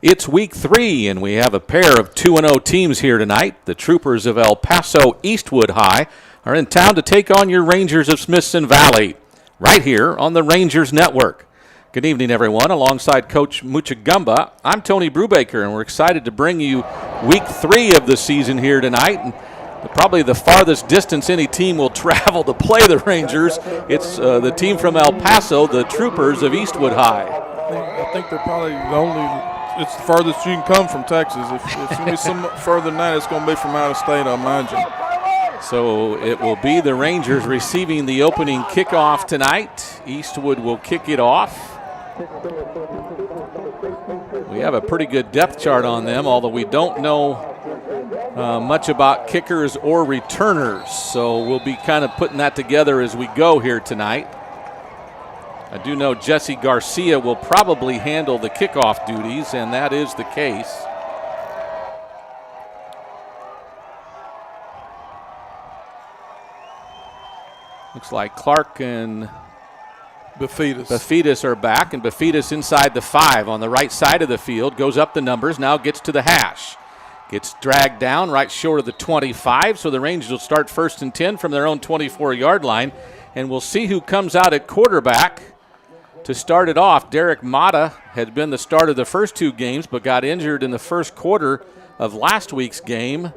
It's week 3, and we have a pair of 2-0 teams here tonight. The Troopers of El Paso Eastwood High are in town to take on your Rangers of Smithson Valley, right here on the Rangers Network. Good evening, everyone. Alongside Coach Moczygemba, I'm Tony Brubaker, and we're excited to bring you week 3 of the season here tonight. And probably the farthest distance any team will travel to play the Rangers. It's the team from El Paso, the Troopers of Eastwood High. I think they're probably the only. It's the farthest you can come from Texas. If it's going to be some further than that, it's going to be from out of state, I imagine. So it will be the Rangers receiving the opening kickoff tonight. Eastwood will kick it off. We have a pretty good depth chart on them, although we don't know much about kickers or returners. So we'll be kind of putting that together as we go here tonight. I do know Jesse Garcia will probably handle the kickoff duties, and that is the case. Looks like Clark and Bafidis are back, and Bafidis inside the 5 on the right side of the field, goes up the numbers, now gets to the hash. Gets dragged down right short of the 25, so the Rangers will start 1st and 10 from their own 24-yard line, and we'll see who comes out at quarterback. To start it off, Derek Mata had been the starter the first 2 games, but got injured in the first quarter of last week's game,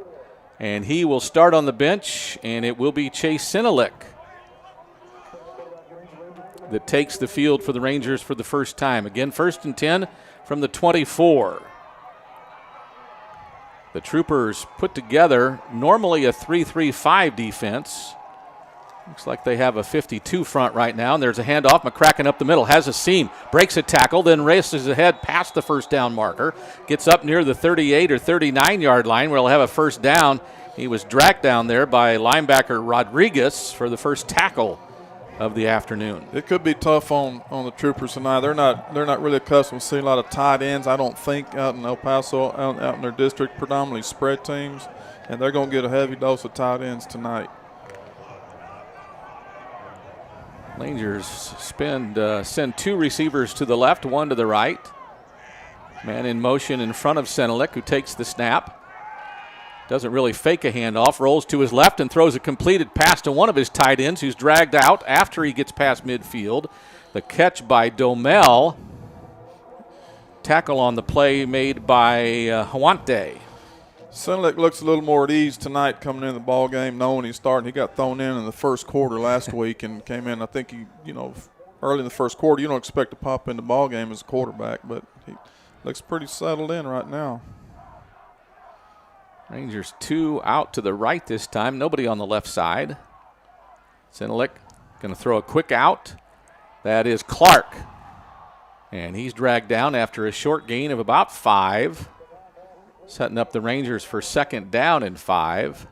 and he will start on the bench, and it will be Chase Sinalik that takes the field for the Rangers for the first time. Again, 1st and 10 from the 24. The Troopers put together normally a 3-3-5 defense. Looks like they have a 52 front right now, and there's a handoff. McCracken up the middle, has a seam, breaks a tackle, then races ahead past the first down marker, gets up near the 38 or 39-yard line where he'll have a first down. He was dragged down there by linebacker Rodriguez for the first tackle of the afternoon. It could be tough on the Troopers tonight. They're not really accustomed to seeing a lot of tight ends, I don't think, out in El Paso, out in their district, predominantly spread teams, and they're going to get a heavy dose of tight ends tonight. Rangers send 2 receivers to the left, 1 to the right. Man in motion in front of Sinalik, who takes the snap. Doesn't really fake a handoff, rolls to his left and throws a completed pass to one of his tight ends, who's dragged out after he gets past midfield. The catch by Domel. Tackle on the play made by Huante. Sinalik looks a little more at ease tonight coming in the ball game, knowing he's starting. He got thrown in the first quarter last week and came in. I think he, early in the first quarter, you don't expect to pop in the ball game as a quarterback, but he looks pretty settled in right now. Rangers 2 out to the right this time. Nobody on the left side. Sinalik going to throw a quick out. That is Clark. And he's dragged down after a short gain of about 5. Setting up the Rangers for 2nd down and 5.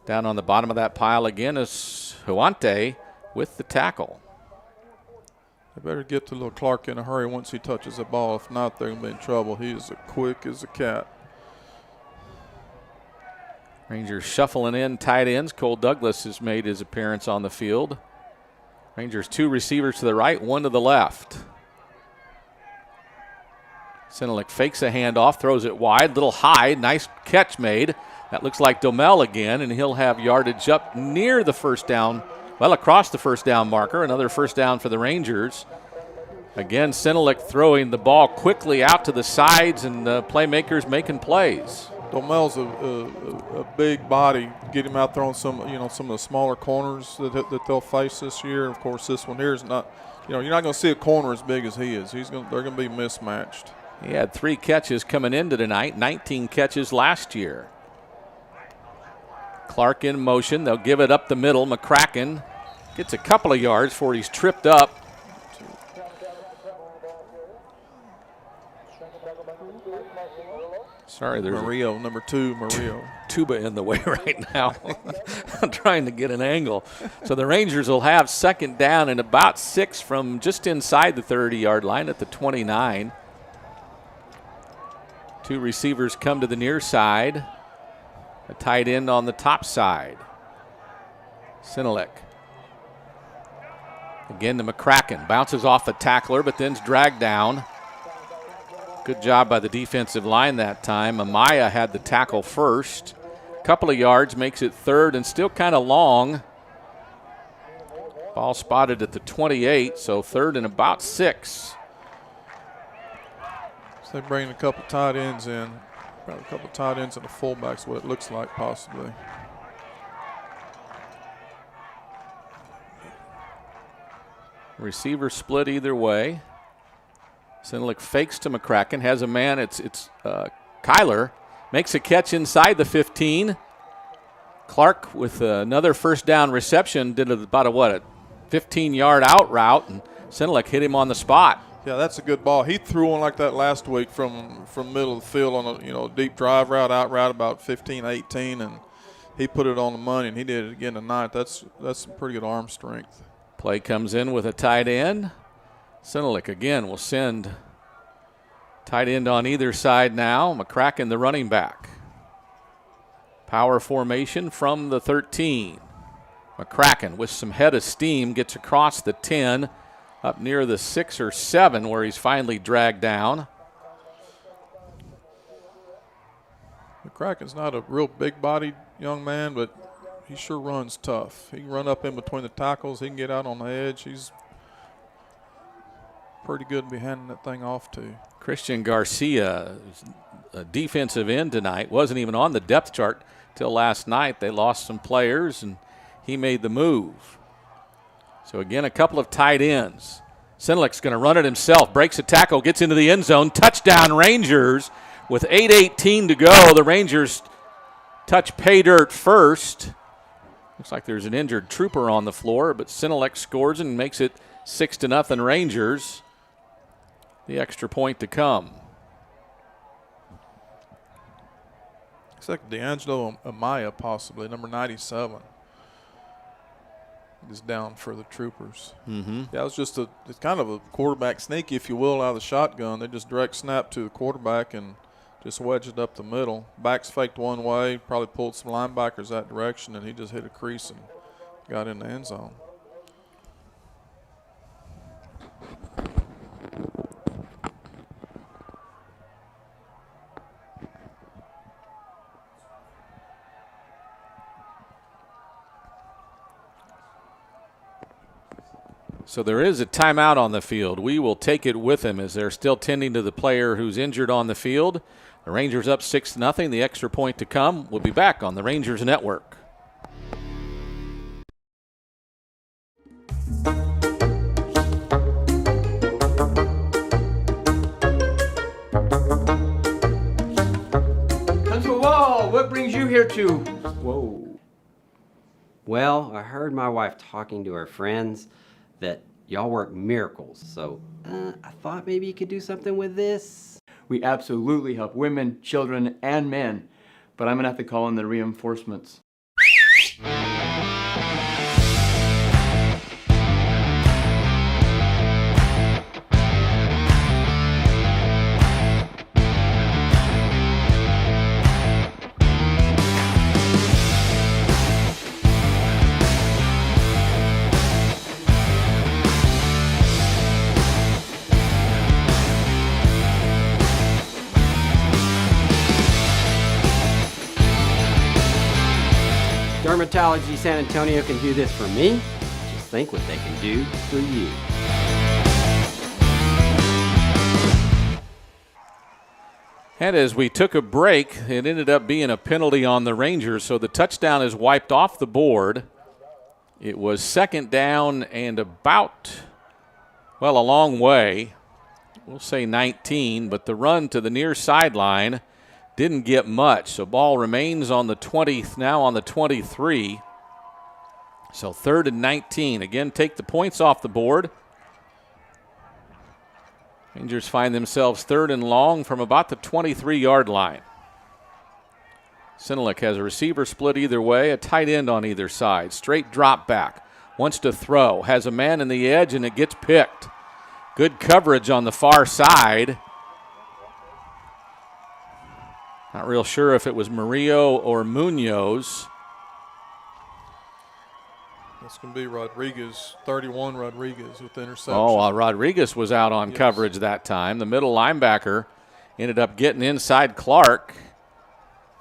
Down on the bottom of that pile again is Huante with the tackle. They better get to little Clark in a hurry once he touches the ball. If not, they're going to be in trouble. He is as quick as a cat. Rangers shuffling in tight ends. Cole Douglas has made his appearance on the field. Rangers 2 receivers to the right, 1 to the left. Sinalik fakes a handoff, throws it wide, little high, nice catch made. That looks like Domel again, and he'll have yardage up near the first down, well, across the first down marker. Another first down for the Rangers. Again, Sinalik throwing the ball quickly out to the sides, and playmakers making plays. Domel's a big body. Get him out throwing some of the smaller corners that they'll face this year. Of course, this one here is not, you're not going to see a corner as big as he is. They're going to be mismatched. He had 3 catches coming into tonight, 19 catches last year. Clark in motion. They'll give it up the middle. McCracken gets a couple of yards before he's tripped up. Sorry, there's Murillo, number 2, Murillo. Tuba in the way right now. I'm trying to get an angle. So the Rangers will have 2nd down and about 6 from just inside the 30-yard line at the 29. 2 receivers come to the near side. A tight end on the top side. Sinalik. Again to McCracken. Bounces off a tackler, but then's dragged down. Good job by the defensive line that time. Amaya had the tackle first. Couple of yards, makes it third and still kind of long. Ball spotted at the 28, so third and about 6. So they bring a couple tight ends in. Probably a couple tight ends and a fullback's what it looks like possibly. Receiver split either way. Sinlick fakes to McCracken, has a man. It's Kyler. Makes a catch inside the 15. Clark with another first down reception did about a 15-yard out route, and Sinlick hit him on the spot. Yeah, that's a good ball. He threw one like that last week from middle of the field on a deep drive route, out route about 15, 18, and he put it on the money, and he did it again tonight. That's some pretty good arm strength. Play comes in with a tight end. Sinlick again will send tight end on either side now. McCracken the running back. Power formation from the 13. McCracken with some head of steam gets across the 10 up near the 6 or 7 where he's finally dragged down. McCracken's not a real big-bodied young man, but he sure runs tough. He can run up in between the tackles. He can get out on the edge. He's pretty good to be handing that thing off to. Christian Garcia, a defensive end tonight, wasn't even on the depth chart till last night. They lost some players, and he made the move. So again, a couple of tight ends. Sinlick's going to run it himself, breaks a tackle, gets into the end zone. Touchdown Rangers with 8:18 to go. The Rangers touch pay dirt first. Looks like there's an injured trooper on the floor, but Sinlick scores and makes it 6-0 Rangers. The extra point to come. Looks like D'Angelo Amaya possibly, number 97. Is down for the Troopers. Mm-hmm. Yeah, it's kind of a quarterback sneak, if you will, out of the shotgun. They just direct snap to the quarterback and just wedged it up the middle. Backs faked one way, probably pulled some linebackers that direction, and he just hit a crease and got in the end zone. So there is a timeout on the field. We will take it with him as they're still tending to the player who's injured on the field. The Rangers up 6-0. The extra point to come. We'll be back on the Rangers Network. Country Wall, what brings you here to? Whoa. Well, I heard my wife talking to her friends that y'all work miracles, so I thought maybe you could do something with this. We absolutely help women, children, and men, but I'm gonna have to call in the reinforcements. Dermatology San Antonio can do this for me. Just think what they can do for you. And as we took a break, it ended up being a penalty on the Rangers, so the touchdown is wiped off the board. It was second down and about, a long way. We'll say 19, but the run to the near sideline didn't get much. So ball remains on the 20th, now on the 23. So 3rd and 19. Again, take the points off the board. Rangers find themselves 3rd and long from about the 23-yard line. Sinlick has a receiver split either way, a tight end on either side. Straight drop back. Wants to throw. Has a man in the edge, and it gets picked. Good coverage on the far side. Not real sure if it was Murillo or Munoz. That's going to be Rodriguez, 31 Rodriguez with the interception. Oh, Rodriguez was out on coverage that time. The middle linebacker ended up getting inside Clark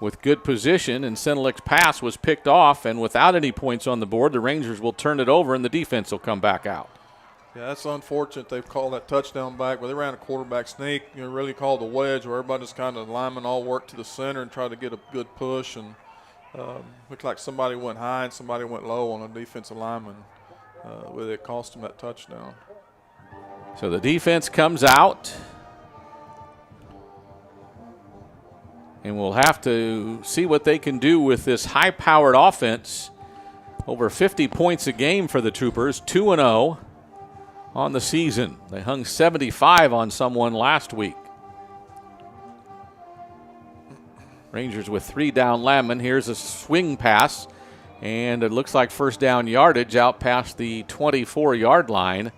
with good position, and Senelik's pass was picked off, and without any points on the board, the Rangers will turn it over and the defense will come back out. Yeah, that's unfortunate. They've called that touchdown back, but they ran a quarterback sneak. Really called a wedge where everybody just kind of linemen all worked to the center and tried to get a good push, and looked like somebody went high and somebody went low on a defensive lineman. It cost them that touchdown. So the defense comes out, and we'll have to see what they can do with this high-powered offense. Over 50 points a game for the Troopers, 2-0 on the season. They hung 75 on someone last week. Rangers with 3 down linemen. Here's a swing pass, and it looks like first down yardage out past the 24-yard line.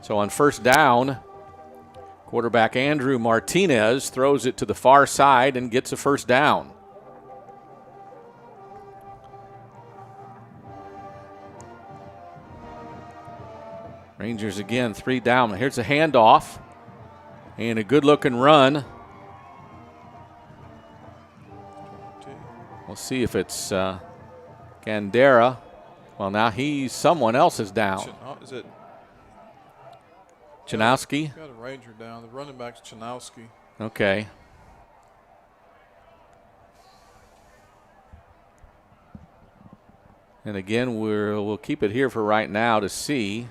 So on first down, quarterback Andrew Martinez throws it to the far side and gets a first down. Rangers again 3 down. Here's a handoff and a good-looking run. We'll see if it's Gandera. Well, now someone else is down. Is it Chanowski? Got a Ranger down. The running back's Chanowski. Okay. And again, we'll keep it here for right now to see.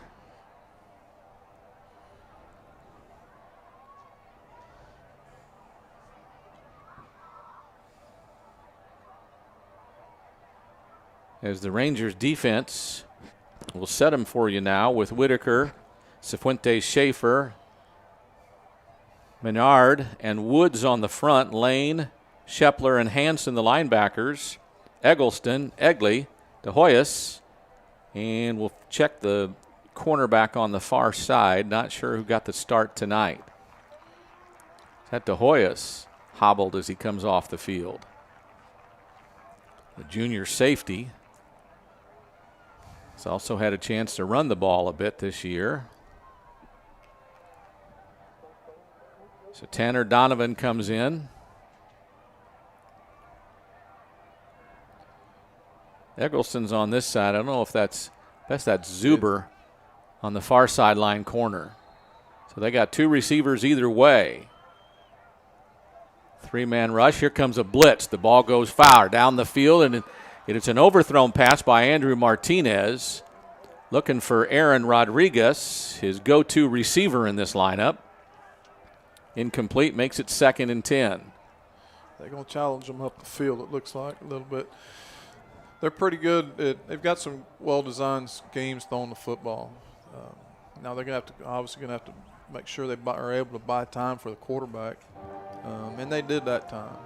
As the Rangers defense will set them for you now with Whitaker, Cifuentes, Schaefer, Menard, and Woods on the front. Lane, Shepler, and Hanson, the linebackers. Eggleston, Egley, De Hoyos, and we'll check the cornerback on the far side. Not sure who got the start tonight. Is that De Hoyos hobbled as he comes off the field? The junior safety. He's also had a chance to run the ball a bit this year. So Tanner Donovan comes in. Eggleston's on this side. I don't know if that's Zuber on the far sideline corner. So they got 2 receivers either way. 3-man rush. Here comes a blitz. The ball goes foul down the field, and it's an overthrown pass by Andrew Martinez, looking for Aaron Rodriguez, his go-to receiver in this lineup. Incomplete, makes it 2nd and 10. They're going to challenge them up the field, it looks like, a little bit. They're pretty good. They've got some well-designed schemes throwing the football. Now they're going to have to make sure they are able to buy time for the quarterback, and they did that time.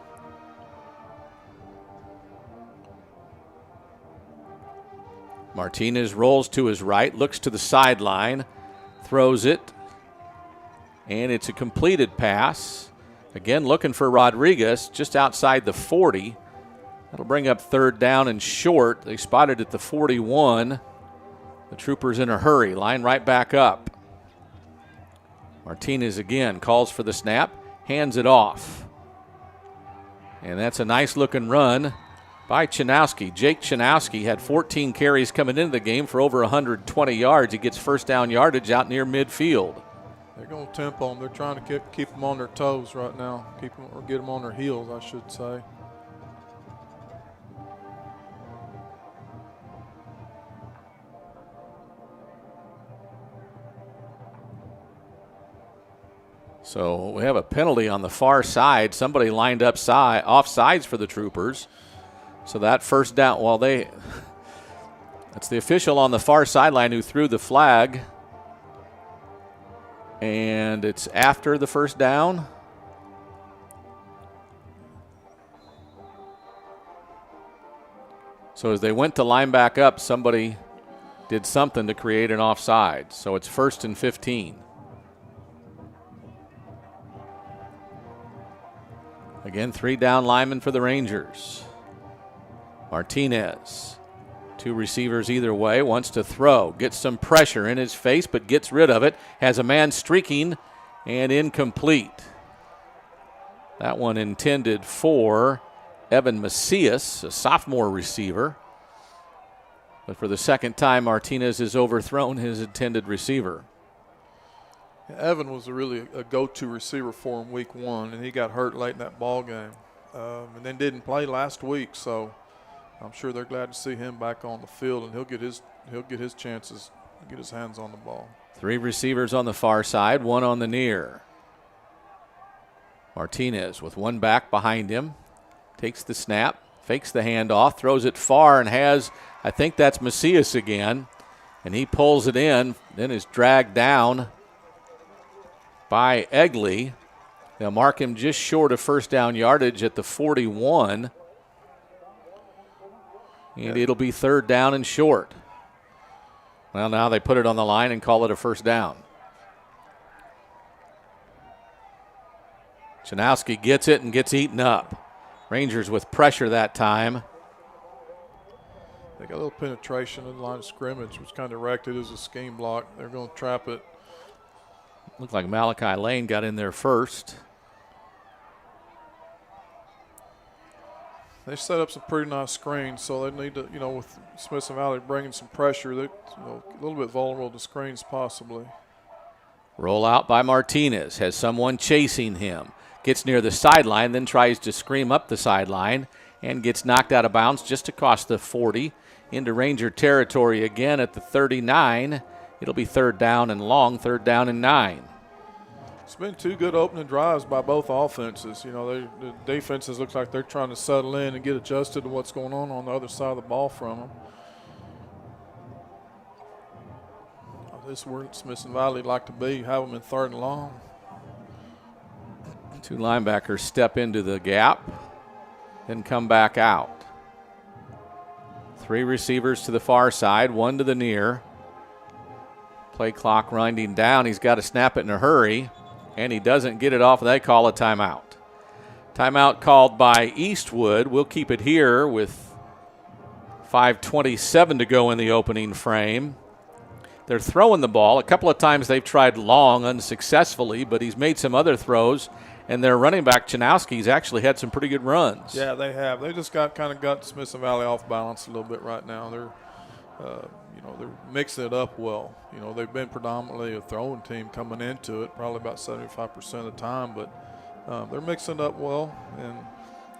Martinez rolls to his right, looks to the sideline, throws it, and it's a completed pass. Again, looking for Rodriguez just outside the 40. That'll bring up 3rd down and short. They spotted at the 41. The Troopers in a hurry, line right back up. Martinez again calls for the snap, hands it off. And that's a nice-looking run by Chanowski. Jake Chanowski had 14 carries coming into the game for over 120 yards. He gets first down yardage out near midfield. They're going to tempo them. They're trying to keep them on their toes right now, or get them on their heels, I should say. So we have a penalty on the far side. Somebody lined up off sides for the Troopers. So that first down, that's the official on the far sideline who threw the flag. And it's after the first down. So as they went to line back up, somebody did something to create an offside. So it's 1st and 15. Again, 3 down linemen for the Rangers. Martinez, 2 receivers either way, wants to throw, gets some pressure in his face, but gets rid of it, has a man streaking, and incomplete. That one intended for Evan Macias, a sophomore receiver. But for the second time, Martinez has overthrown his intended receiver. Evan was really a go-to receiver for him week 1, and he got hurt late in that ball game, and then didn't play last week. So I'm sure they're glad to see him back on the field, and he'll get his chances, get his hands on the ball. 3 receivers on the far side, 1 on the near. Martinez with 1 back behind him, takes the snap, fakes the handoff, throws it far, and has, I think that's Macias again, and he pulls it in, then is dragged down by Egley. They'll mark him just short of first down yardage at the 41. And it'll be 3rd down and short. Well, now they put it on the line and call it a first down. Janowski gets it and gets eaten up. Rangers with pressure that time. They got a little penetration in the line of scrimmage, which kind of directed as a scheme block. They're going to trap it. Looked like Malachi Lane got in there first. They set up some pretty nice screens, so they need to, with Smithson Valley bringing some pressure, they're a little bit vulnerable to screens possibly. Roll out by Martinez, has someone chasing him. Gets near the sideline, then tries to scream up the sideline and gets knocked out of bounds just across the 40 into Ranger territory again at the 39. It'll be 3rd down and long, 3rd down and 9. It's been 2 good opening drives by both offenses. The defenses look like they're trying to settle in and get adjusted to what's going on the other side of the ball from them. This is where Smithson Valley like to be, have them in 3rd and long. 2 linebackers step into the gap, then come back out. 3 receivers to the far side, 1 to the near. Play clock winding down. He's got to snap it in a hurry, and he doesn't get it off. They call a timeout. Timeout called by Eastwood. We'll keep it here with 5:27 to go in the opening frame. They're throwing the ball. A couple of times they've tried long unsuccessfully, but he's made some other throws, and their running back, Janowski's actually had some pretty good runs. Yeah, they have. They just got Smithson Valley off balance a little bit right now. They're mixing it up well. They've been predominantly a throwing team coming into it, probably about 75% of the time, but they're mixing it up well, and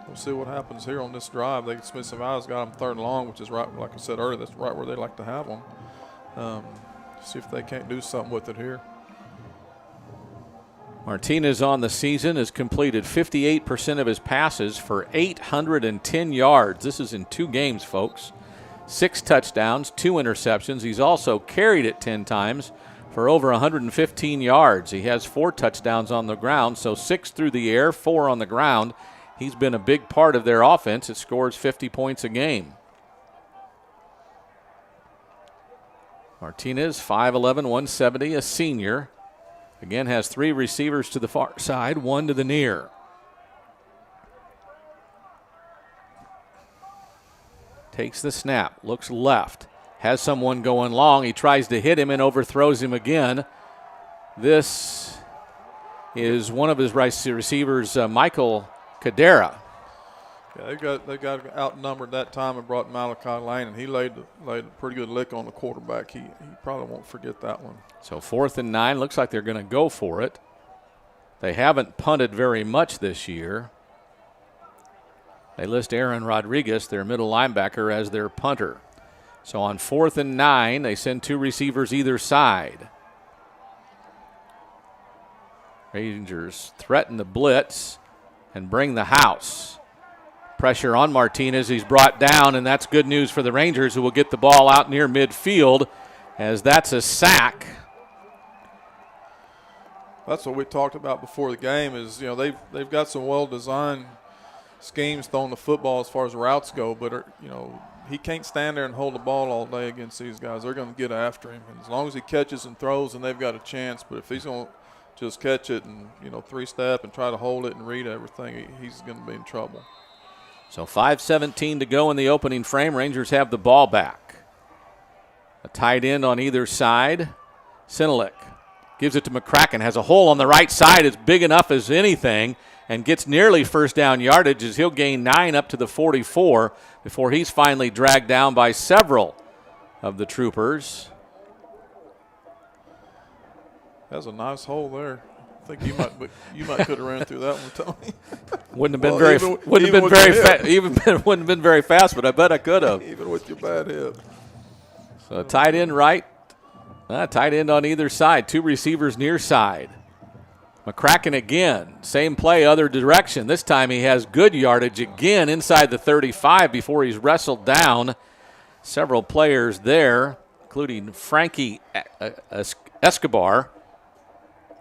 we'll see what happens here on this drive. Smithson Valley's got them 3rd and long, which is right, like I said earlier, that's right where they like to have them. See if they can't do something with it here. Martinez on the season has completed 58% of his passes for 810 yards. This is in 2 games, folks. 6 touchdowns, 2 interceptions. He's also carried it 10 times for over 115 yards. He has 4 touchdowns on the ground, so 6 through the air, 4 on the ground. He's been a big part of their offense. It scores 50 points a game. Martinez, 5'11", 170, a senior. Again, has 3 receivers to the far side, 1 to the near. Takes the snap, looks left, has someone going long. He tries to hit him and overthrows him again. This is one of his receivers, Michael Cadera. Yeah, they got outnumbered that time and brought Malachi Lane, and he laid a pretty good lick on the quarterback. He probably won't forget that one. So 4th and 9, looks like they're going to go for it. They haven't punted very much this year. They list Aaron Rodriguez, their middle linebacker, as their punter. So on 4th and 9, they send 2 receivers either side. Rangers threaten the blitz and bring the house. Pressure on Martinez. He's brought down, and that's good news for the Rangers, who will get the ball out near midfield, as that's a sack. That's what we talked about before the game is, they've got some well-designed schemes throwing the football as far as routes go, but, he can't stand there and hold the ball all day against these guys. They're going to get after him. And as long as he catches and throws, then they've got a chance. But if he's going to just catch it and, 3-step and try to hold it and read everything, he's going to be in trouble. So 5:17 to go in the opening frame. Rangers have the ball back. A tight end on either side. Sinalik Gives it to McCracken. Has a hole on the right side. It's big enough as anything and gets nearly first down yardage as he'll gain 9 up to the 44 before he's finally dragged down by several of the Troopers. That's a nice hole there. I think you might could have ran through that one, Tony. Wouldn't have been very fast, but I bet I could have. Even with your bad hip. So tight end right, tight end on either side. 2 receivers near side. McCracken again, same play, other direction. This time he has good yardage again inside the 35 before he's wrestled down. Several players there, including Frankie Escobar.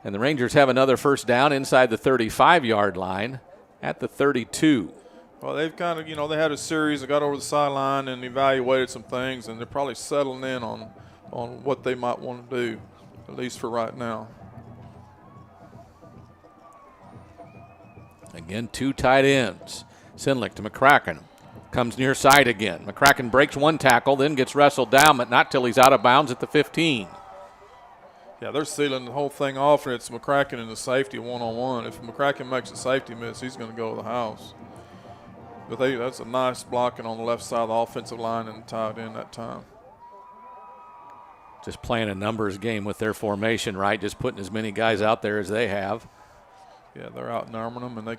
And the Rangers have another first down inside the 35-yard line at the 32. Well, they've kind of, they had a series that got over the sideline and evaluated some things, and they're probably settling in on what they might want to do, at least for right now. Again, 2 tight ends. Sinlick to McCracken. Comes near side again. McCracken breaks 1 tackle, then gets wrestled down, but not till he's out of bounds at the 15. Yeah, they're sealing the whole thing off, and it's McCracken and the safety one-on-one. If McCracken makes a safety miss, he's going to go to the house. But that's a nice blocking on the left side of the offensive line and tied in that time. Just playing a numbers game with their formation, right? Just putting as many guys out there as they have. Yeah, they're out-numbering them, and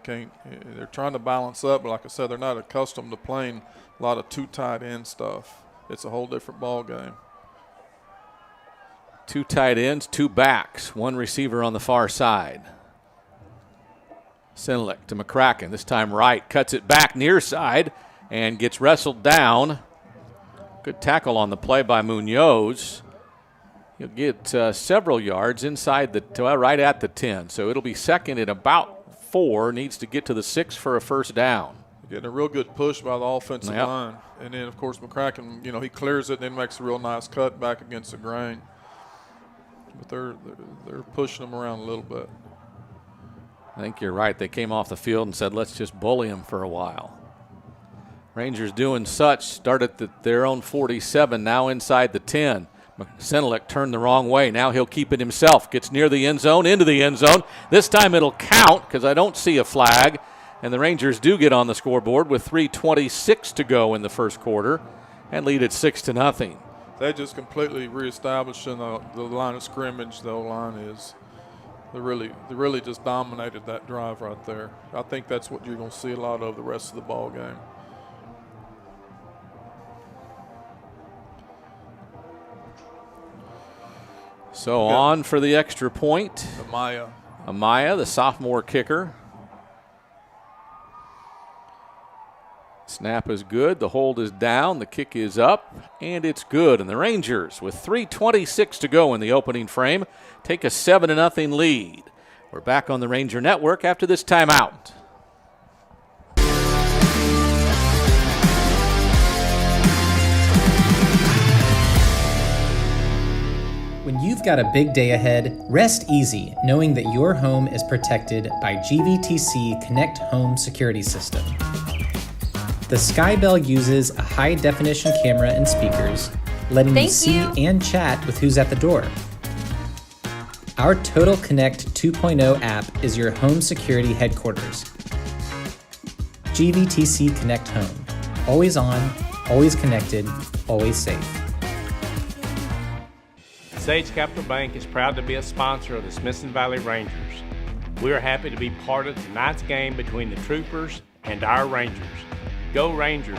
they're trying to balance up, but like I said, they're not accustomed to playing a lot of 2 tight end stuff. It's a whole different ball game. 2 tight ends, 2 backs, 1 receiver on the far side. Sinlick to McCracken, this time right, cuts it back near side and gets wrestled down. Good tackle on the play by Munoz. He'll get several yards inside right at the 10, so it'll be second at about 4, needs to get to the 6 for a first down. Getting a real good push by the offensive line. And then, of course, McCracken, he clears it and then makes a real nice cut back against the grain. But they're pushing them around a little bit. I think you're right. They came off the field and said, let's just bully him for a while. Rangers doing such, start at their own 47, now inside the 10. Sinlick turned the wrong way. Now he'll keep it himself. Gets near the end zone, into the end zone. This time it'll count because I don't see a flag. And the Rangers do get on the scoreboard with 3:26 to go in the first quarter and lead it 6-0. They just completely reestablishing the line of scrimmage. The O-line is they really just dominated that drive right there. I think that's what you're going to see a lot of the rest of the ball game. So on for the extra point. Amaya, the sophomore kicker. Snap is good. The hold is down. The kick is up, and it's good. And the Rangers, with 3:26 to go in the opening frame, take a 7-0 lead. We're back on the Ranger Network after this timeout. When you've got a big day ahead, rest easy knowing that your home is protected by GVTC Connect Home Security System. The Skybell uses a high-definition camera and speakers, letting you see and chat with who's at the door. Our Total Connect 2.0 app is your home security headquarters. GVTC Connect Home. Always on, always connected, always safe. Sage Capital Bank is proud to be a sponsor of the Smithson Valley Rangers. We are happy to be part of tonight's game between the Troopers and our Rangers. Go Rangers!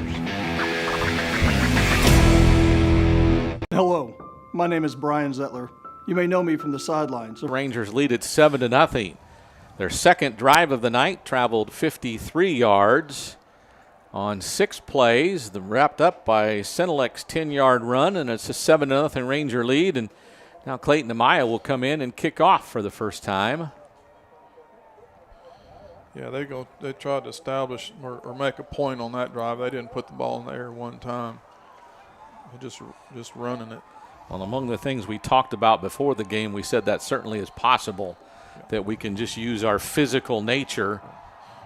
Hello, my name is Brian Zettler. You may know me from the sidelines. The Rangers lead it 7-0. Their second drive of the night traveled 53 yards on 6 plays. Wrapped up by Sinlick's 10-yard run, and it's a 7-0 Ranger lead. And now Clayton Amaya will come in and kick off for the first time. Yeah, they tried to establish or make a point on that drive. They didn't put the ball in the air one time. They're just running it. Well, among the things we talked about before the game, we said that certainly is possible, that we can just use our physical nature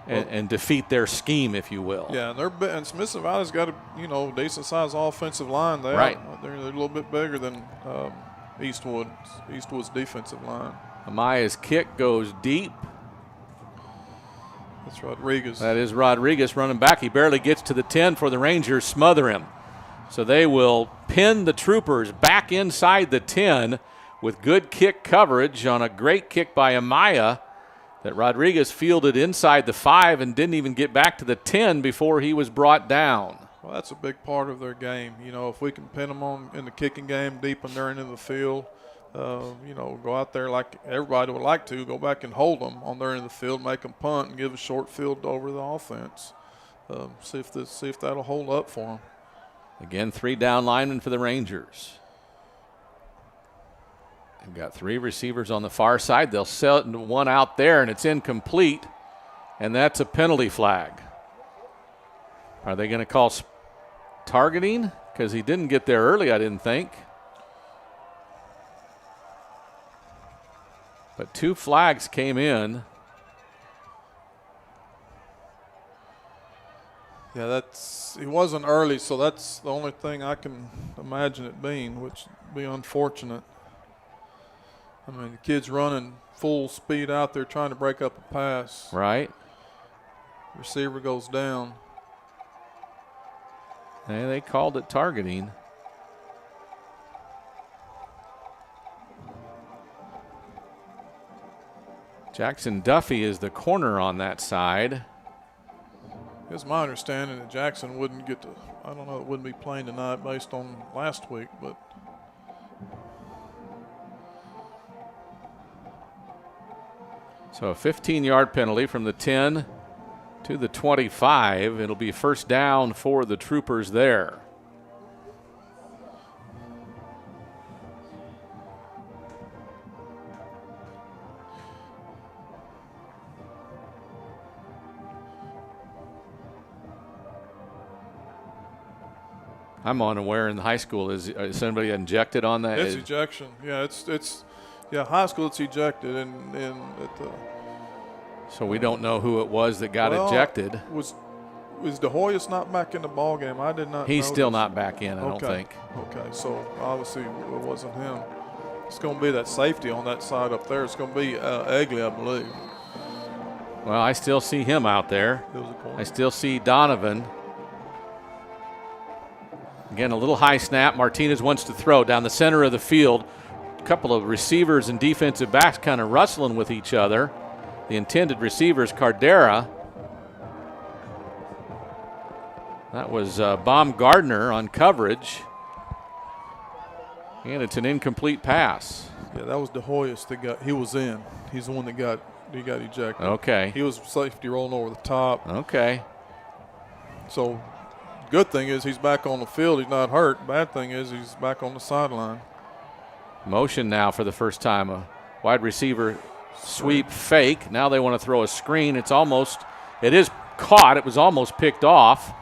and defeat their scheme, if you will. Yeah, and Smithson Valley's got a decent-sized offensive line. They're a little bit bigger than Eastwood's defensive line. Amaya's kick goes deep. That's Rodriguez. That is Rodriguez running back. He barely gets to the 10 for the Rangers smother him. So they will pin the Troopers back inside the 10 with good kick coverage on a great kick by Amaya that Rodriguez fielded inside the 5 and didn't even get back to the 10 before he was brought down. Well, that's a big part of their game. You know, if we can pin them on in the kicking game deep in there into the field, you know, go out there like everybody would like to, go back and hold them on their end of the field, make them punt and give a short field over the offense. See if that'll hold up for them. Again, 3 down linemen for the Rangers. They've got 3 receivers on the far side. They'll send one out there, and it's incomplete, and that's a penalty flag. Are they going to call targeting? Because he didn't get there early, I didn't think. But 2 flags came in. Yeah, he wasn't early, so that's the only thing I can imagine it being, which would be unfortunate. I mean, the kid's running full speed out there trying to break up a pass. Right. Receiver goes down. And they called it targeting. Jackson Duffy is the corner on that side. It's my understanding that Jackson wouldn't get to, I don't know, it wouldn't be playing tonight based on last week, but. So a 15-yard penalty from the 10 to the 25. It'll be first down for the Troopers there. I'm unaware in high school. Is somebody injected on that? It's ejection. Yeah, yeah, high school it's ejected, and at the. So we don't know who it was that got ejected. Was De Hoyos not back in the ball game? I did not. He's notice. still not back in, I don't think. Okay, so obviously it wasn't him. It's going to be that safety on that side up there. It's going to be Egley, I believe. Well, I still see him out there. I still see Donovan. Again, a little high snap. Martinez wants to throw down the center of the field. A couple of receivers and defensive backs kind of wrestling with each other. The intended receiver is Cardera. That was Baumgardner on coverage. And it's an incomplete pass. Yeah, that was De Hoyos that he was in. He's the one that got ejected. Okay. He was safety rolling over the top. Okay. So good thing is he's back on the field. He's not hurt. Bad thing is he's back on the sideline. Motion now for the first time. A wide receiver sweep fake. Now they want to throw a screen. It is caught. It was almost picked off.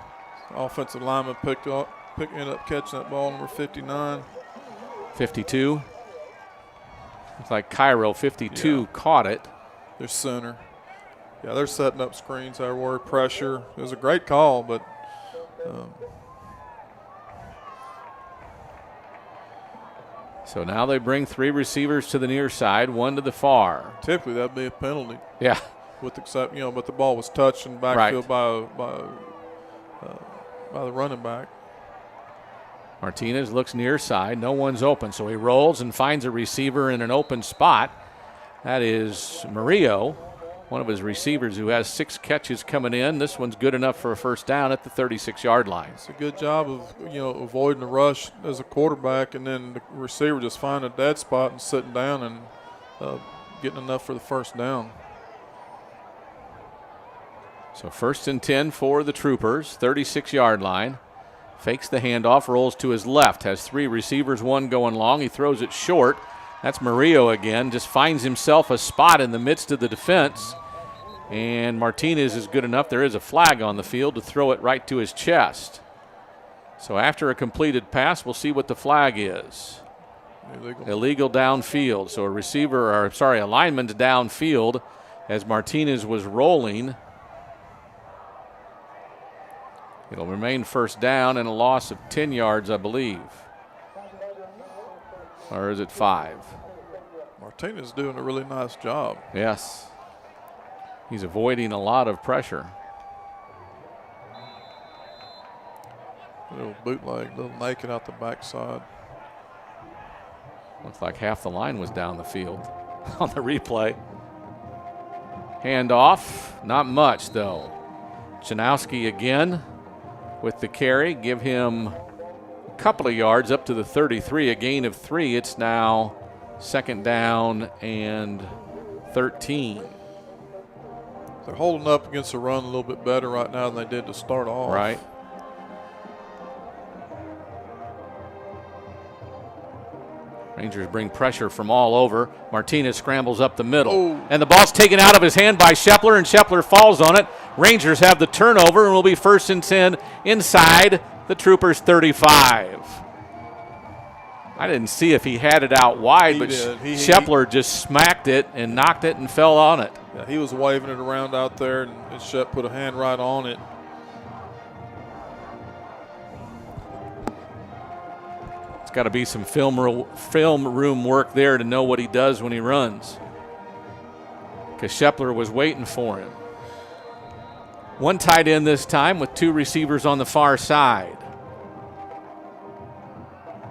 Offensive lineman ended up catching that ball, number 59. 52. Looks like Cairo, 52, caught it. Their center. Yeah, they're setting up screens everywhere, pressure. It was a great call, but so now they bring 3 receivers to the near side, 1 to the far. Typically that'd be a penalty. Yeah. But the ball was touched in backfield by the running back. Martinez looks near side. No one's open, so he rolls and finds a receiver in an open spot. That is Murillo, one of his receivers who has 6 catches coming in. This one's good enough for a first down at the 36-yard line. It's a good job of avoiding the rush as a quarterback, and then the receiver just finding a dead spot and sitting down and getting enough for the first down. So 1st and 10 for the Troopers, 36-yard line. Fakes the handoff, rolls to his left, has 3 receivers, 1 going long. He throws it short. That's Murillo again, just finds himself a spot in the midst of the defense. And Martinez is good enough. There is a flag on the field to throw it right to his chest. So after a completed pass, we'll see what the flag is. Illegal downfield. So a lineman's downfield as Martinez was rolling. It'll remain first down and a loss of 10 yards, I believe. Or is it 5? Martinez doing a really nice job. Yes. He's avoiding a lot of pressure. Little bootleg, little naked out the backside. Looks like half the line was down the field on the replay. Handoff, not much though. Janowski again with the carry. Give him a couple of yards up to the 33, a gain of 3. It's now 2nd down and 13. They're holding up against the run a little bit better right now than they did to start off. Right. Rangers bring pressure from all over. Martinez scrambles up the middle. Oh. And the ball's taken out of his hand by Shepler, and Shepler falls on it. Rangers have the turnover and will be 1st and 10 inside the Troopers' 35. I didn't see if he had it out wide, but Shepler just smacked it and knocked it and fell on it. Yeah, he was waving it around out there, and Shep put a hand right on it. Got to be some film room work there to know what he does when he runs, because Shepler was waiting for him. One tight end this time with 2 receivers on the far side.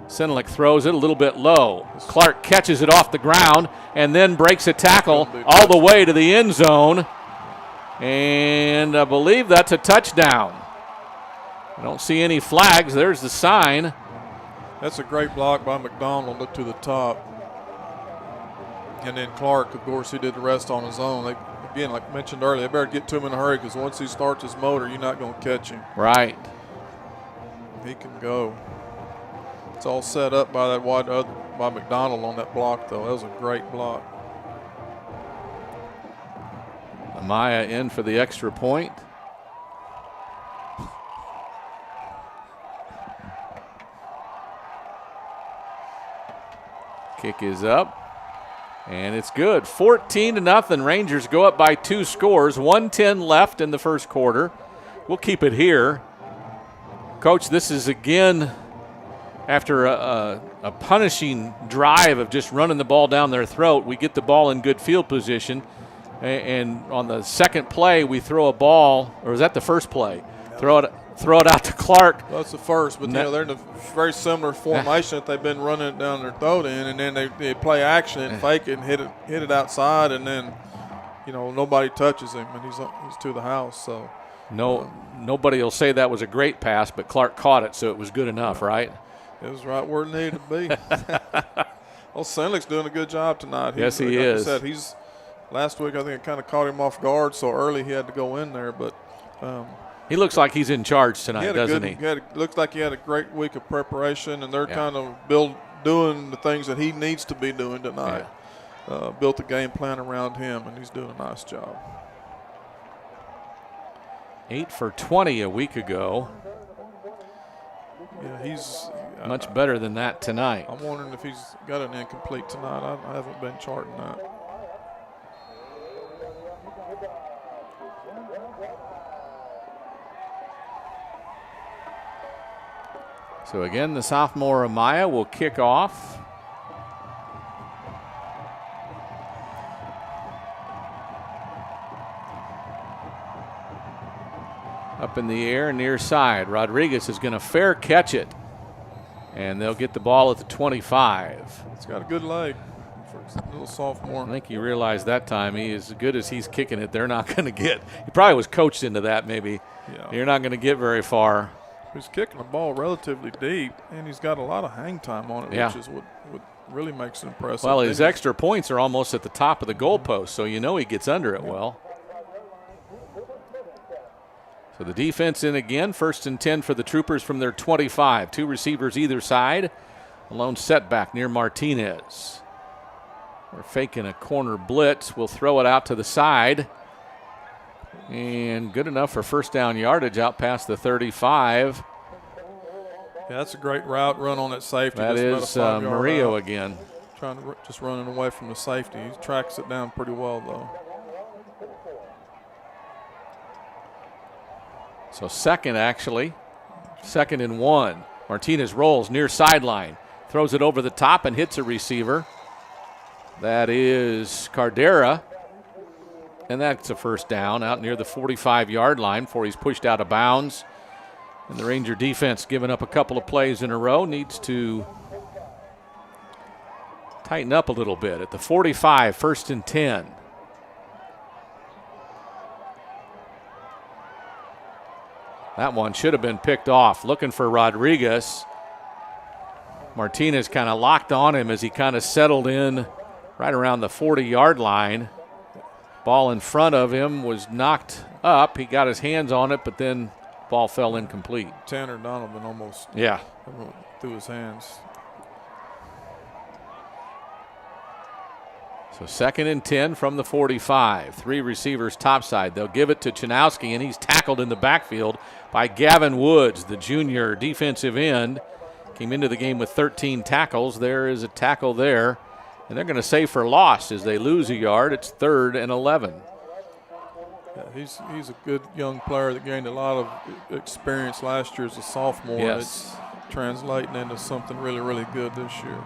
Senelick throws it a little bit low. Clark catches it off the ground and then breaks a tackle all the way to the end zone, and I believe that's a touchdown. I don't see any flags. There's the sign. That's a great block by McDonald up to the top. And then Clark, of course, he did the rest on his own. Again, like I mentioned earlier, they better get to him in a hurry, because once he starts his motor, you're not going to catch him. Right. He can go. It's all set up by that by McDonald on that block, though. That was a great block. Amaya in for the extra point. Kick is up, and it's good. 14-0. Rangers go up by 2 scores. 1:10 left in the first quarter. We'll keep it here. Coach, this is again after a punishing drive of just running the ball down their throat. We get the ball in good field position, and on the second play we throw a ball, or was that the first play? Throw it out to Clark. Well, that's the first, but they're in a very similar formation that they've been running it down their throat in, and then they play action and fake it and hit it outside, and then nobody touches him, and he's to the house. So nobody will say that was a great pass, but Clark caught it, so it was good enough, right? It was right where it needed to be. Well, Senlick's doing a good job tonight. Yes, he is. Like I said, last week I think it kind of caught him off guard so early he had to go in there, but. He looks like he's in charge tonight, doesn't he? Looks like he had a great week of preparation, and they're kind of doing the things that he needs to be doing tonight. Yeah. Built a game plan around him, and he's doing a nice job. 8 for 20 a week ago. Yeah, he's much better than that tonight. I'm wondering if he's got an incomplete tonight. I haven't been charting that. So again, the sophomore Amaya will kick off. Up in the air, near side. Rodriguez is going to fair catch it. And they'll get the ball at the 25. It's got a good leg for a little sophomore. I think he realized that time as good as he's kicking it, they're not going to get. He probably was coached into that maybe. Yeah. You're not going to get very far. He's kicking the ball relatively deep, and he's got a lot of hang time on it, which is what really makes it impressive. Well, his extra points are almost at the top of the goalpost, so he gets under it well. So the defense in again, 1st and 10 for the Troopers from their 25. 2 receivers either side. A lone setback near Martinez. We're faking a corner blitz. We'll throw it out to the side. And good enough for 1st down yardage out past the 35. Yeah, that's a great route run on that safety. That is Murillo again. Trying to just running away from the safety. He tracks it down pretty well, though. So 2nd and 1. Martinez rolls near sideline. Throws it over the top and hits a receiver. That is Cardera. And that's a first down out near the 45-yard line before he's pushed out of bounds. And the Ranger defense giving up a couple of plays in a row needs to tighten up a little bit. At the 45, 1st and 10. That one should have been picked off. Looking for Rodriguez. Martinez kind of locked on him as he kind of settled in right around the 40-yard line. Ball in front of him was knocked up. He got his hands on it, but then ball fell incomplete. Tanner Donovan almost through his hands. So 2nd and 10 from the 45. 3 receivers topside. They'll give it to Chanowski, and he's tackled in the backfield by Gavin Woods, the junior defensive end. Came into the game with 13 tackles. There is a tackle there. And they're going to say for loss as they lose a yard. It's 3rd and 11. Yeah, he's a good young player that gained a lot of experience last year as a sophomore. Yes. It's translating into something really, really good this year.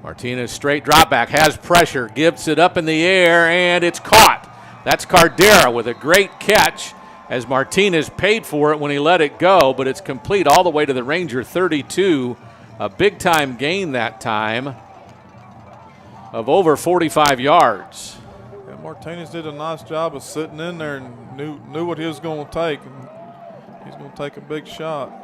Martinez straight drop back, has pressure, gives it up in the air, and it's caught. That's Cardera with a great catch as Martinez paid for it when he let it go, but it's complete all the way to the Ranger 32. A big-time gain that time of over 45 yards. Yeah, Martinez did a nice job of sitting in there and knew what he was going to take. And he's going to take a big shot.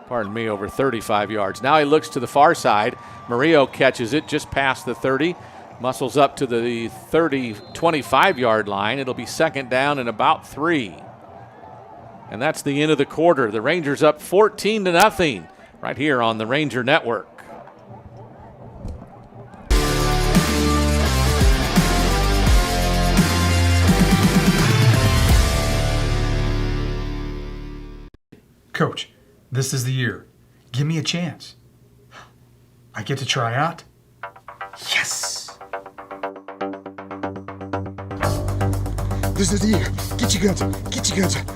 Pardon me, over 35 yards. Now he looks to the far side. Murillo catches it just past the 30. Muscles up to the 25-yard line. It'll be 2nd down and about 3. And that's the end of the quarter. The Rangers up 14-0 right here on the Ranger Network. Coach, this is the year. Give me a chance. I get to try out? Yes! This is the year. Get your guns up. Get your guns up.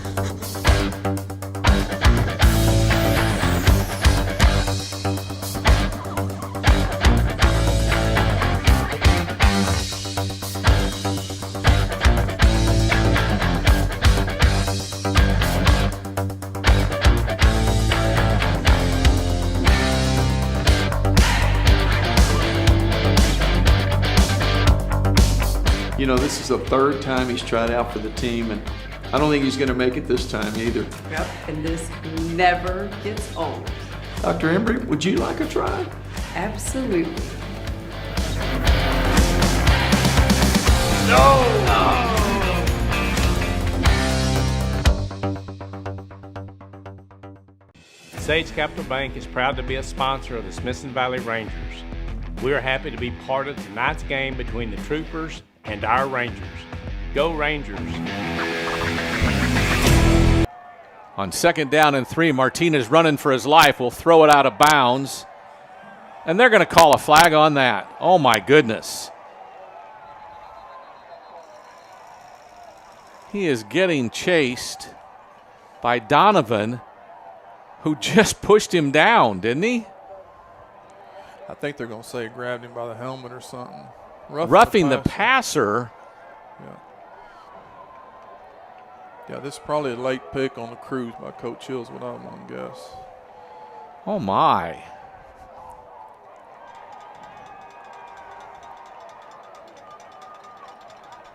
You know, this is the 3rd time he's tried out for the team, and I don't think he's going to make it this time either. Yep, and this never gets old. Dr. Embry, would you like a try? Absolutely. Sage Capital Bank is proud to be a sponsor of the Smithson Valley Rangers. We are happy to be part of tonight's game between the Troopers and our Rangers. Go Rangers! On 2nd down and 3, Martinez running for his life will throw it out of bounds. And they're going to call a flag on that. Oh my goodness. He is getting chased by Donovan, who just pushed him down, didn't he? I think they're going to say grabbed him by the helmet or something. Roughing the passer. Yeah, this is probably a late pick on the cruise by Coach Hills, what I want to guess. Oh, my.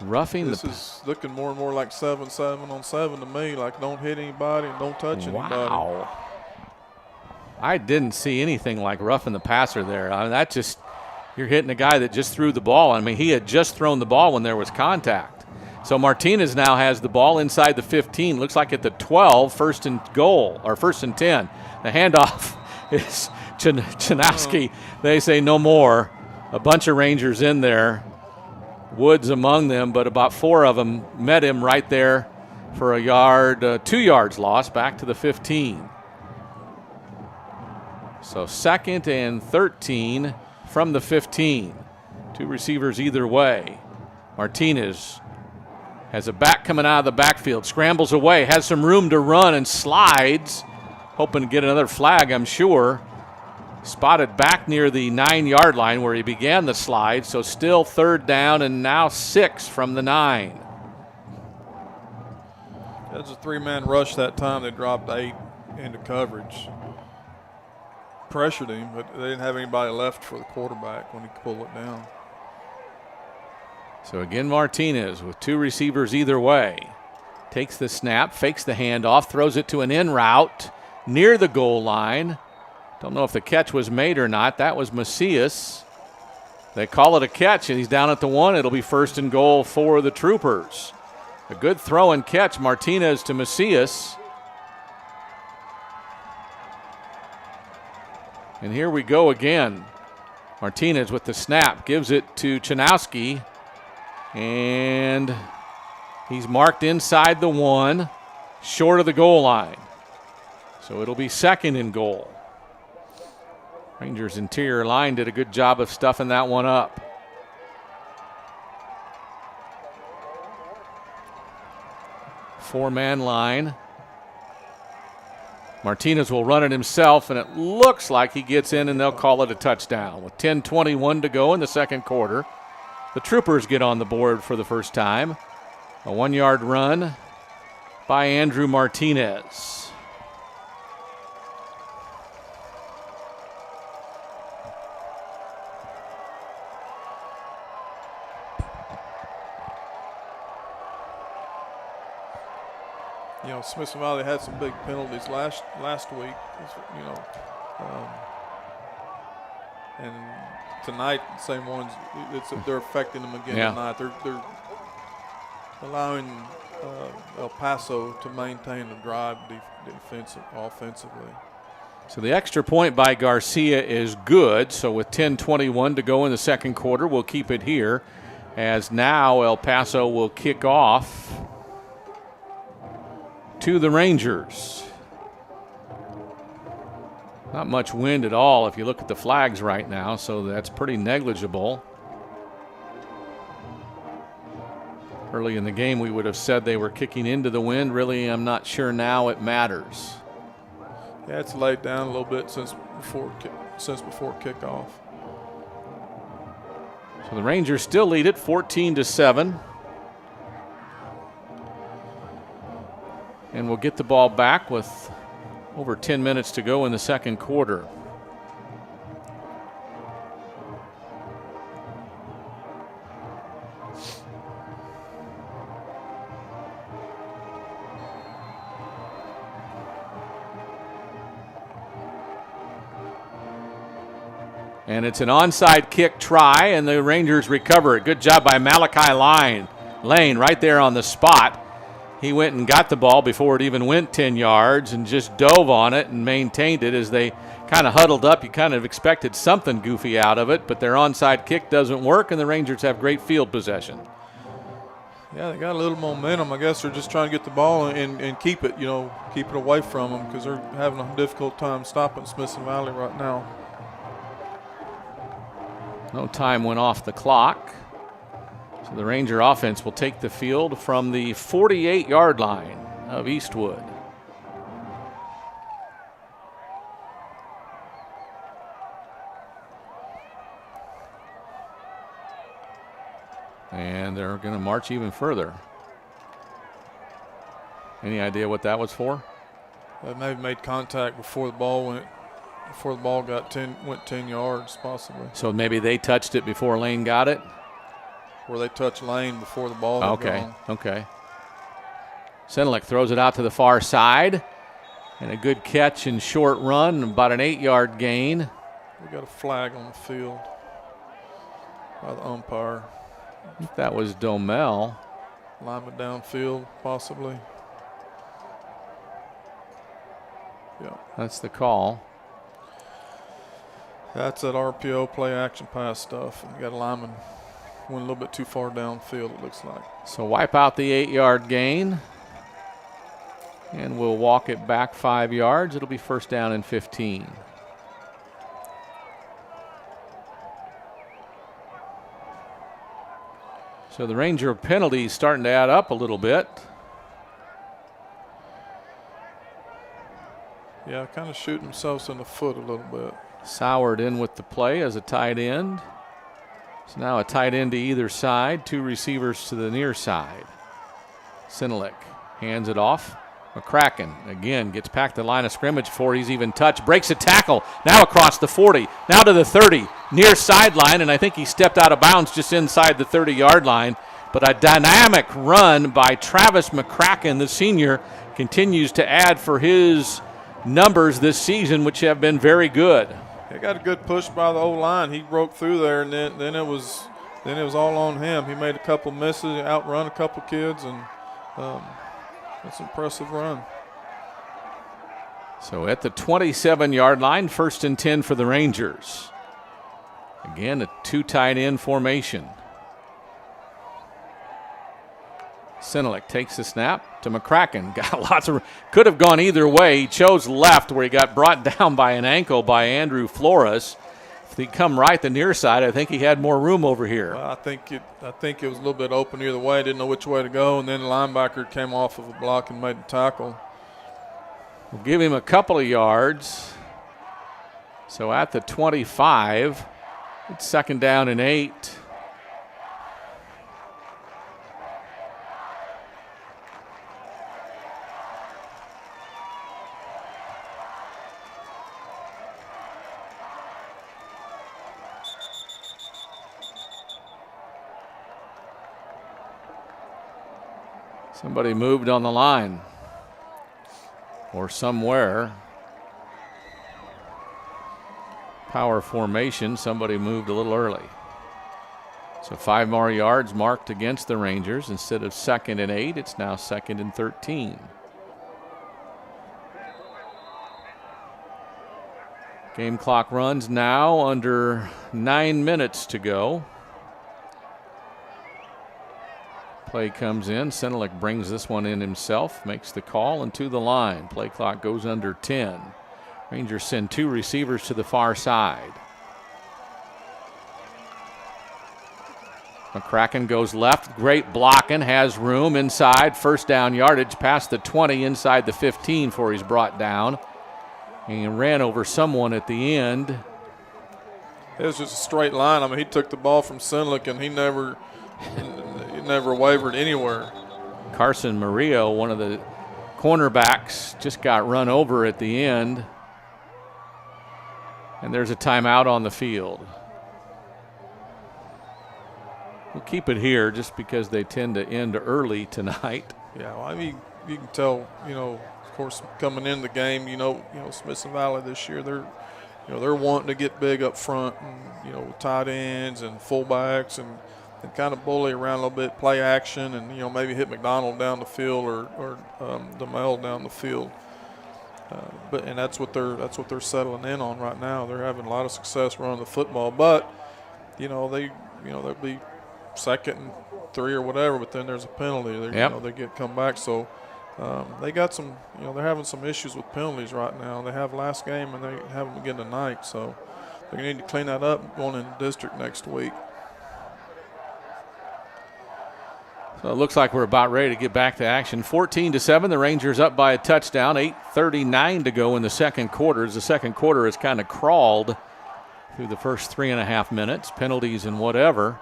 This is looking more and more like 7-on-7 to me, like don't hit anybody and don't touch anybody. Wow. I didn't see anything like roughing the passer there. I mean, that just, you're hitting a guy that just threw the ball. I mean, he had just thrown the ball when there was contact. So Martinez now has the ball inside the 15. Looks like at the 12, 1st and goal, or 1st and 10. The handoff is Chanowski. They say no more. A bunch of Rangers in there. Woods among them, but about 4 of them met him right there for a yard, 2 yards lost back to the 15. So 2nd and 13 from the 15. 2 receivers either way. Martinez has a back coming out of the backfield, scrambles away, has some room to run and slides hoping to get another flag, I'm sure. Spotted back near the 9-yard line where he began the slide, so still 3rd down and now 6 from the 9. It was a 3-man rush that time. They dropped 8 into coverage. Pressured him, but they didn't have anybody left for the quarterback when he pulled it down. So again, Martinez with 2 receivers either way. Takes the snap, fakes the handoff, throws it to an in route near the goal line. Don't know if the catch was made or not. That was Macias. They call it a catch, and he's down at the 1. It'll be 1st and goal for the Troopers. A good throw and catch, Martinez to Macias. And here we go again. Martinez with the snap, gives it to Chanowski. And he's marked inside the 1, short of the goal line. So it'll be 2nd and goal. Rangers interior line did a good job of stuffing that one up. Four-man line. Martinez will run it himself, and it looks like he gets in, and they'll call it a touchdown. With 10:21 to go in the 2nd quarter, the Troopers get on the board for the first time. A 1-yard run by Andrew Martinez. You know, Smithson Valley had some big penalties last week, you know, and tonight, same ones. They're affecting them again tonight. They're allowing El Paso to maintain the drive offensively. So the extra point by Garcia is good. So with 10:21 to go in the 2nd quarter, we'll keep it here, as now El Paso will kick off to the Rangers. Not much wind at all if you look at the flags right now, so that's pretty negligible. Early in the game, we would have said they were kicking into the wind. Really, I'm not sure now it matters. Yeah, it's laid down a little bit since before kickoff. So the Rangers still lead it 14-7. And we'll get the ball back with over 10 minutes to go in the 2nd quarter. And it's an onside kick try, and the Rangers recover it. Good job by Malachi Lane right there on the spot. He went and got the ball before it even went 10 yards and just dove on it and maintained it as they kind of huddled up. You kind of expected something goofy out of it, but their onside kick doesn't work, and the Rangers have great field possession. Yeah, they got a little momentum. I guess they're just trying to get the ball and keep it, keep it away from them, because they're having a difficult time stopping Smithson Valley right now. No time went off the clock. So the Ranger offense will take the field from the 48-yard line of Eastwood. And they're going to march even further. Any idea what that was for? They maybe made contact before the ball went went 10 yards, possibly. So maybe they touched it before Lane got it? Where they touched Lane before the ball had gone. Okay. Senelek throws it out to the far side. And a good catch and short run, about an 8-yard gain. We got a flag on the field by the umpire. I think that was Domel. Lineman downfield, possibly. Yeah. That's the call. That's that RPO play action pass stuff. And you got a lineman went a little bit too far downfield, it looks like. So wipe out the 8-yard gain. And we'll walk it back 5 yards. It'll be first down and 15. So the Ranger penalties starting to add up a little bit. Yeah, kind of shooting themselves in the foot a little bit. Soward in with the play as a tight end. So now a tight end to either side, 2 receivers to the near side. Sinalik hands it off. McCracken again gets past the line of scrimmage before he's even touched. Breaks a tackle. Now across the 40. Now to the 30. Near sideline, and I think he stepped out of bounds just inside the 30-yard line. But a dynamic run by Travis McCracken, the senior, continues to add for his numbers this season, which have been very good. He got a good push by the O-line. He broke through there, and then it was all on him. He made a couple misses, outrun a couple kids, and that's an impressive run. So at the 27-yard line, 1st and 10 for the Rangers. Again, a 2 tight end formation. Sinalik takes the snap to McCracken. Could have gone either way. He chose left, where he got brought down by an ankle by Andrew Flores. If he'd come right the near side, I think he had more room over here. Well, I think it was a little bit open either way. Didn't know which way to go, and then the linebacker came off of a block and made the tackle. We'll give him a couple of yards. So at the 25, it's 2nd down and 8. Somebody moved on the line or somewhere. Power formation, somebody moved a little early. So 5 more yards marked against the Rangers. Instead of 2nd and 8, it's now 2nd and 13. Game clock runs now under 9 minutes to go. Play comes in. Sinalik brings this one in himself, makes the call, and to the line. Play clock goes under 10. Rangers send 2 receivers to the far side. McCracken goes left. Great blocking. Has room inside. 1st down yardage past the 20, inside the 15 before he's brought down. And he ran over someone at the end. It was just a straight line. I mean, he took the ball from Sinalik, and he never wavered anywhere. Carson Murillo, one of the cornerbacks, just got run over at the end. And there's a timeout on the field. We'll keep it here just because they tend to end early tonight. Yeah, well, I mean, you can tell, of course, coming into the game, Smithson Valley this year, they're wanting to get big up front, and, with tight ends and fullbacks and kind of bully around a little bit, play action, and maybe hit McDonald down the field or DeMel down the field. And that's what they're settling in on right now. They're having a lot of success running the football, but they'll be 2nd and 3 or whatever. But then there's a penalty. They get come back. So they got some. They're having some issues with penalties right now. They have last game and they have them again tonight. So they're going to need to clean that up going into district next week. So it looks like we're about ready to get back to action. 14-7, the Rangers up by a touchdown. 8:39 to go in the second quarter. As the second quarter has kind of crawled through the first 3.5 minutes, penalties and whatever.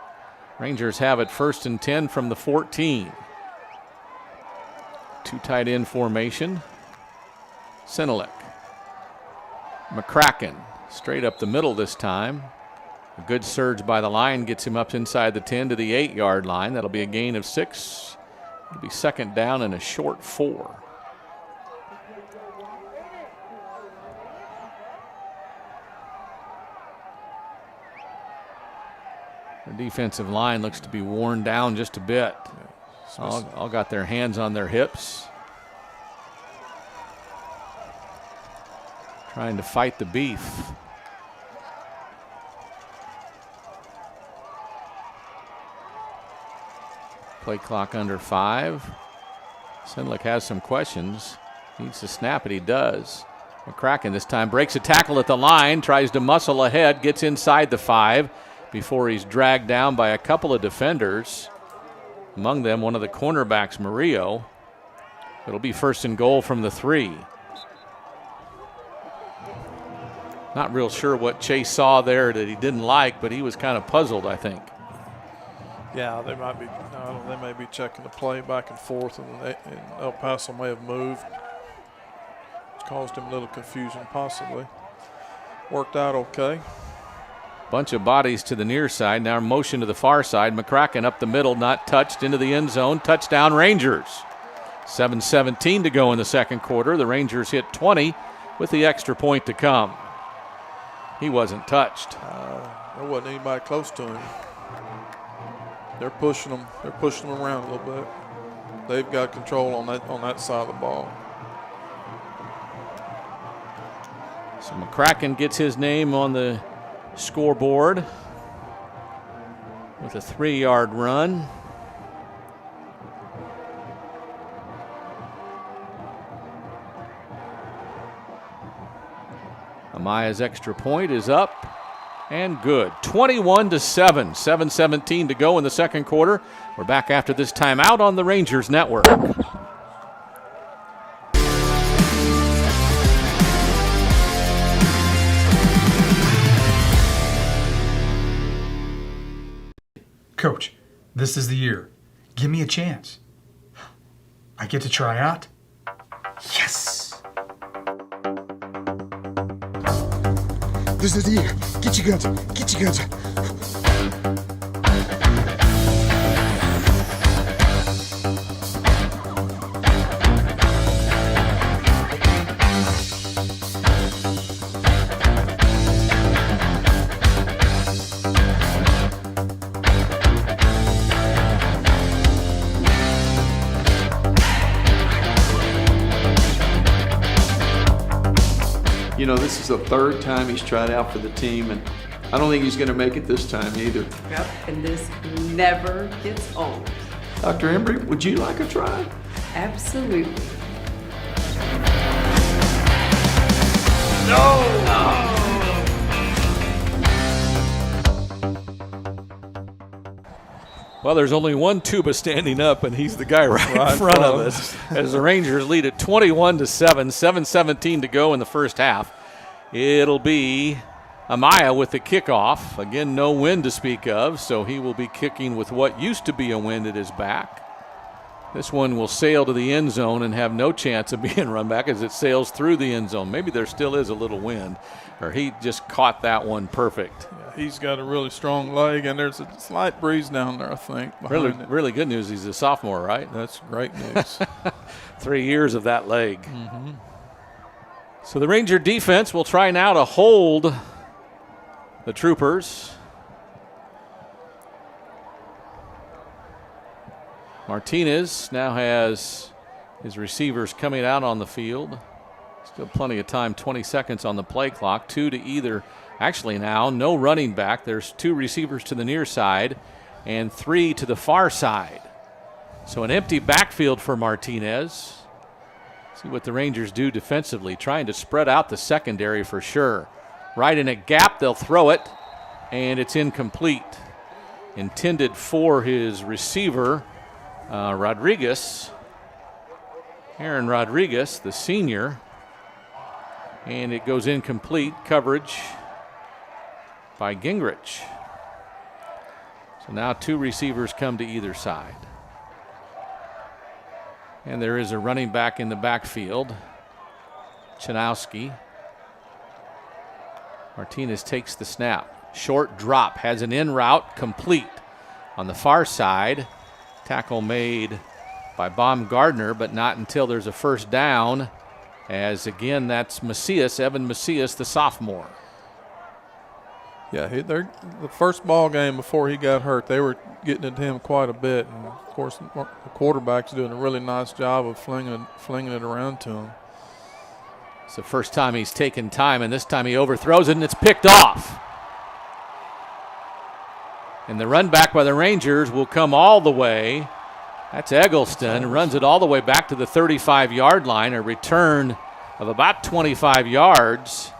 Rangers have it 1st and 10 from the 14. 2 tight end formation. Sinalik. McCracken straight up the middle this time. A good surge by the line gets him up inside the 10 to the 8-yard line. That'll be a gain of 6. It'll be 2nd down and a short 4. The defensive line looks to be worn down just a bit. All got their hands on their hips. Trying to fight the beef. Play clock under 5. Sinalik has some questions. Needs to snap it. He does. McCracken this time breaks a tackle at the line, tries to muscle ahead, gets inside the 5 before he's dragged down by a couple of defenders. Among them, one of the cornerbacks, Murillo. It'll be 1st and goal from the 3. Not real sure what Chase saw there that he didn't like, but he was kind of puzzled, I think. Yeah, they might be. They may be checking the play back and forth, and El Paso may have moved, which caused him a little confusion, possibly. Worked out okay. Bunch of bodies to the near side. Now motion to the far side. McCracken up the middle, not touched, into the end zone. Touchdown Rangers. 7:17 to go in the second quarter. The Rangers hit 20 with the extra point to come. He wasn't touched. There wasn't anybody close to him. They're pushing him. They're pushing him around a little bit. They've got control on that side of the ball. So McCracken gets his name on the scoreboard with a 3-yard run. Amaya's extra point is up and good. 21-7, 7:17 to go in the second quarter. We're back after this timeout on the Rangers Network. Coach, this is the year. Give me a chance. I get to try out? Yes! This is the year. Get your guns. Get your guns. You know, this is the third time he's tried out for the team, and I don't think he's going to make it this time either. Yep, and this never gets old. Dr. Embry, would you like a try? Absolutely. Well, there's only one tuba standing up, and he's the guy right in front of us as the Rangers lead it 21-7, 7:17 to go in the first half. It'll be Amaya with the kickoff. Again, no wind to speak of, so he will be kicking with what used to be a wind at his back. This one will sail to the end zone and have no chance of being run back as it sails through the end zone. Maybe there still is a little wind, or he just caught that one perfect. He's got a really strong leg, and there's a slight breeze down there, I think. Really good news. He's a sophomore, right? That's great news. 3 years of that leg. Mm-hmm. So the Ranger defense will try now to hold the Troopers. Martinez now has his receivers coming out on the field. Still plenty of time, 20 seconds on the play clock. 2 to either. Actually now, no running back. There's 2 receivers to the near side and 3 to the far side. So an empty backfield for Martinez. See what the Rangers do defensively, trying to spread out the secondary for sure. Right in a gap, they'll throw it, and it's incomplete. Intended for his receiver, Rodriguez. Aaron Rodriguez, the senior. And it goes incomplete. Coverage by Gingrich. So now 2 receivers come to either side. And there is a running back in the backfield, Chanowski. Martinez takes the snap. Short drop, has an in route, complete. On the far side, tackle made by Baumgartner, but not until there's a first down, as again, that's Macias, Evan Macias, the sophomore. Yeah, the first ball game before he got hurt, they were getting into him quite a bit. And, of course, the quarterback's doing a really nice job of flinging it around to him. It's the first time he's taken time, and this time he overthrows it, and it's picked off. And the run back by the Rangers will come all the way. That's Eggleston, runs it all the way back to the 35-yard line, a return of about 25 yards.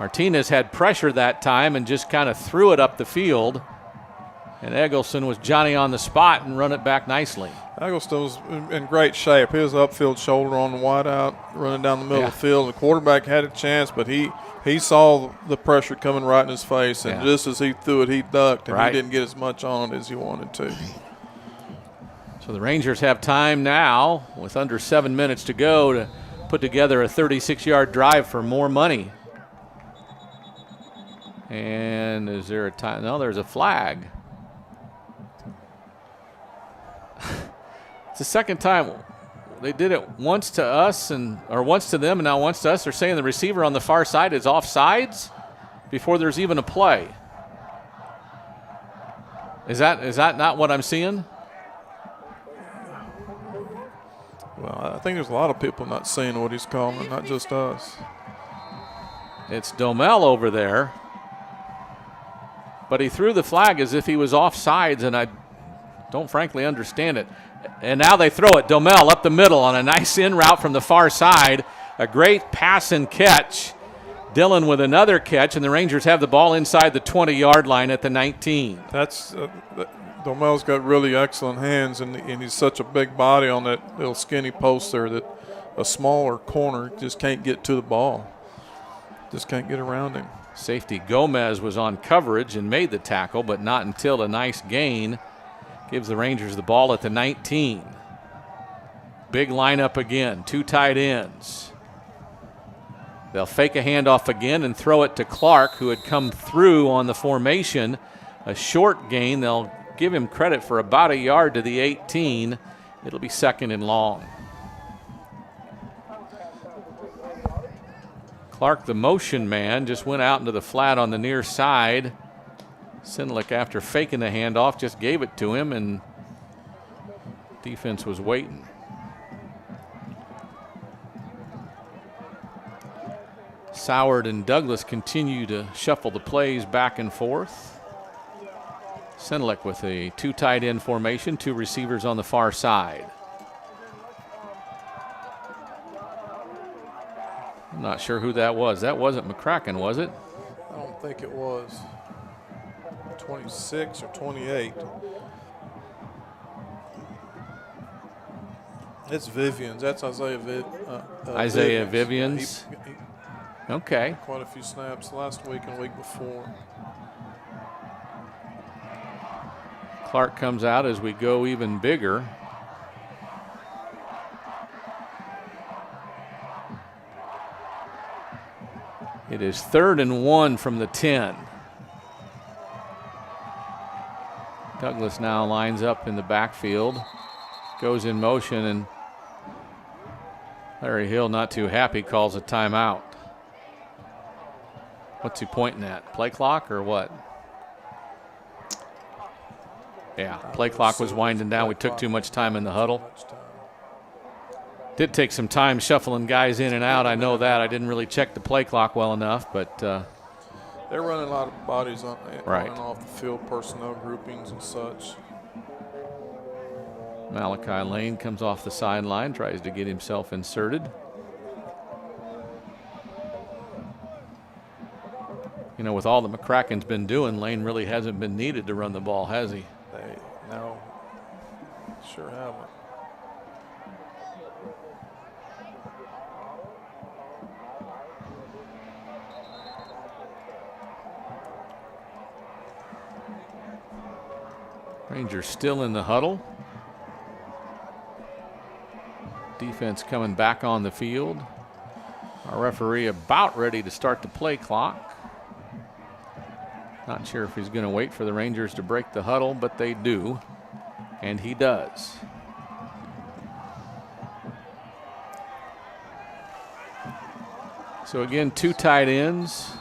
Martinez had pressure that time and just kind of threw it up the field. And Eggleston was Johnny on the spot and run it back nicely. Eggleston was in great shape. His upfield shoulder on the wide out, running down the middle of the field. The quarterback had a chance, but he saw the pressure coming right in his face, and just as he threw it, he ducked, and he didn't get as much on it as he wanted to. So the Rangers have time now, with under 7 minutes to go, to put together a 36-yard drive for more money. And is there a time? No, there's a flag. It's the second time. They did it once to us or once to them and now once to us. They're saying the receiver on the far side is offsides before there's even a play. Is that not what I'm seeing? Well, I think there's a lot of people not seeing what he's calling, not just us. It's Domel over there. But he threw the flag as if he was offsides, and I don't frankly understand it. And now they throw it. Domel up the middle on a nice in route from the far side. A great pass and catch. Dillon with another catch, and the Rangers have the ball inside the 20-yard line at the 19. That's Domel's got really excellent hands, and he's such a big body on that little skinny post there that a smaller corner just can't get to the ball. Just can't get around him. Safety Gomez was on coverage and made the tackle, but not until a nice gain gives the Rangers the ball at the 19. Big lineup again, two tight ends. They'll fake a handoff again and throw it to Clark, who had come through on the formation. A short gain. They'll give him credit for about a yard to the 18. It'll be second and long. Clark, the motion man, just went out into the flat on the near side. Sinlick, after faking the handoff, just gave it to him, and defense was waiting. Soward and Douglas continue to shuffle the plays back and forth. Sinlick with a two tight end formation, two receivers on the far side. I'm not sure who that was. That wasn't McCracken, was it? I don't think it was. 26 or 28. It's Vivians. That's Isaiah Isaiah Vivians. Okay. Quite a few snaps last week and the week before. Clark comes out as we go even bigger. It is 3rd and 1 from the 10. Douglas now lines up in the backfield, goes in motion, and Larry Hill, not too happy, calls a timeout. What's he pointing at? Play clock or what? Yeah, play clock was winding down. We took too much time in the huddle. Did take some time shuffling guys in and out. I know that. I didn't really check the play clock well enough, but they're running a lot of bodies on right. and off the field, personnel groupings and such. Malachi Lane comes off the sideline, tries to get himself inserted. You know, with all that McCracken's been doing, Lane really hasn't been needed to run the ball, has he? No, sure haven't. Rangers still in the huddle. Defense coming back on the field. Our referee about ready to start the play clock. Not sure if he's going to wait for the Rangers to break the huddle, but they do, and he does. So again, two tight ends,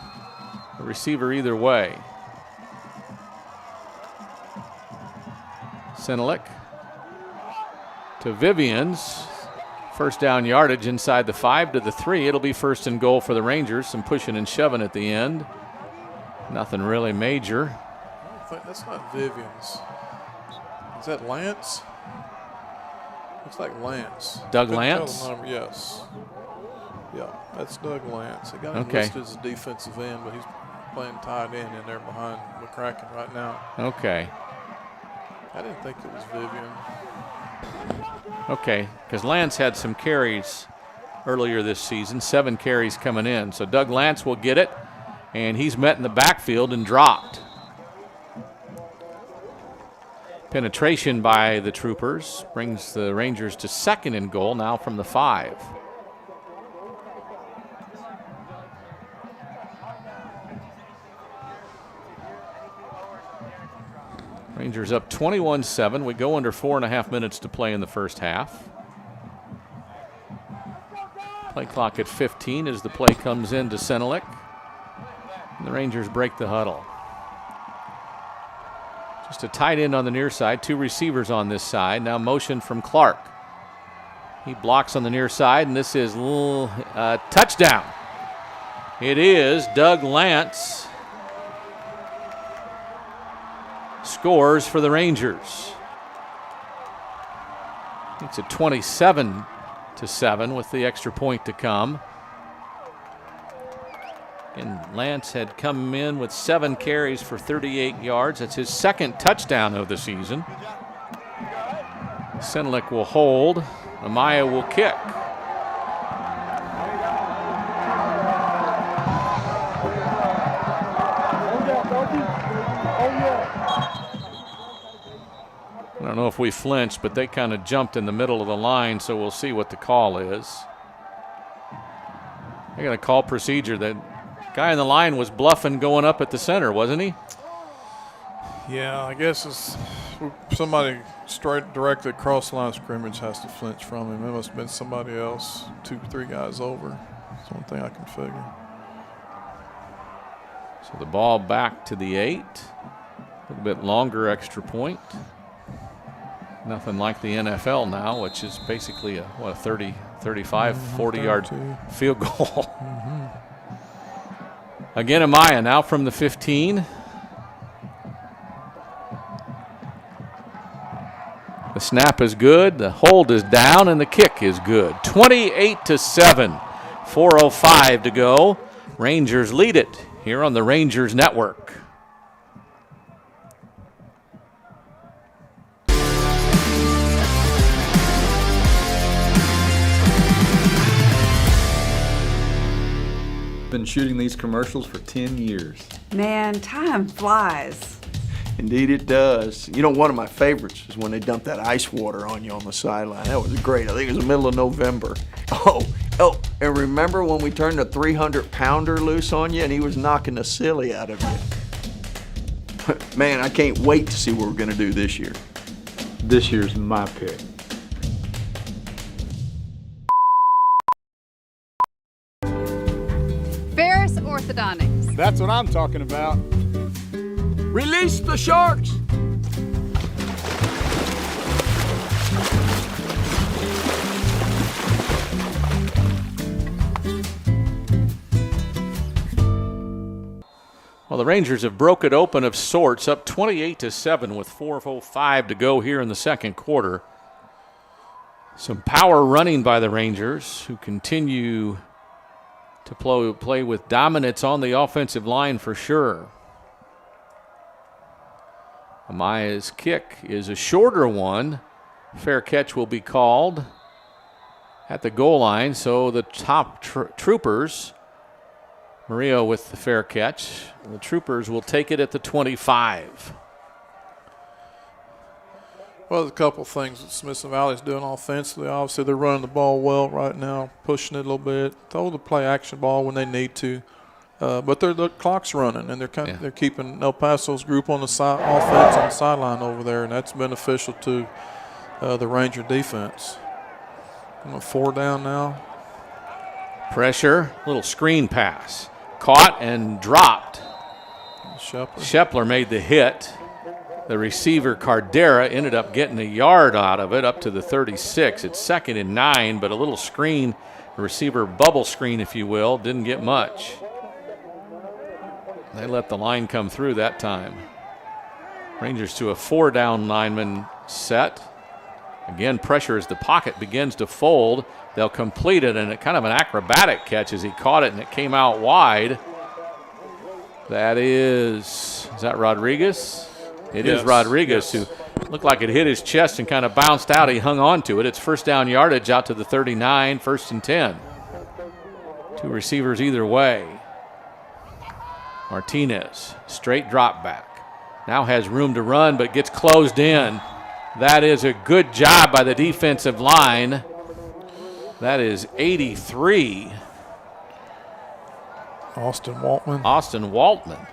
a receiver either way. Sinlick to Vivians. First down yardage inside the 5 to the 3. It'll be 1st and goal for the Rangers. Some pushing and shoving at the end. Nothing really major. That's not Vivians. Is that Lance? Looks like Lance. Doug Lance? Yes. Yeah, that's Doug Lance. They got him Okay. listed as a defensive end, but he's playing tight end in there behind McCracken right now. Okay. I didn't think it was Vivian. Okay, because Lance had some carries earlier this season, 7 carries coming in. So Doug Lance will get it, and he's met in the backfield and dropped. Penetration by the Troopers brings the Rangers to 2nd and goal now from the 5. Rangers up 21-7. We go under 4.5 minutes to play in the first half. Play clock at 15 as the play comes in to Senelik. And the Rangers break the huddle. Just a tight end on the near side, 2 receivers on this side. Now motion from Clark. He blocks on the near side, and this is touchdown. It is. Doug Lance scores for the Rangers. It's a 27-7 with the extra point to come. And Lance had come in with 7 carries for 38 yards. That's his 2nd touchdown of the season. Senelik will hold. Amaya will kick. I don't know if we flinched, but they kind of jumped in the middle of the line, so we'll see what the call is. They got a call procedure. That guy in the line was bluffing going up at the center, wasn't he? Yeah, I guess it's somebody straight directly across the line of scrimmage has to flinch from him. It must have been somebody else, 2-3 guys over. That's one thing I can figure. So the ball back to the 8. A little bit longer extra point. Nothing like the NFL now, which is basically a 30, 35, 40-yard field goal. Again, Amaya now from the 15. The snap is good, the hold is down, and the kick is good. 28-7, 4:05 to go. Rangers lead it here on the Rangers Network. Been shooting these commercials for 10 years. Man, time flies. Indeed it does. You know, one of my favorites is when they dumped that ice water on you on the sideline. That was great. I think it was the middle of November. Oh, and remember when we turned a 300-pounder loose on you and he was knocking the silly out of you? Man, I can't wait to see what we're going to do this year. This year's my pick. Ferris Orthodontics. That's what I'm talking about. Release the sharks! Well, the Rangers have broke it open of sorts, up 28-7 with 4:05 to go here in the second quarter. Some power running by the Rangers, who continue to play with dominance on the offensive line for sure. Amaya's kick is a shorter one. Fair catch will be called at the goal line, so the top Troopers, Murillo with the fair catch. The Troopers will take it at the 25. Well, there's a couple of things that Smithson Valley's doing offensively. Obviously, they're running the ball well right now, pushing it a little bit. Throw the play action ball when they need to. But the clock's running, and they're keeping El Paso's group on the side, offense on the sideline over there, and that's beneficial to the Ranger defense. 4 down now. Pressure, little screen pass. Caught and dropped. Shepler made the hit. The receiver, Cardera, ended up getting a yard out of it up to the 36. It's 2nd and 9, but a little screen, a receiver bubble screen, if you will, didn't get much. They let the line come through that time. Rangers to a 4-down lineman set. Again, pressure as the pocket begins to fold. They'll complete it, and it kind of an acrobatic catch as he caught it, and it came out wide. Is that Rodriguez? It is Rodriguez who Looked like it hit his chest and kind of bounced out. He hung on to it. It's first down yardage out to the 39, 1st and 10. 2 receivers either way. Martinez, straight drop back. Now has room to run, but gets closed in. That is a good job by the defensive line. That is 83. Austin Waltman.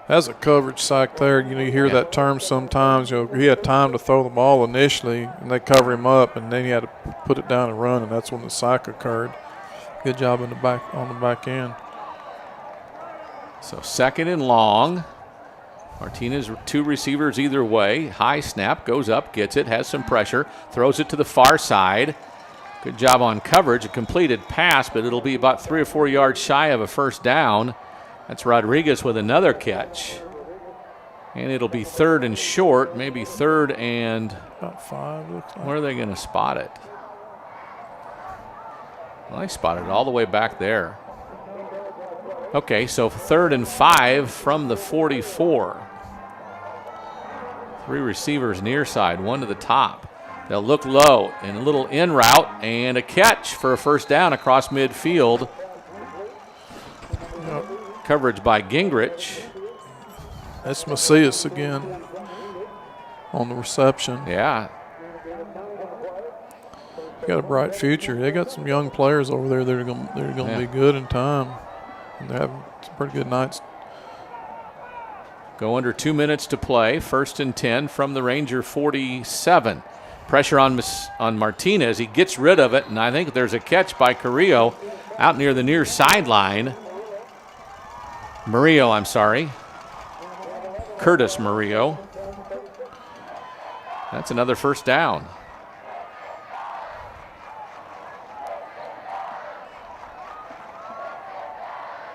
That's a coverage sack there. You know, you hear that term sometimes. You know, he had time to throw the ball initially, and they cover him up, and then he had to put it down and run, and that's when the sack occurred. Good job on the back end. So 2nd and long. Martinez, 2 receivers either way. High snap, goes up, gets it, has some pressure, throws it to the far side. Good job on coverage. A completed pass, but it'll be about 3 or 4 yards shy of a first down. That's Rodriguez with another catch. And it'll be 3rd and short, maybe 3rd and about 5, looks like. Where are they going to spot it? Well, they spotted it all the way back there. Okay, so 3rd and 5 from the 44. 3 receivers near side, 1 to the top. They'll look low and a little in route and a catch for a first down across midfield. Yep. Coverage by Gingrich. That's Macias again on the reception. Yeah. Got a bright future. They got some young players over there that are going to be good in time. And they're having some pretty good nights. Go under 2 minutes to play. 1st and 10 from the Ranger 47. Pressure on Martinez. He gets rid of it, and I think there's a catch by Carrillo out near the near sideline. Murillo, I'm sorry. Curtis Murillo. That's another first down.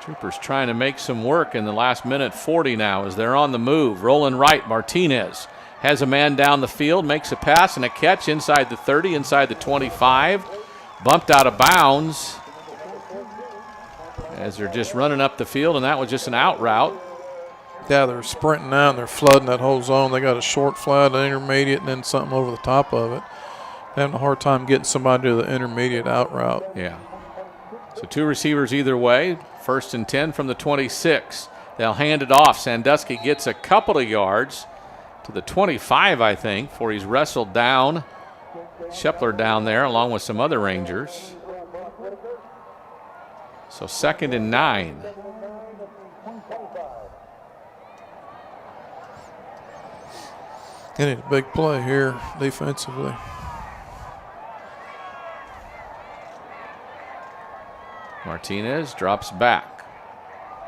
Troopers trying to make some work in the last minute 40 now as they're on the move. Rolling right, Martinez has a man down the field, makes a pass and a catch inside the 30, inside the 25. Bumped out of bounds as they're just running up the field, and that was just an out route. Yeah, they're sprinting out and they're flooding that whole zone. They got a short flat, an intermediate, and then something over the top of it. They're having a hard time getting somebody to the intermediate out route. Yeah. So 2 receivers either way. 1st and 10 from the 26. They'll hand it off. Sandusky gets a couple of yards to the 25, I think, before he's wrestled down. Shepler down there along with some other Rangers. So 2nd and 9. They need a big play here defensively. Martinez drops back.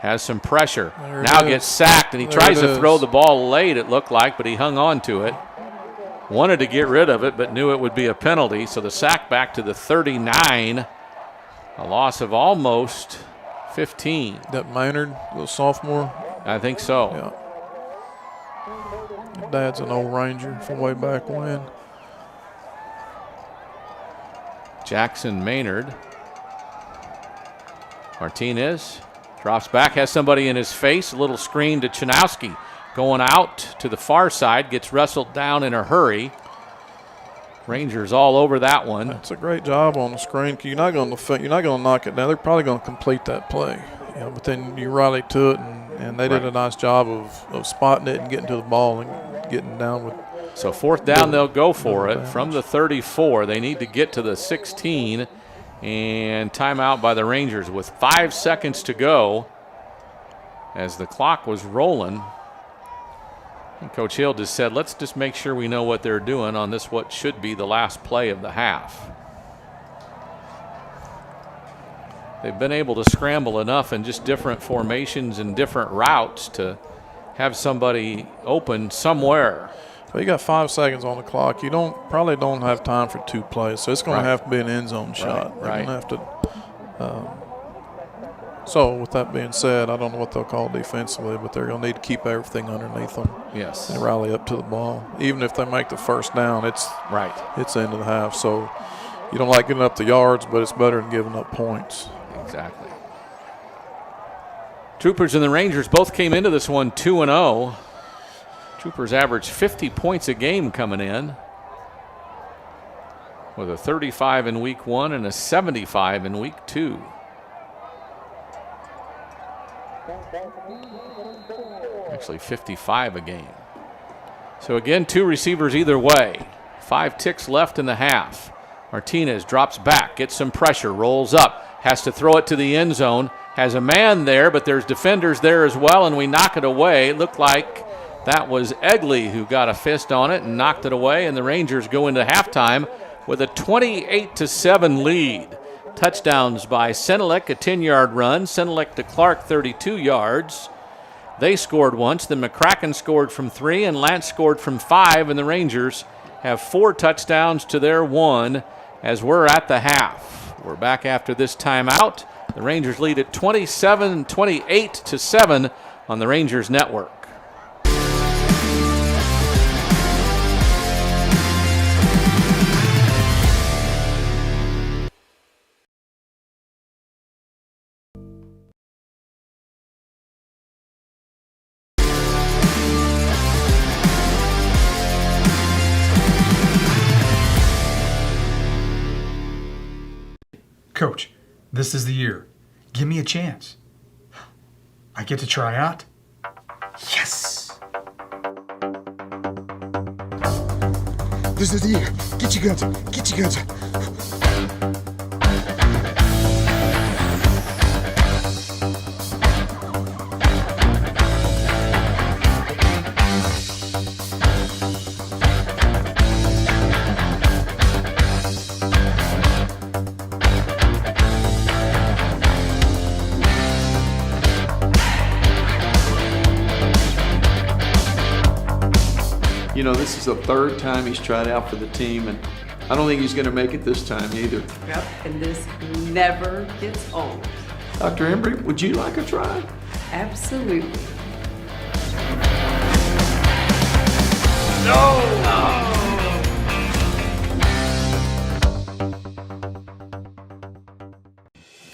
Has some pressure. Now gets sacked, and he tries to throw the ball late, it looked like, but he hung on to it. Wanted to get rid of it, but knew it would be a penalty. So the sack back to the 39. A loss of almost 15. That Maynard, the sophomore? I think so. Yeah. Your dad's an old Ranger from way back when. Jackson Maynard. Martinez drops back, has somebody in his face. A little screen to Chanowski. Going out to the far side, gets wrestled down in a hurry. Rangers all over that one. That's a great job on the screen. You're not going to knock it down. They're probably going to complete that play. You know, but then you rally to it, and they did a nice job of spotting it and getting to the ball and getting down with. So 4th down, they'll go for it from the 34. They need to get to the 16. And timeout by the Rangers with 5 seconds to go as the clock was rolling. And Coach Hill just said, let's just make sure we know what they're doing on this, what should be the last play of the half. They've been able to scramble enough in just different formations and different routes to have somebody open somewhere. Well, you got 5 seconds on the clock. You probably don't have time for 2 plays, so it's going to have to be an end zone shot. Right. Have to. So with that being said, I don't know what they'll call defensively, but they're going to need to keep everything underneath them. Yes. And rally up to the ball. Even if they make the first down, it's the end of the half. So you don't like giving up the yards, but it's better than giving up points. Exactly. Troopers and the Rangers both came into this one 2-0. Troopers average 50 points a game coming in, with a 35 in week 1 and a 75 in week 2. Actually 55 a game. So again, 2 receivers either way. 5 ticks left in the half. Martinez drops back, gets some pressure, rolls up, has to throw it to the end zone, has a man there, but there's defenders there as well, and we knock it away. It looked like that was Egley who got a fist on it and knocked it away, and the Rangers go into halftime with a 28-7 lead. Touchdowns by Senelek, a 10-yard run. Senelek to Clark, 32 yards. They scored once, then McCracken scored from 3, and Lance scored from 5, and the Rangers have 4 touchdowns to their 1 as we're at the half. We're back after this timeout. The Rangers lead at 28-7 on the Rangers Network. Coach, this is the year. Give me a chance. I get to try out? Yes! This is the year. Get your guns up. Get your guns up. You know, this is the 3rd time he's tried out for the team, and I don't think he's going to make it this time either. Yep, and this never gets old. Dr. Embry, would you like a try? Absolutely.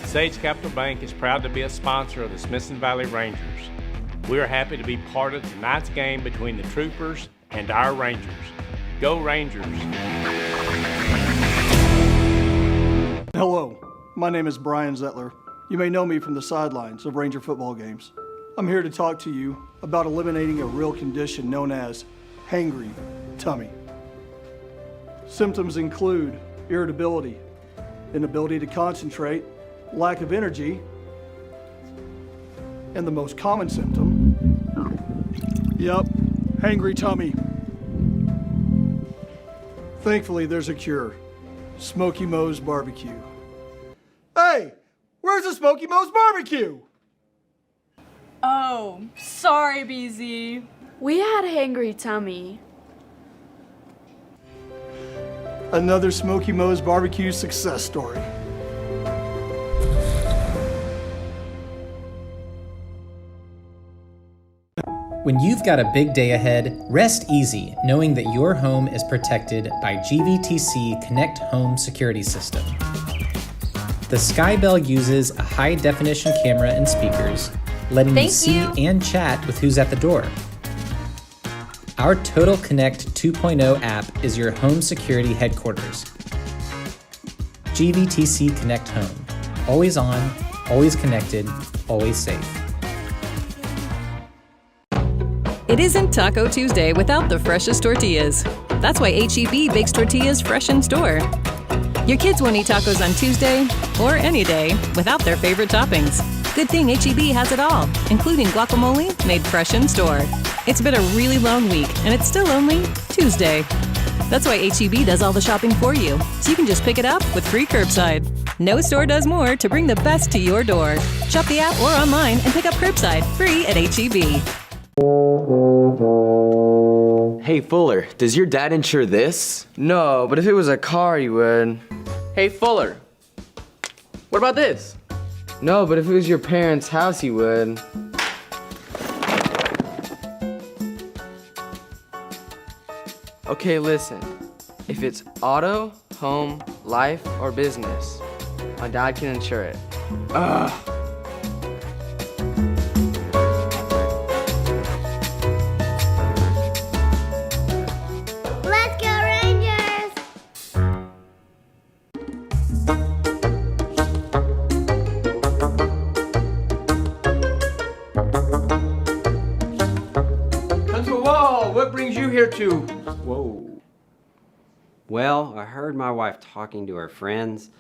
Sage Capital Bank is proud to be a sponsor of the Smithson Valley Rangers. We are happy to be part of tonight's game between the Troopers and our Rangers. Go Rangers! Hello, my name is Brian Zettler. You may know me from the sidelines of Ranger football games. I'm here to talk to you about eliminating a real condition known as hangry tummy. Symptoms include irritability, inability to concentrate, lack of energy, and the most common symptom, hangry tummy. Thankfully, there's a cure. Smoky Moe's Barbecue. Hey, where's the Smoky Moe's Barbecue? Oh, sorry, BZ. We had hangry tummy. Another Smoky Moe's Barbecue success story. When you've got a big day ahead, rest easy knowing that your home is protected by GVTC Connect Home Security System. The Skybell uses a high-definition camera and speakers, letting you see and chat with who's at the door. Our Total Connect 2.0 app is your home security headquarters. GVTC Connect Home. Always on, always connected, always safe. It isn't Taco Tuesday without the freshest tortillas. That's why H-E-B bakes tortillas fresh in store. Your kids won't eat tacos on Tuesday, or any day, without their favorite toppings. Good thing H-E-B has it all, including guacamole made fresh in store. It's been a really long week, and it's still only Tuesday. That's why H-E-B does all the shopping for you, so you can just pick it up with free curbside. No store does more to bring the best to your door. Shop the app or online and pick up curbside free at H-E-B. Hey Fuller, does your dad insure this? No, but if it was a car, he would. Hey Fuller, what about this? No, but if it was your parents' house, he would. Okay, listen. If it's auto, home, life, or business, my dad can insure it. Ugh. brings you here to? Whoa. Well, I heard my wife talking to her friends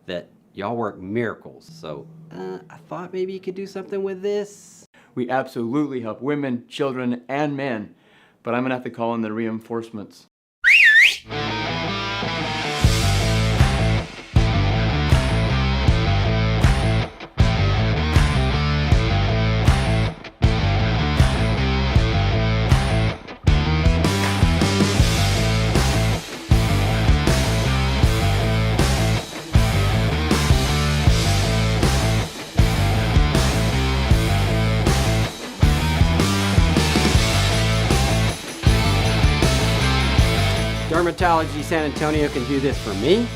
that y'all work miracles, so I thought maybe you could do something with this. We absolutely help women, children, and men, but I'm gonna have to call in the reinforcements. Dermatology San Antonio can do this for me.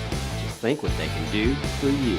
Just think what they can do for you.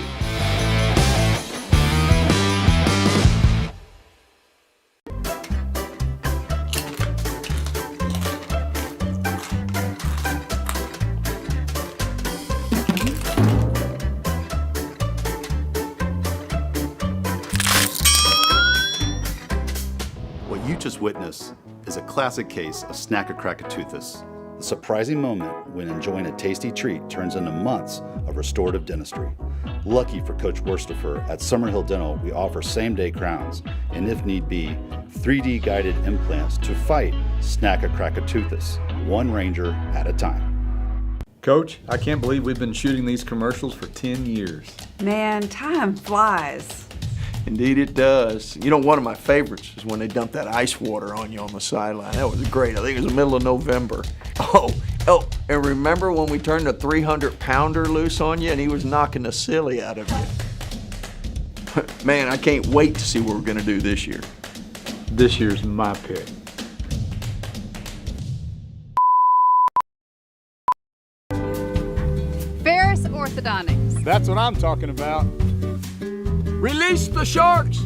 What you just witnessed is a classic case of snack-a-crack-a-toothus. The surprising moment when enjoying a tasty treat turns into months of restorative dentistry. Lucky for Coach Worstifer, at Summerhill Dental, we offer same-day crowns and, if need be, 3D guided implants to fight snack-a-crack-a-toothus, one ranger at a time. Coach, I can't believe we've been shooting these commercials for 10 years. Man, time flies. Indeed it does. You know, one of my favorites is when they dumped that ice water on you on the sideline. That was great. I think it was the middle of November. Oh, and remember when we turned a 300-pounder loose on you and he was knocking the silly out of you? Man, I can't wait to see what we're going to do this year. This year's my pick. Ferris Orthodontics. That's what I'm talking about. Release the sharks!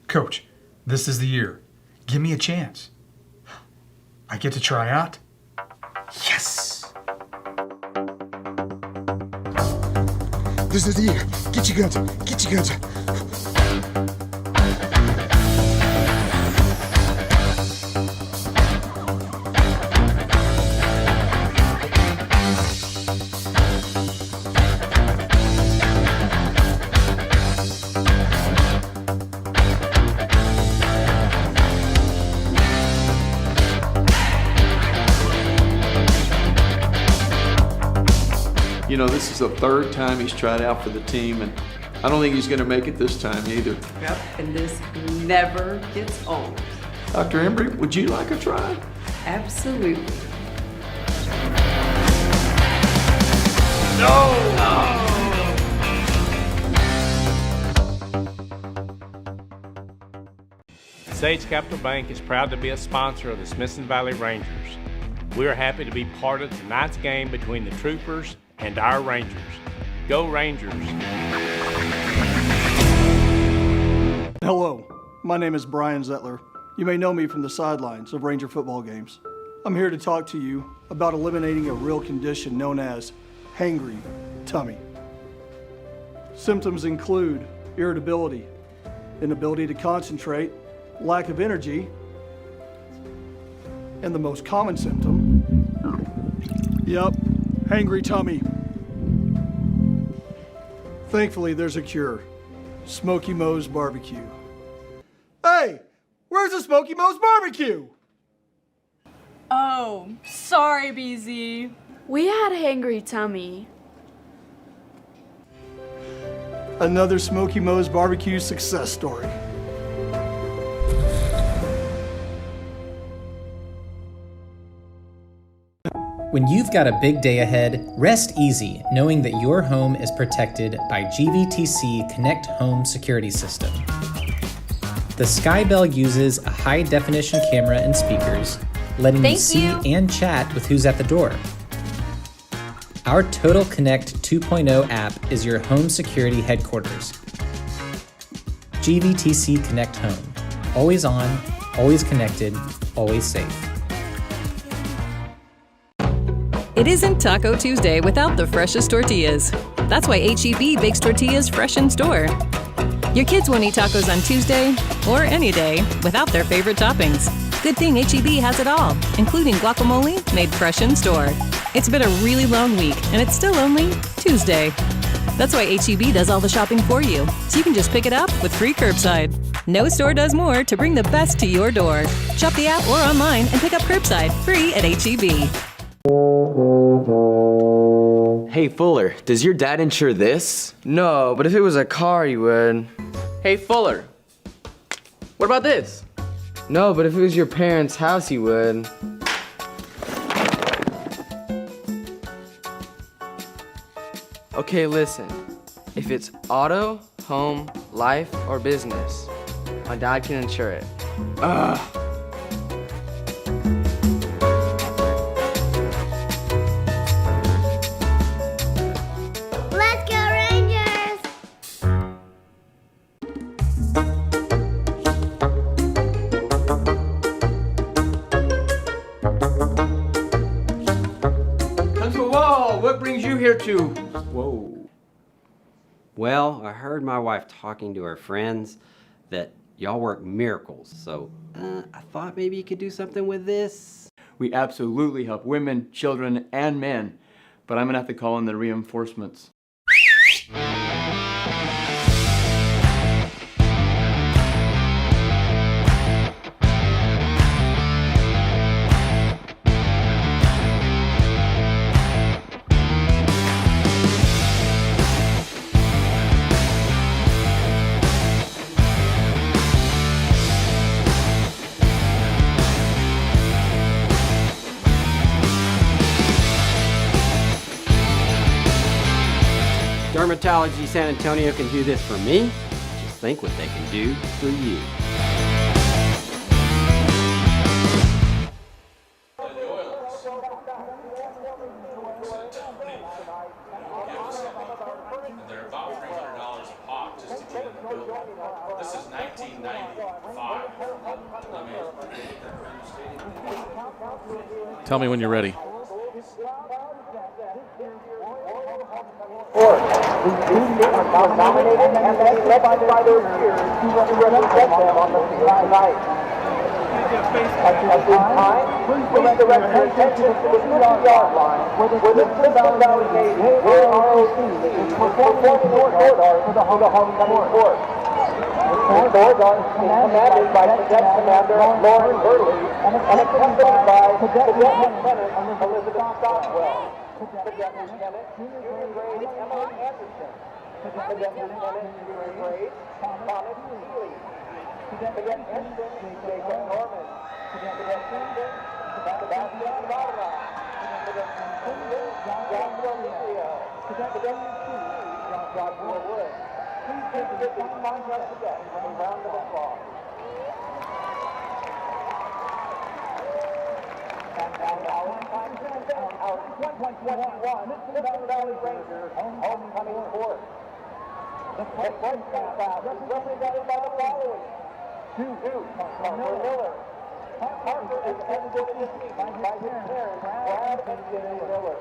Coach, this is the year. Give me a chance. I get to try out? Yes! This is the year. Get your guns. Get your guns. You know, this is the third time he's tried out for the team, and I don't think he's going to make it this time either. Yep, and this never gets old. Dr. Embry, would you like a try? Absolutely. Sage Capital Bank is proud to be a sponsor of the Smithson Valley Rangers. We are happy to be part of tonight's game between the Troopers and our Rangers. Go Rangers! Hello, my name is Brian Zettler. You may know me from the sidelines of Ranger football games. I'm here to talk to you about eliminating a real condition known as hangry tummy. Symptoms include irritability, inability to concentrate, lack of energy, and the most common symptom, hangry tummy. Thankfully, there's a cure. Smoky Moe's Barbecue. Hey, where's the Smoky Moe's Barbecue? Oh, sorry, BZ. We had hangry tummy. Another Smoky Moe's Barbecue success story. When you've got a big day ahead, rest easy knowing that your home is protected by GVTC Connect Home Security System. The Skybell uses a high-definition camera and speakers, letting you see and chat with who's at the door. Our Total Connect 2.0 app is your home security headquarters. GVTC Connect Home. Always on, always connected, always safe. It isn't Taco Tuesday without the freshest tortillas. That's why H-E-B bakes tortillas fresh in store. Your kids won't eat tacos on Tuesday, or any day, without their favorite toppings. Good thing H-E-B has it all, including guacamole made fresh in store. It's been a really long week, and it's still only Tuesday. That's why H-E-B does all the shopping for you, so you can just pick it up with free curbside. No store does more to bring the best to your door. Shop the app or online and pick up curbside, free at H-E-B. Hey Fuller, does your dad insure this? No, but if it was a car, he would. Hey Fuller, what about this? No, but if it was your parents' house, he would. Okay, listen. If it's auto, home, life, or business, my dad can insure it. Ugh. Let's go Rangers! Council Wall, what brings you here to? Whoa. Well, I heard my wife talking to her friends that y'all work miracles, so I thought maybe you could do something with this. We absolutely help women, children, and men, but I'm gonna have to call in the reinforcements. Dermatology San Antonio can do this for me. Just think what they can do for you. They're about $300 a pop just to get in the building. This is 1995. Tell me when you're ready. These two teams are now nominated and then led by their peers to represent them on the field tonight. At this time, please direct your attention to the 50-yard line where the Smithson Valley Navy, ROC, is performing short order for the homecoming court. The boards are commanded by Cadet Commander Lauren Burley and accompanied by Cadet Lieutenant Elizabeth Stockwell. Cadet Lieutenant Junior Grade Emma Anderson. Cadet Lieutenant Junior Grade Thomas Healy. Cadet Ensign Jacob Norman. Cadet Ensign Sebastian Varga. Cadet Ensign Joshua Lucio. Cadet Chief Joshua Wood. Please give these contract cadets a round of applause. And now it's time to present our 2021 Smithson Valley Rangers homecoming court. The freshman class is represented by the following. Parker Miller. Parker is escorted this evening by his parents, Brad and Jenny Miller.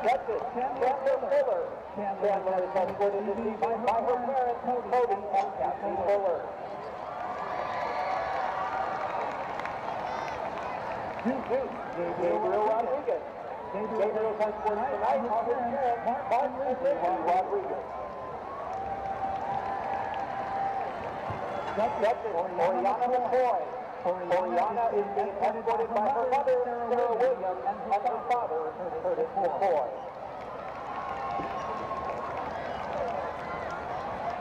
That's it. Chandler Miller. Chandler is escorted this evening by her parents, Cody and Kathy Miller. Gabriel Rodriguez. Gabriel is escorted tonight by his parents, Martin and Lindsay Rodriguez. That's it. Oriana McCoy. Oriana is being escorted by her mother, Sarah Williams, and her father, Curtis McCoy.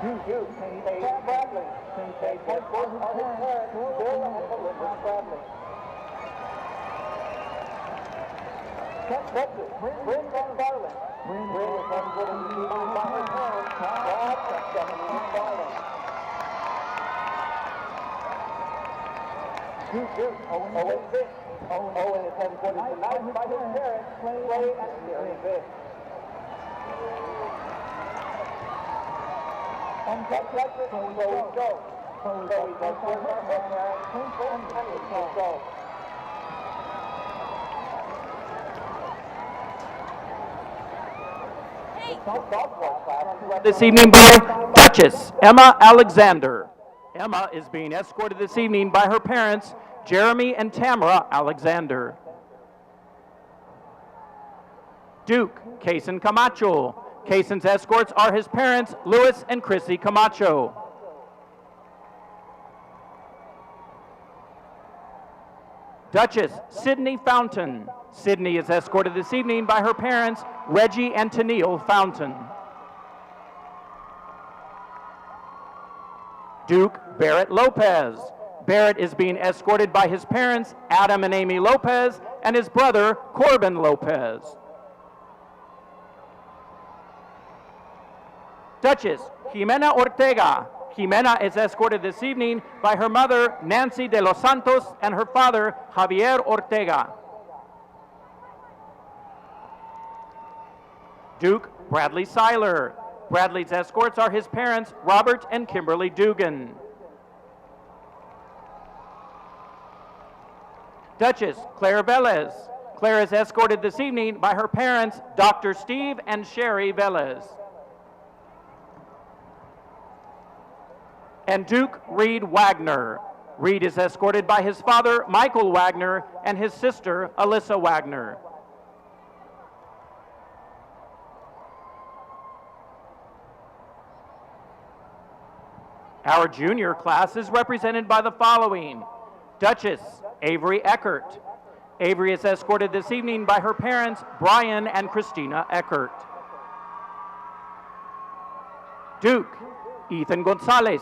Sam Bradley. They escort his parents, Bill and Melissa Bradley. Texas, Bryn Van Garland. Bryn is escorted by her parents, Rob and Stephanie McFarland. Owen Vick. Owen is escorted tonight by his parents, Clay and Mary Vick. And so we go. So we go for her parents, and go. This evening by Duchess Emma Alexander. Emma is being escorted this evening by her parents, Jeremy and Tamara Alexander. Duke Cason Camacho. Cason's escorts are his parents, Louis and Chrissy Camacho. Duchess Sydney Fountain. Sydney is escorted this evening by her parents, Reggie and Tennille Fountain. Duke Barrett Lopez. Barrett is being escorted by his parents, Adam and Amy Lopez, and his brother, Corbin Lopez. Duchess Jimena Ortega. Jimena is escorted this evening by her mother, Nancy de los Santos, and her father, Javier Ortega. Duke Bradley Seiler. Bradley's escorts are his parents, Robert and Kimberly Dugan. Duchess Claire Velez. Claire is escorted this evening by her parents, Dr. Steve and Sherry Velez. And Duke Reed Wagner. Reed is escorted by his father, Michael Wagner, and his sister, Alyssa Wagner. Our junior class is represented by the following. Duchess Avery Eckert. Avery is escorted this evening by her parents, Brian and Christina Eckert. Duke Ethan Gonzalez.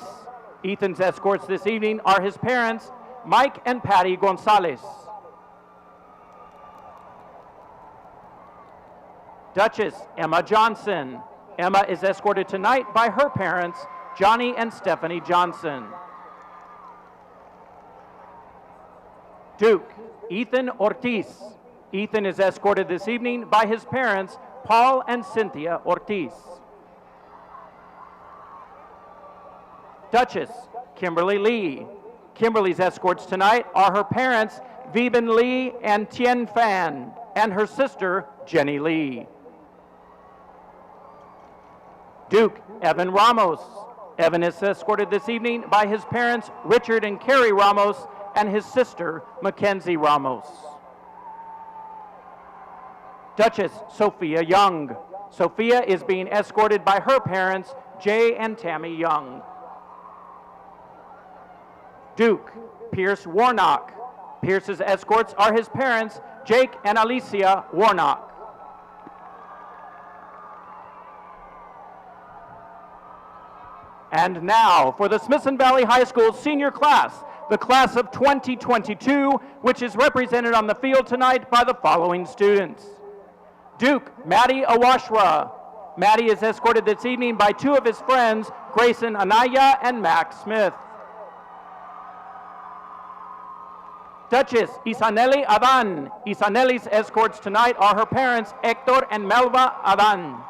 Ethan's escorts this evening are his parents, Mike and Patty Gonzalez. Duchess Emma Johnson. Emma is escorted tonight by her parents, Johnny and Stephanie Johnson. Duke Ethan Ortiz. Ethan is escorted this evening by his parents, Paul and Cynthia Ortiz. Duchess Kimberly Lee. Kimberly's escorts tonight are her parents, Veben Lee and Tien Fan, and her sister, Jenny Lee. Duke Evan Ramos. Evan is escorted this evening by his parents, Richard and Carrie Ramos, and his sister, Mackenzie Ramos. Duchess Sophia Young. Sophia is being escorted by her parents, Jay and Tammy Young. Duke Pierce Warnock. Pierce's escorts are his parents, Jake and Alicia Warnock. And now for the Smithson Valley High School senior class, the class of 2022, which is represented on the field tonight by the following students. Duke Maddie Awashra. Maddie is escorted this evening by two of his friends, Grayson Anaya and Max Smith. Duchess Isanelli Adan. Isanelli's escorts tonight are her parents, Hector and Melva Adan.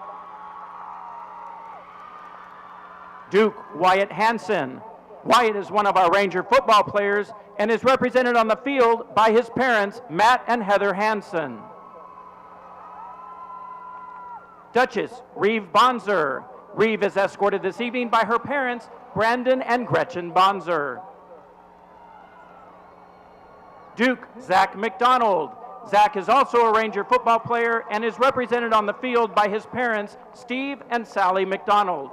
Duke Wyatt Hansen. Wyatt is one of our Ranger football players and is represented on the field by his parents, Matt and Heather Hansen. Duchess Reeve Bonzer. Reeve is escorted this evening by her parents, Brandon and Gretchen Bonzer. Duke Zach McDonald. Zach is also a Ranger football player and is represented on the field by his parents, Steve and Sally McDonald.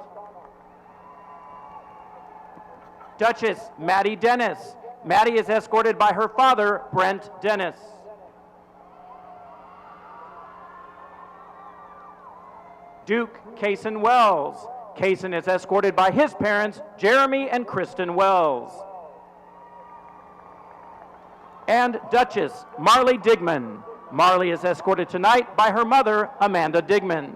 Duchess Maddie Dennis. Maddie is escorted by her father, Brent Dennis. Duke Cason Wells. Cason is escorted by his parents, Jeremy and Kristen Wells. And Duchess Marley Digman. Marley is escorted tonight by her mother, Amanda Digman.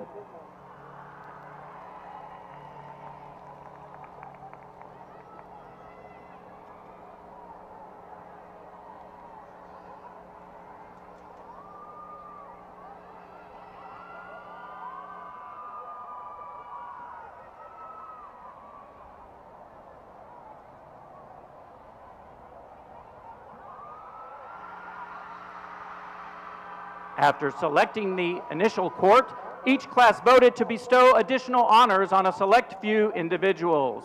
After selecting the initial court, each class voted to bestow additional honors on a select few individuals.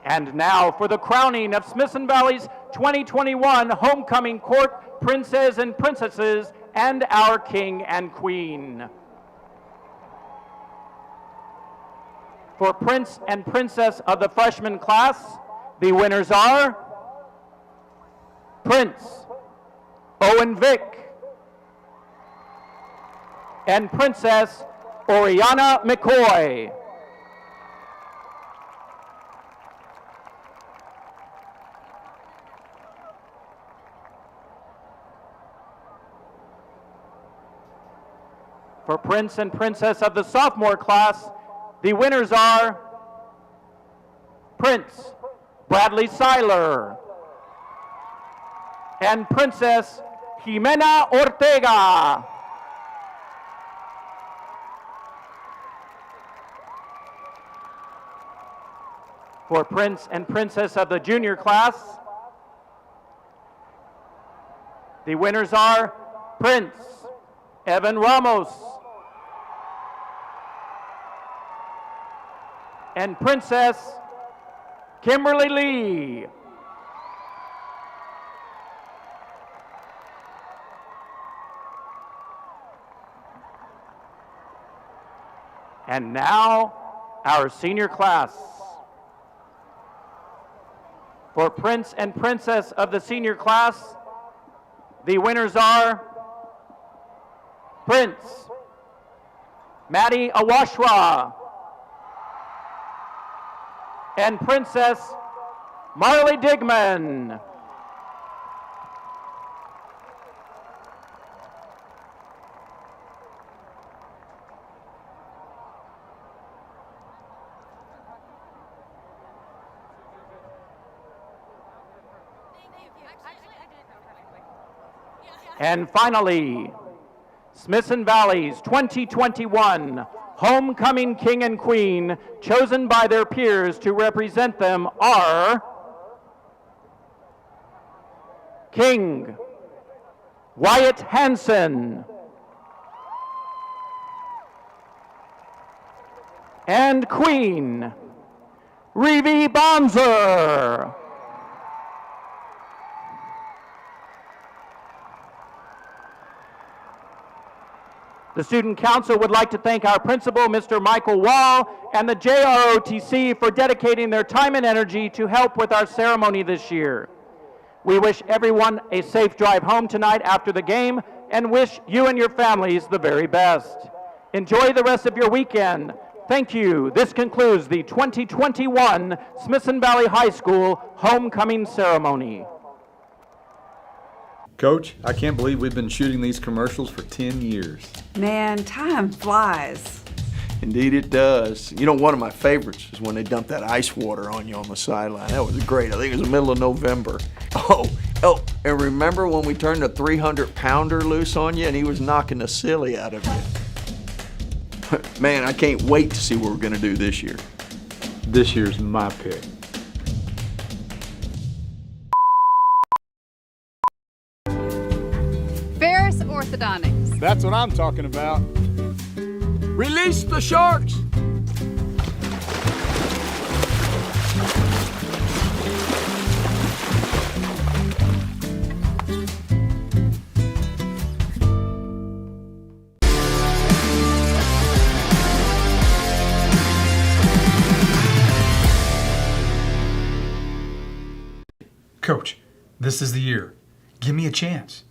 And now for the crowning of Smithson Valley's 2021 Homecoming Court Princes and Princesses and our King and Queen. For Prince and Princess of the freshman class, the winners are Prince Owen Vick and Princess Oriana McCoy. For Prince and Princess of the sophomore class, the winners are Prince Bradley Seiler and Princess Jimena Ortega. For Prince and Princess of the junior class, the winners are Prince Evan Ramos and Princess Kimberly Lee. And now, our senior class. For Prince and Princess of the senior class, the winners are Prince Maddie Awashwa and Princess Marley Digman. And finally, Smithson Valley's 2021 Homecoming King and Queen, chosen by their peers to represent them, are King Wyatt Hansen and Queen Reevie Bonzer. The Student Council would like to thank our principal, Mr. Michael Wall, and the JROTC for dedicating their time and energy to help with our ceremony this year. We wish everyone a safe drive home tonight after the game and wish you and your families the very best. Enjoy the rest of your weekend. Thank you. This concludes the 2021 Smithson Valley High School Homecoming Ceremony. Coach, I can't believe we've been shooting these commercials for 10 years. Man, time flies. Indeed it does. You know, one of my favorites is when they dumped that ice water on you on the sideline. That was great. I think it was the middle of November. Oh, and remember when we turned a 300-pounder loose on you and he was knocking the silly out of you? Man, I can't wait to see what we're going to do this year. This year's my pick. Orthodontics. That's what I'm talking about. Release the sharks! Coach, this is the year. Give me a chance.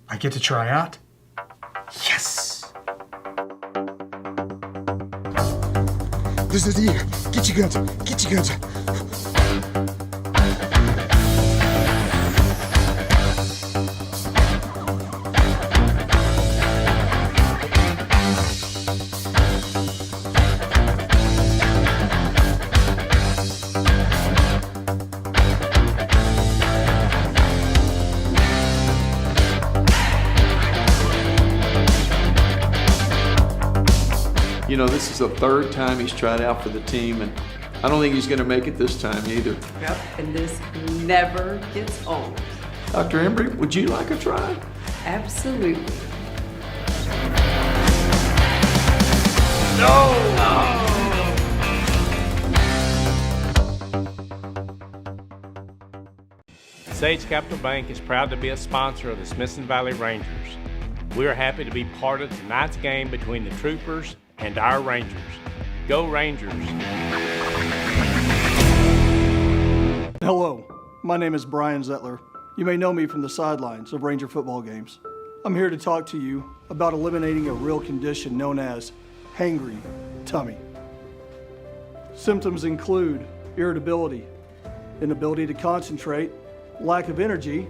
I get to try out? Yes! This is the year. Get your guns. Get your guns. You know, this is the third time he's tried out for the team, and I don't think he's going to make it this time either. Yep, and this never gets old. Dr. Embry, would you like a try? Absolutely. Sage Capital Bank is proud to be a sponsor of the Smithson Valley Rangers. We are happy to be part of tonight's game between the Troopers and our Rangers. Go Rangers! Hello, my name is Brian Zettler. You may know me from the sidelines of Ranger football games. I'm here to talk to you about eliminating a real condition known as hangry tummy. Symptoms include irritability, inability to concentrate, lack of energy,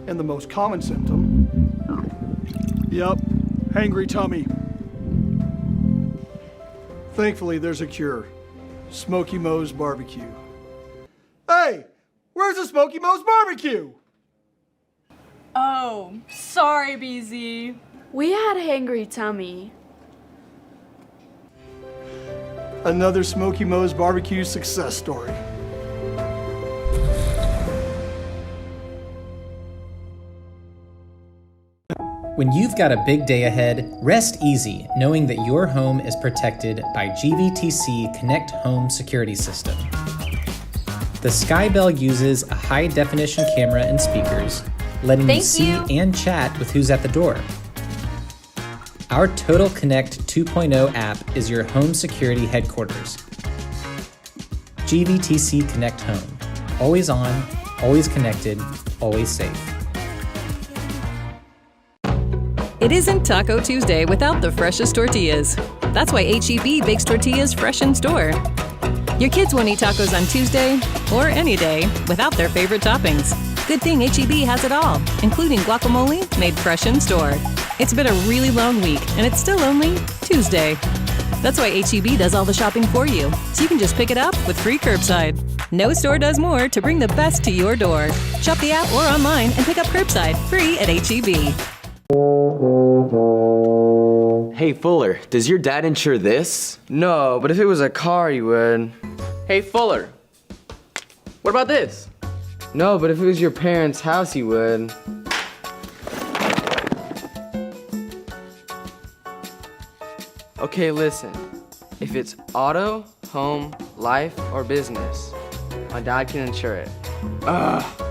and the most common symptom, yep, hangry tummy. Thankfully, there's a cure. Smoky Moe's Barbecue. Hey, where's the Smoky Moe's Barbecue? Oh, sorry, BZ. We had hangry tummy. Another Smoky Moe's Barbecue success story. When you've got a big day ahead, rest easy knowing that your home is protected by GVTC Connect Home Security System. The Skybell uses a high-definition camera and speakers, letting you see and chat with who's at the door. Our Total Connect 2.0 app is your home security headquarters. GVTC Connect Home. Always on, always connected, always safe. It isn't Taco Tuesday without the freshest tortillas. That's why H-E-B bakes tortillas fresh in store. Your kids won't eat tacos on Tuesday or any day without their favorite toppings. Good thing H-E-B has it all, including guacamole made fresh in store. It's been a really long week, and it's still only Tuesday. That's why H-E-B does all the shopping for you, so you can just pick it up with free curbside. No store does more to bring the best to your door. Shop the app or online and pick up curbside free at H-E-B. Hey, Fuller, does your dad insure this? No, but if it was a car, he would. Hey, Fuller, what about this? No, but if it was your parents' house, he would. Okay, listen. If it's auto, home, life, or business, my dad can insure it. Ugh.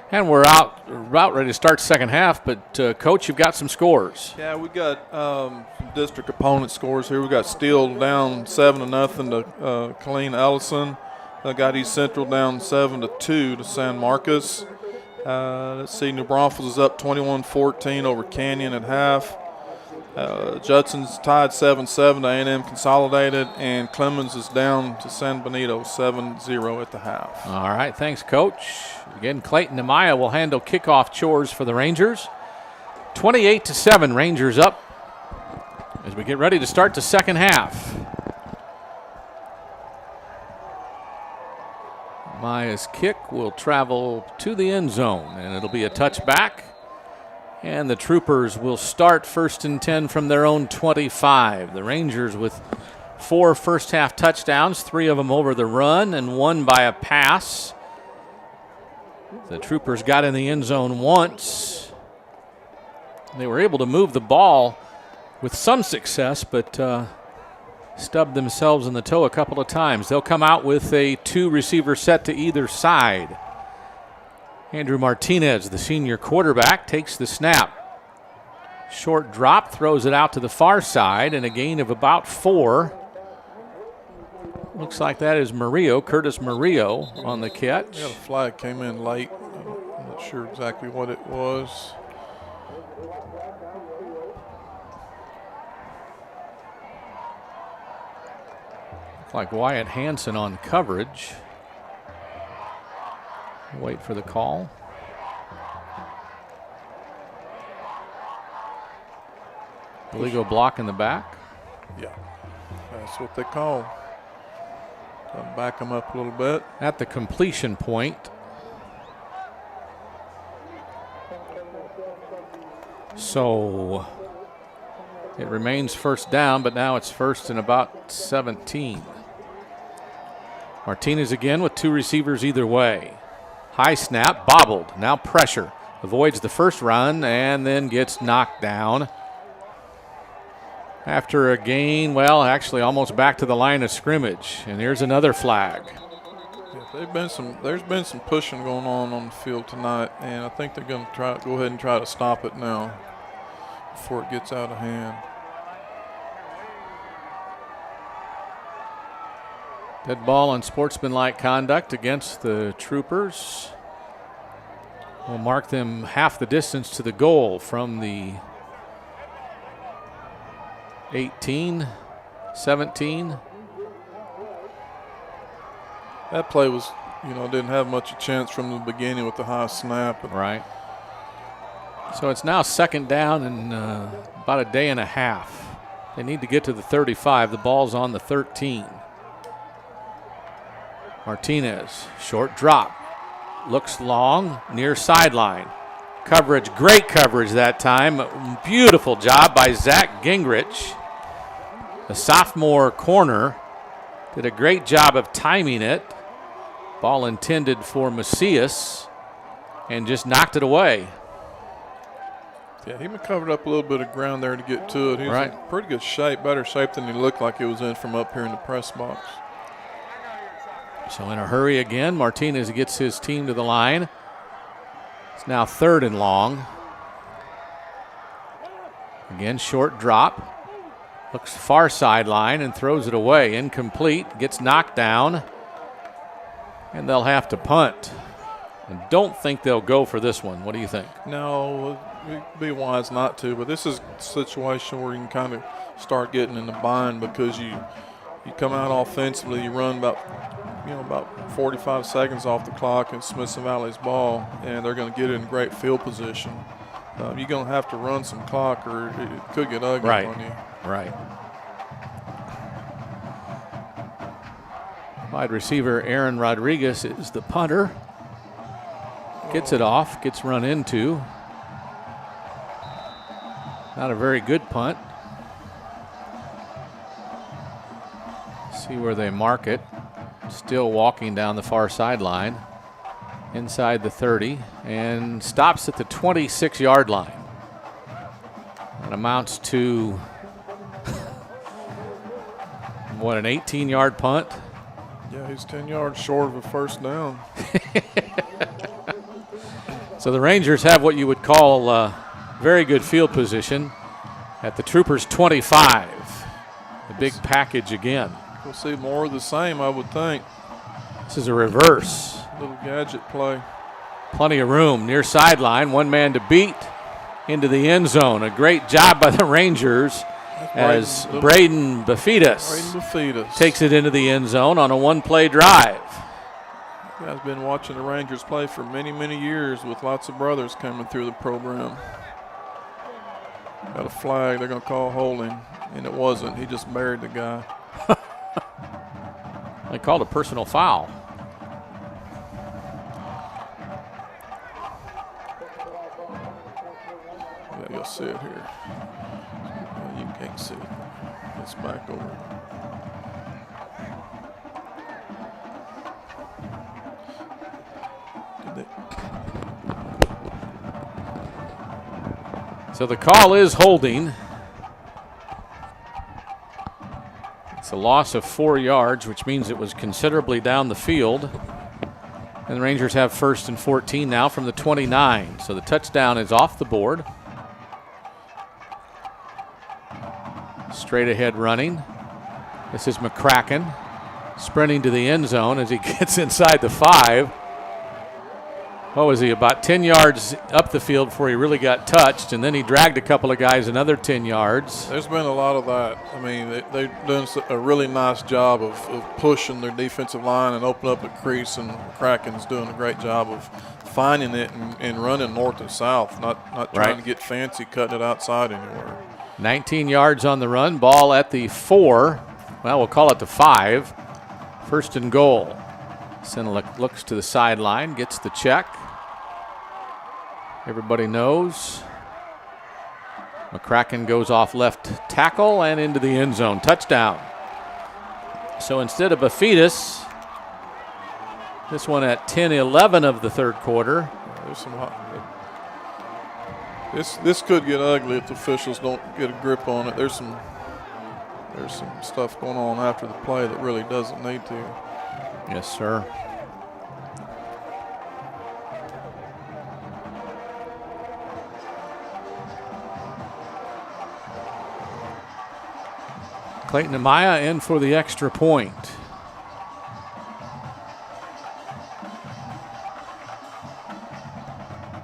And we're about ready to start second half, but Coach, you've got some scores. Yeah, we got some district opponent scores here. We got Steele down 7-0 to Colleen Ellison. Got East Central down 7-2 to San Marcos. Let's see, New Braunfels is up 21-14 over Canyon at half. Judson's tied 7-7 to A&M Consolidated, and Clemens is down to San Benito 7-0 at the half. All right, thanks, Coach. Again, Clayton Amaya will handle kickoff chores for the Rangers. 28-7, Rangers up as we get ready to start the second half. Amaya's kick will travel to the end zone, and it'll be a touchback. And the Troopers will start 1st and 10 from their own 25. The Rangers with 4 first-half touchdowns, 3 of them over the run and 1 by a pass. The Troopers got in the end zone once. They were able to move the ball with some success, but stubbed themselves in the toe a couple of times. They'll come out with a 2-receiver set to either side. Andrew Martinez, the senior quarterback, takes the snap. Short drop, throws it out to the far side, and a gain of about 4. Looks like that is Murillo, Curtis Murillo on the catch. Yeah, the flag came in late. I'm not sure exactly what it was. Looks like Wyatt Hansen on coverage. Wait for the call. Illegal block in the back. Yeah, that's what they call. Back them up a little bit. At the completion point, So it remains first down, but now it's first and about 17. Martinez again with two receivers either way. High snap, bobbled, now pressure. Avoids the first run and then gets knocked down. After a gain, well, actually almost back to the line of scrimmage. And here's another flag. Yeah, there's been some pushing going on the field tonight, and I think they're going to go ahead and try to stop it now before it gets out of hand. Dead ball on sportsmanlike conduct against the Troopers. Will mark them half the distance to the goal from the 18, 17. That play was, didn't have much of a chance from the beginning with the high snap. Right. So it's now second down in about a day and a half. They need to get to the 35. The ball's on the 13. Martinez, short drop. Looks long, near sideline. Coverage, great coverage that time. Beautiful job by Zach Gingrich. The sophomore corner did a great job of timing it. Ball intended for Macias and just knocked it away. Yeah, he covered up a little bit of ground there to get to it. He was in pretty good shape, better shape than he looked like he was in from up here in the press box. So in a hurry again, Martinez gets his team to the line. It's now third and long. Again, short drop. Looks far sideline and throws it away. Incomplete, gets knocked down. And they'll have to punt. I don't think they'll go for this one. What do you think? No, it'd be wise not to, but this is a situation where you can kind of start getting in the bind because you come out offensively, you run about 45 seconds off the clock in Smithson Valley's ball, and they're going to get in great field position. You're going to have to run some clock or it could get ugly on you. Right. Wide receiver Aaron Rodriguez is the punter. Gets it off, gets run into. Not a very good punt. See where they mark it. Still walking down the far sideline. Inside the 30 and stops at the 26-yard line. That amounts to, what, an 18-yard punt? Yeah, he's 10 yards short of a first down. So the Rangers have what you would call very good field position at the Troopers' 25. The big package again. We'll see more of the same, I would think. This is a reverse. Little gadget play. Plenty of room near sideline. One man to beat into the end zone. A great job by the Rangers as Braden Bafidas takes it into the end zone on a one-play drive. You guys been watching the Rangers play for many, many years with lots of brothers coming through the program. Got a flag. They're going to call holding, and it wasn't. He just buried the guy. They called a personal foul. Yeah, you'll see it here. You can't see it. It's back over. So the call is holding. It's a loss of 4 yards, which means it was considerably down the field. And the Rangers have first and 14 now from the 29. So the touchdown is off the board. Straight ahead running. This is McCracken sprinting to the end zone as he gets inside the 5. What was he, about 10 yards up the field before he really got touched, and then he dragged a couple of guys another 10 yards. There's been a lot of that. I mean, they've done a really nice job of pushing their defensive line and open up a crease, and Kraken's doing a great job of finding it and running north and south, not trying to get fancy, cutting it outside anywhere. 19 yards on the run, ball at the 4. Well, we'll call it the 5. First and goal. Senelik looks to the sideline, gets the check. Everybody knows McCracken goes off left tackle and into the end zone. Touchdown. So instead of Bafidis, this one at 10-11 of the third quarter. There's some this could get ugly if the officials don't get a grip on it. There's some stuff going on after the play that really doesn't need to. Yes, sir. Clayton Amaya in for the extra point.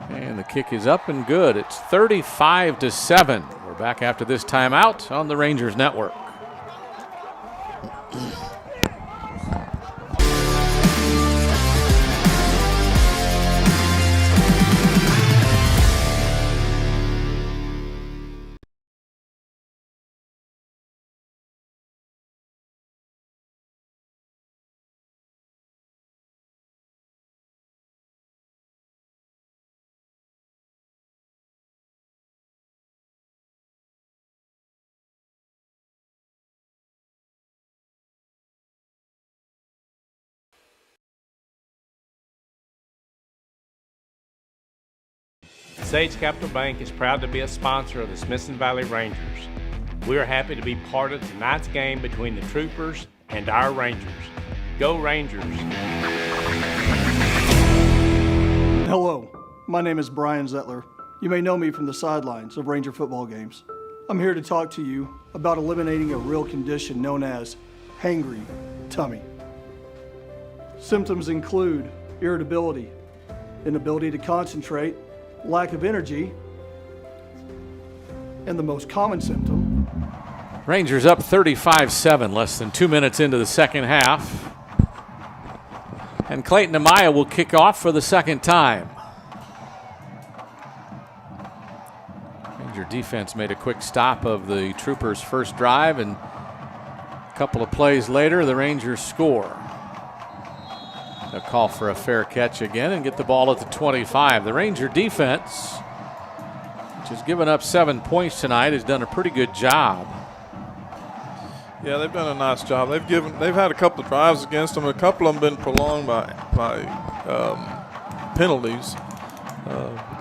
And the kick is up and good. It's 35-7. We're back after this timeout on the Rangers Network. Sage Capital Bank is proud to be a sponsor of the Smithson Valley Rangers. We are happy to be part of tonight's game between the Troopers and our Rangers. Go Rangers! Hello, my name is Brian Zettler. You may know me from the sidelines of Ranger football games. I'm here to talk to you about eliminating a real condition known as hangry tummy. Symptoms include irritability, inability to concentrate, lack of energy, and the most common symptom. Rangers up 35-7, less than 2 minutes into the second half. And Clayton Amaya will kick off for the second time. Ranger defense made a quick stop of the Troopers' first drive, and a couple of plays later, the Rangers score. They'll call for a fair catch again and get the ball at the 25. The Ranger defense, which has given up 7 points tonight, has done a pretty good job. Yeah, they've done a nice job. They've had a couple of drives against them. A couple of them been prolonged by penalties.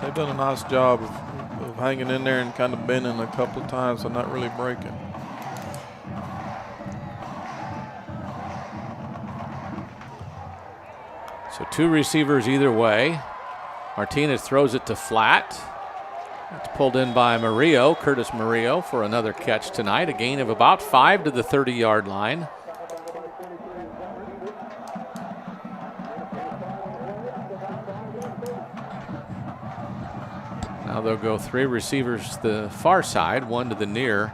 They've done a nice job of hanging in there and kind of bending a couple of times and not really breaking. So two receivers either way. Martinez throws it to flat. It's pulled in by Murillo, Curtis Murillo, for another catch tonight. A gain of about 5 to the 30-yard line. Now they'll go three receivers to the far side, one to the near.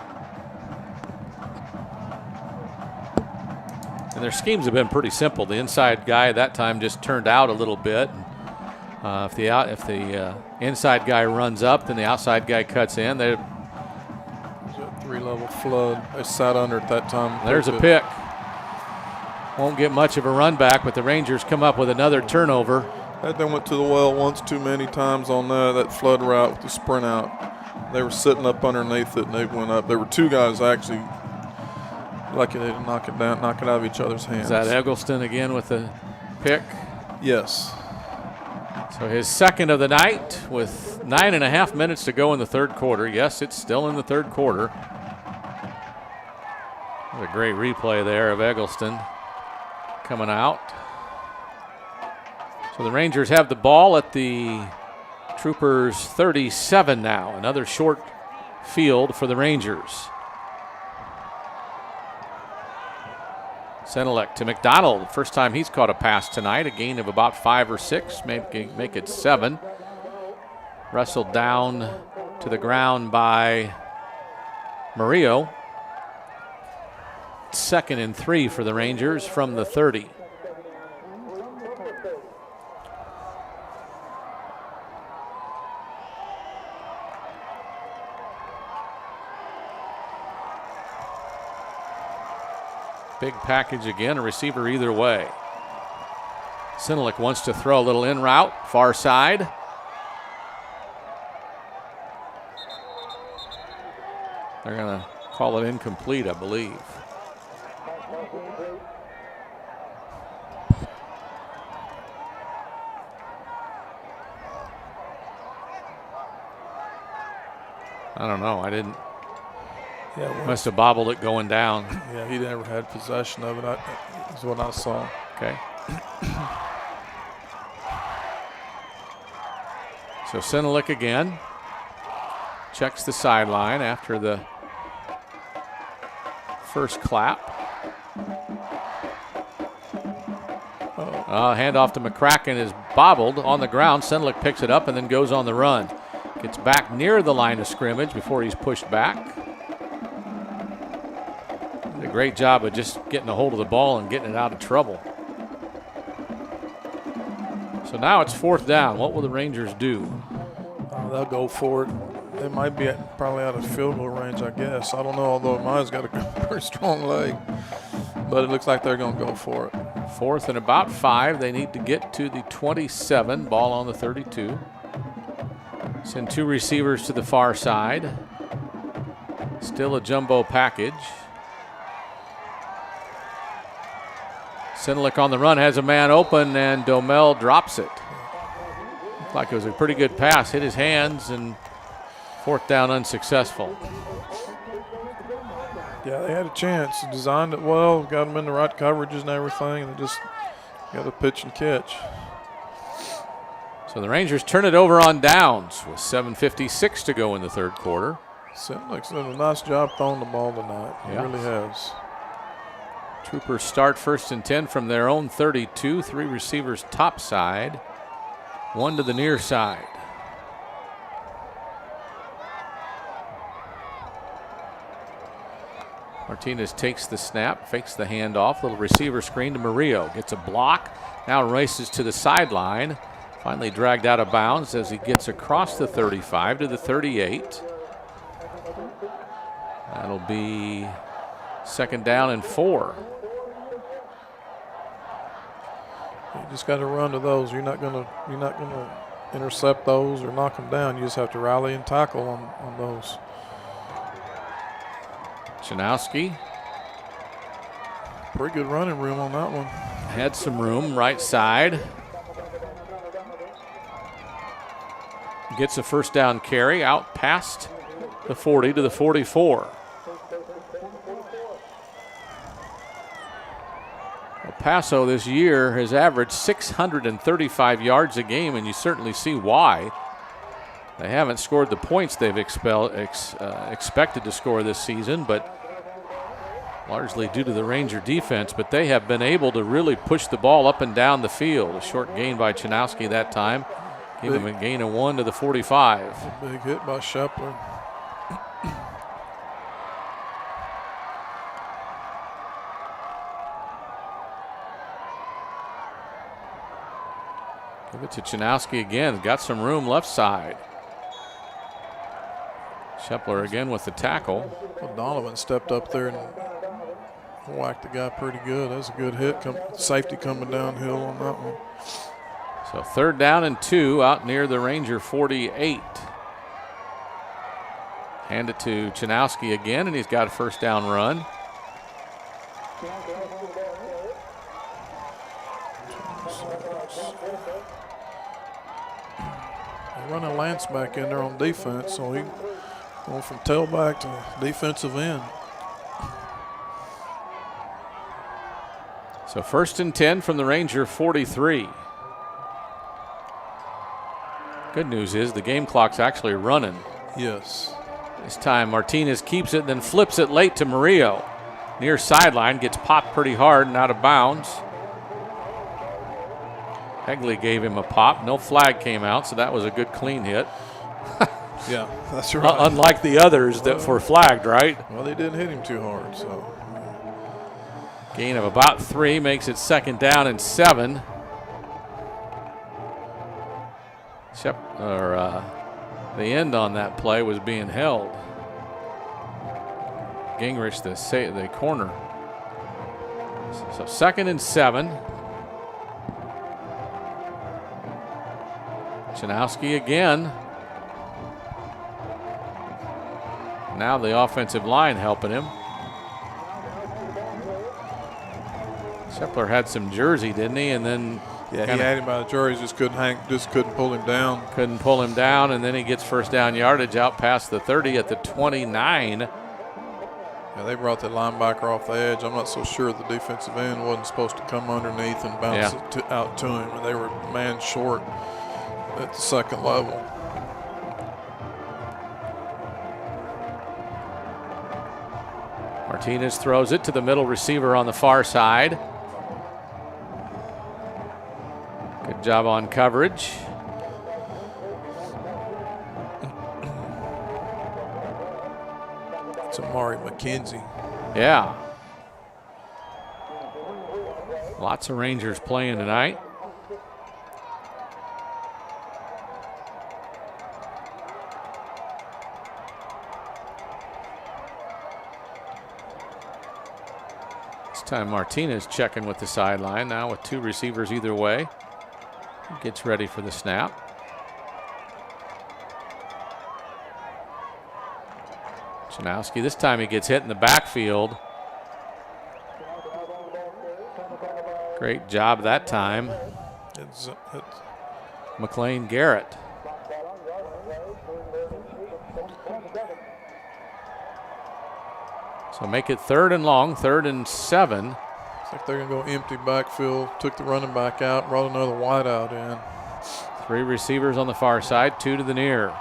And their schemes have been pretty simple. The inside guy that time just turned out a little bit. If the inside guy runs up, then the outside guy cuts in. There's a three-level flood. They sat under at that time. There's a pick. Won't get much of a run back, but the Rangers come up with another turnover. They went to the well once too many times on that flood route with the sprint out. They were sitting up underneath it, and they went up. There were two guys actually lucky they didn't knock it down, knock it out of each other's hands. Is that Eggleston again with the pick? Yes. So his second of the night with 9.5 minutes to go in the third quarter. Yes, it's still in the third quarter. What a great replay there of Eggleston coming out. So the Rangers have the ball at the Troopers 37 now. Another short field for the Rangers. Senelek to McDonald. First time he's caught a pass tonight. A gain of about 5 or 6, make it 7. Wrestled down to the ground by Murillo. 2nd and 3 for the Rangers from the 30. Big package again, a receiver either way. Senelek wants to throw a little in route, far side. They're going to call it incomplete, I believe. I don't know. I didn't. Yeah, must have bobbled it going down. Yeah, he never had possession of it. That's what I saw. Okay. So Sinalik again checks the sideline after the first clap. Handoff to McCracken is bobbled on the ground. Sinalik picks it up and then goes on the run. Gets back near the line of scrimmage before he's pushed back. Did a great job of just getting a hold of the ball and getting it out of trouble. So now it's 4th down. What will the Rangers do? They'll go for it. They might be probably out of field goal range, I guess. I don't know, although mine's got a pretty strong leg. But it looks like they're going to go for it. 4th and about 5. They need to get to the 27. Ball on the 32. Send 2 receivers to the far side. Still a jumbo package. Sinalik on the run, has a man open, and Domel drops it. Looked like it was a pretty good pass. Hit his hands, and 4th down unsuccessful. Yeah, they had a chance. Designed it well, got them in the right coverages and everything, and they just got a pitch and catch. So the Rangers turn it over on downs with 7:56 to go in the 3rd quarter. Sinlik's done a nice job throwing the ball tonight. He Yeah. really has. Troopers start 1st and 10 from their own 32. 3 receivers top side, 1 to the near side. Martinez takes the snap, fakes the handoff. Little receiver screen to Murillo. Gets a block. Now races to the sideline. Finally dragged out of bounds as he gets across the 35 to the 38. That'll be 2nd down and 4. You just got to run to those. You're not gonna intercept those or knock them down. You just have to rally and tackle on those. Chanowski. Pretty good running room on that one. Had some room right side. Gets a 1st down carry out past the 40 to the 44. El Paso this year has averaged 635 yards a game, and you certainly see why. They haven't scored the points they've expected to score this season, but largely due to the Ranger defense. But they have been able to really push the ball up and down the field. A short gain by Chanowski that time. Gave him a gain of 1 to the 45. A big hit by Shepler. Give it to Chanowski again. Got some room left side. Shepler again with the tackle. Well, Donovan stepped up there and whacked the guy pretty good. That's a good hit. Safety coming downhill on that one. So 3rd down and 2 out near the Ranger 48. Hand it to Chanowski again, and he's got a 1st down run. They're running Lance back in there on defense, so he going from tailback to defensive end. So 1st and 10 from the Ranger 43. Good news is the game clock's actually running. Yes. This time Martinez keeps it, then flips it late to Murillo. Near sideline, gets popped pretty hard and out of bounds. Hegley gave him a pop. No flag came out, so that was a good clean hit. Yeah, that's right. Unlike the others that were flagged, right? Well, they didn't hit him too hard, so. Gain of about 3 makes it 2nd down and 7. The end on that play was being held. Gingrich, the corner. So 2nd and 7. Chanowski again. Now the offensive line helping him. Shepler had some jersey, didn't he? And then yeah, he had him by the jersey, just couldn't pull him down. Couldn't pull him down, and then he gets first down yardage out past the 30 at the 29. Yeah, they brought that linebacker off the edge. I'm not so sure the defensive end wasn't supposed to come underneath and bounce it out to him. And they were man short at the second level. Martinez throws it to the middle receiver on the far side. Good job on coverage. It's Amari McKenzie. Yeah. Lots of Rangers playing tonight. This time Martinez checking with the sideline now with two receivers either way. He gets ready for the snap. Janowski, this time he gets hit in the backfield. Great job that time. It's McLean Garrett. So make it 3rd and long, 3rd and 7. It's like they're going to go empty backfield. Took the running back out, brought another wideout in. 3 receivers on the far side, 2 to the near.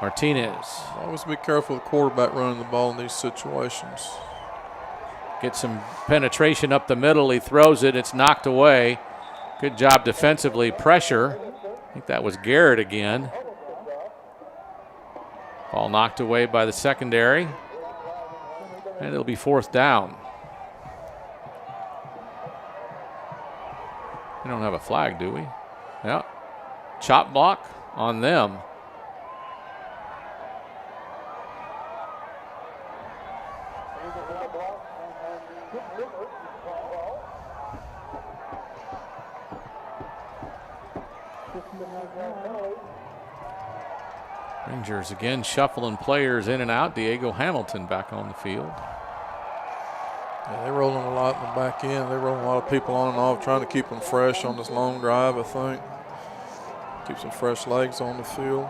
Martinez. Always be careful of the quarterback running the ball in these situations. Gets some penetration up the middle. He throws it. It's knocked away. Good job defensively. Pressure. I think that was Garrett again. Ball knocked away by the secondary. And it'll be 4th down. We don't have a flag, do we? Yeah. Chop block on them. Rangers again shuffling players in and out. Diego Hamilton back on the field. Yeah, they're rolling a lot in the back end. They're rolling a lot of people on and off, trying to keep them fresh on this long drive, I think. Keep some fresh legs on the field.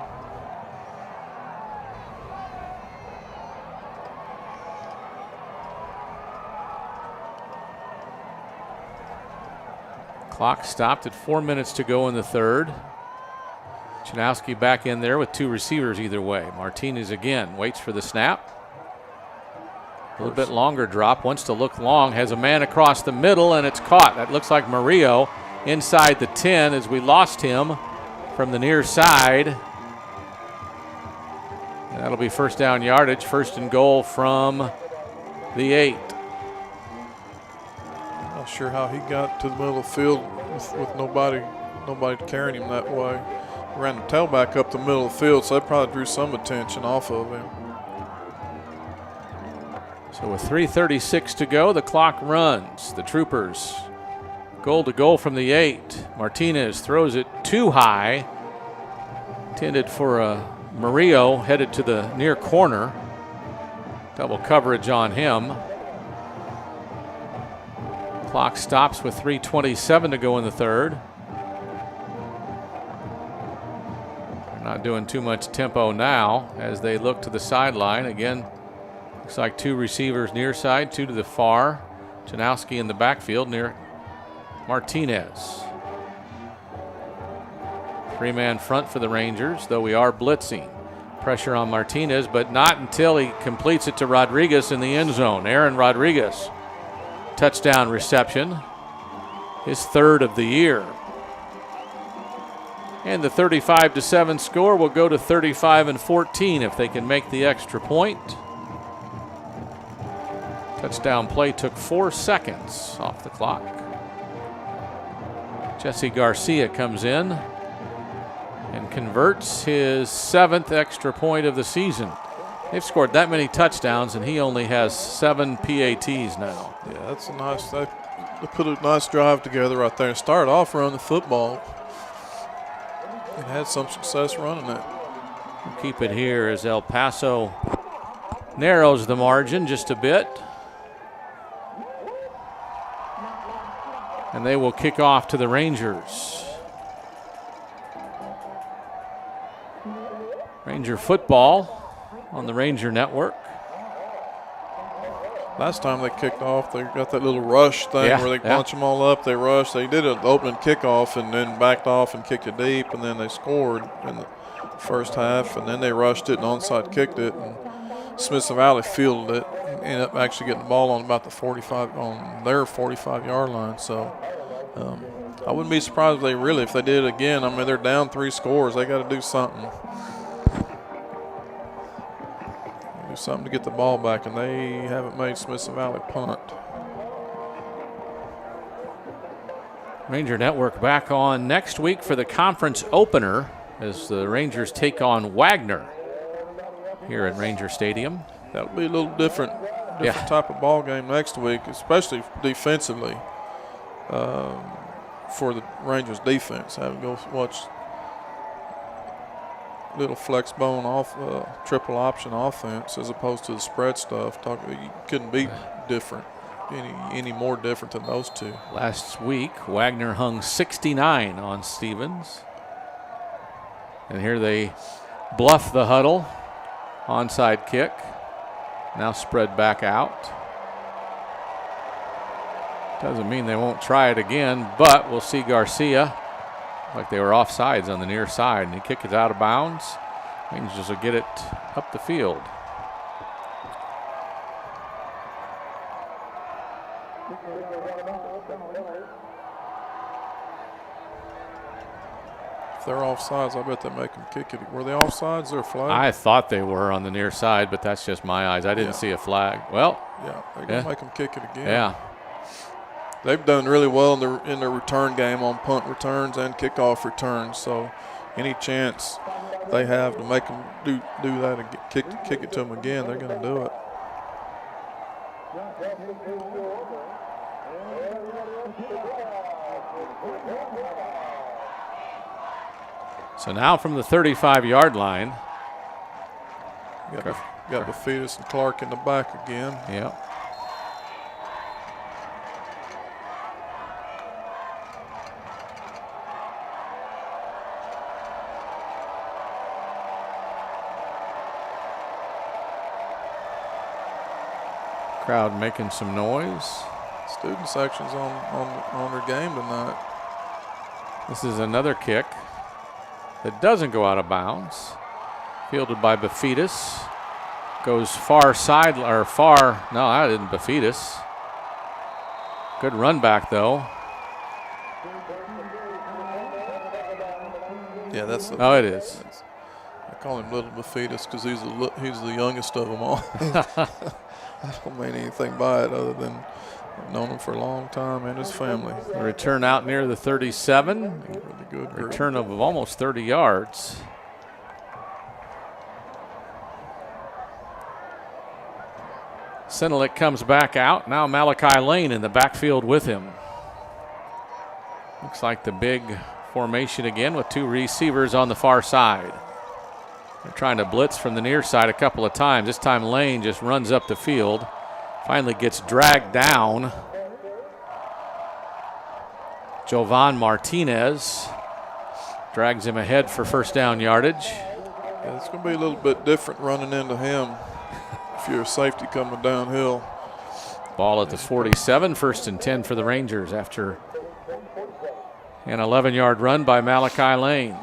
Clock stopped at 4 minutes to go in the 3rd. Janowski back in there with 2 receivers either way. Martinez again waits for the snap. A little bit longer drop, wants to look long, has a man across the middle, and it's caught. That looks like Murillo inside the 10 as we lost him from the near side. And that'll be first down yardage, 1st and goal from the 8. Not sure how he got to the middle of the field with nobody carrying him that way. He ran the tailback up the middle of the field, so that probably drew some attention off of him. So with 3:36 to go, the clock runs. The Troopers goal to goal from the 8. Martinez throws it too high. Intended for a Murillo, headed to the near corner. Double coverage on him. Clock stops with 3:27 to go in the 3rd. They're not doing too much tempo now as they look to the sideline. Again, looks like 2 receivers near side, 2 to the far. Janowski in the backfield near Martinez. 3-man front for the Rangers, though we are blitzing. Pressure on Martinez, but not until he completes it to Rodriguez in the end zone. Aaron Rodriguez, touchdown reception, his 3rd of the year. And the 35-7 score will go to 35-14 if they can make the extra point. Touchdown play took 4 seconds off the clock. Jesse Garcia comes in and converts his 7th extra point of the season. They've scored that many touchdowns, and he only has 7 PATs now. Yeah, that's a nice. They put a nice drive together right there. Started off running the football and had some success running it. Keep it here as El Paso narrows the margin just a bit. And they will kick off to the Rangers. Ranger football on the Ranger Network. Last time they kicked off, they got that little rush thing where they bunch them all up, they rush. They did an opening kickoff and then backed off and kicked it deep, and then they scored in the first half, and then they rushed it and onside kicked it, and Smithson Valley fielded it, and ended up actually getting the ball on about the 45, on their 45-yard line. So I wouldn't be surprised if they did it again. I mean, they're down 3 scores. They got to do something. Do something to get the ball back, and they haven't made Smithson Valley punt. Ranger Network back on next week for the conference opener as the Rangers take on Wagner here at Ranger Stadium. That'll be a little different type of ball game next week, especially defensively for the Rangers defense. Have to go watch little flex bone off triple option offense as opposed to the spread stuff. You couldn't be different, any more different than those two. Last week, Wagner hung 69 on Stevens. And here they bluff the huddle. Onside kick. Now spread back out. Doesn't mean they won't try it again, but we'll see Garcia. Like they were offsides on the near side, and he kicked it out of bounds. Rangers will get it up the field. If they're offsides, I bet they make them kick it. Were they offsides or a flag? I thought they were on the near side, but that's just my eyes. I didn't see a flag. Well, they're going to make them kick it again. Yeah. They've done really well in their return game on punt returns and kickoff returns. So any chance they have to make them do that and kick it to them again, they're going to do it. So now from the 35-yard line. Got Bafetus and Clark in the back again. Yeah. Crowd making some noise. Student section's on their game tonight. This is another kick that doesn't go out of bounds. Fielded by Bafetus. Goes far side, or far, no, that isn't Bafetus. Good run back though. Yeah, that's. It is. I call him Little Bafetus because he's the youngest of them all. I don't mean anything by it other than I've known him for a long time and his family. The return out near the 37. Really good group. Return of almost 30 yards. Senelik comes back out. Now Malachi Lane in the backfield with him. Looks like the big formation again with 2 receivers on the far side. They're trying to blitz from the near side a couple of times. This time Lane just runs up the field. Finally gets dragged down. Jovan Martinez drags him ahead for first down yardage. Yeah, it's going to be a little bit different running into him if you're a safety coming downhill. Ball at the 47, 1st and 10 for the Rangers after an 11-yard run by Malachi Lane.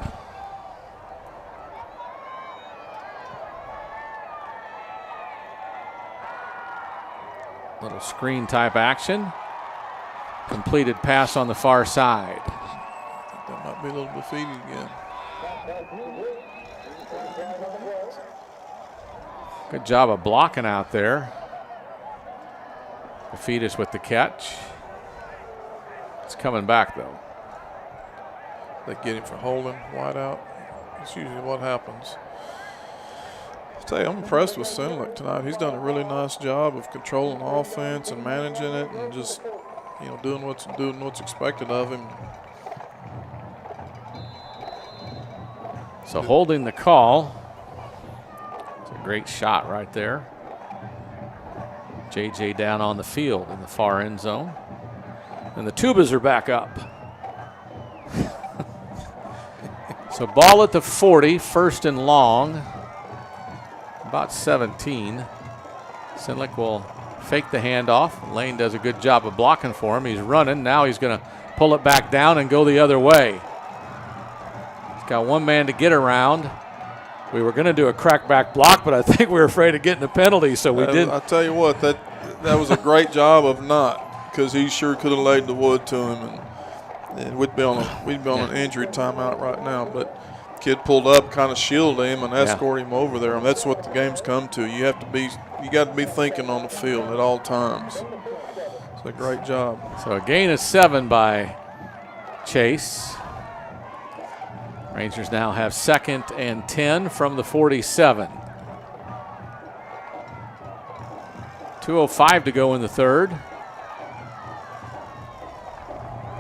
Little screen type action. Completed pass on the far side. I think that might be a little defeated again. Good job of blocking out there. Bafetus with the catch. It's coming back though. They get him for holding, wide out. That's usually what happens. I tell you, I'm impressed with Senelik tonight. He's done a really nice job of controlling the offense and managing it, and just doing what's expected of him. So holding the call. It's a great shot right there. JJ down on the field in the far end zone. And the Tubas are back up. So ball at the 40, first and long. About 17. Sinlick will fake the handoff. Lane does a good job of blocking for him. He's running. Now he's going to pull it back down and go the other way. He's got one man to get around. We were going to do a crackback block, but I think we were afraid of getting a penalty, so we didn't. I tell you what, that was a great job of not, because he sure could have laid the wood to him, and we'd be on an injury timeout right now. But kid pulled up, kind of shielded him, and escorted him over there. And that's what the game's come to. You got to be thinking on the field at all times. It's a great job. So a gain of 7 by Chase. Rangers now have 2nd and 10 from the 47. 2:05 to go in the third.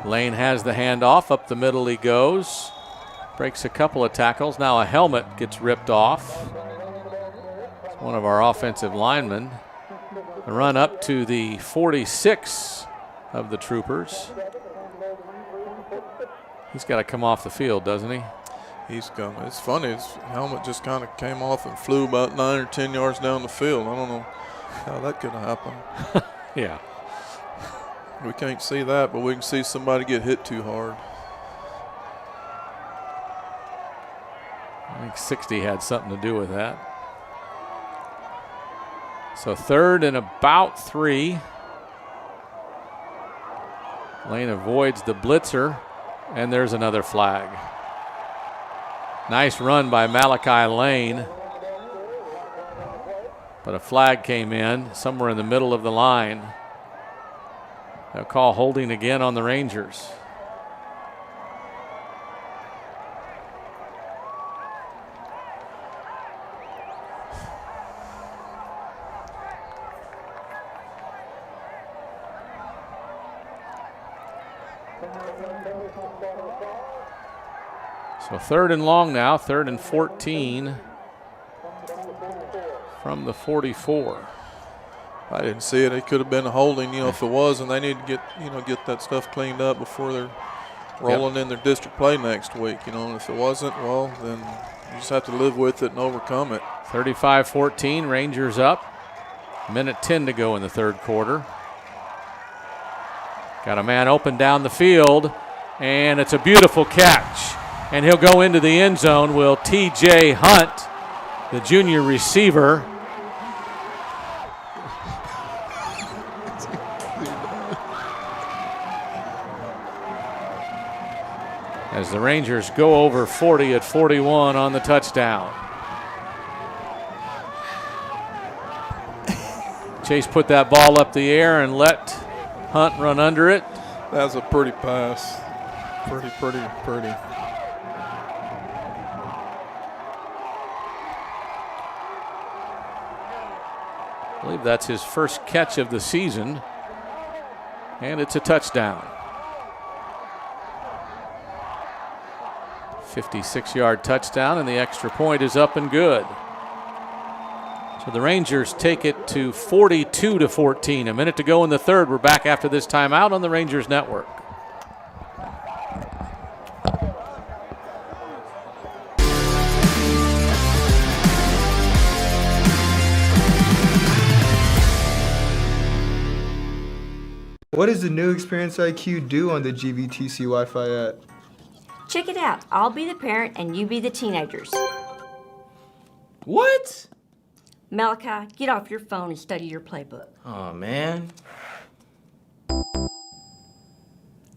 Lane has the handoff. Up the middle he goes. Breaks a couple of tackles. Now a helmet gets ripped off. It's one of our offensive linemen. A run up to the 46 of the Troopers. He's got to come off the field, doesn't he? He's coming. It's funny. His helmet just kind of came off and flew about 9 or 10 yards down the field. I don't know how that could have happened. Yeah. We can't see that, but we can see somebody get hit too hard. I think 60 had something to do with that. So 3rd and about 3. Lane avoids the blitzer, and there's another flag. Nice run by Malachi Lane. But a flag came in somewhere in the middle of the line. They'll call holding again on the Rangers. So 3rd and long now, 3rd and 14 from the 44. I didn't see it. It could have been a holding, if it was, and they need to get that stuff cleaned up before they're rolling in their district play next week. And if it wasn't, well, then you just have to live with it and overcome it. 35-14, Rangers up. Minute 10 to go in the third quarter. Got a man open down the field, and it's a beautiful catch. And he'll go into the end zone. Will T.J. Hunt, the junior receiver. As the Rangers go over 40 at 41 on the touchdown. Chase put that ball up the air and let Hunt run under it. That's a pretty pass. Pretty. I believe that's his first catch of the season, and it's a touchdown. 56-yard touchdown, and the extra point is up and good. So the Rangers take it to 42-14. A minute to go in the third. We're back after this timeout on the Rangers Network. What does the new Experience IQ do on the GVTC Wi-Fi app? Check it out. I'll be the parent and you be the teenagers. What? Malachi, get off your phone and study your playbook. Oh, man.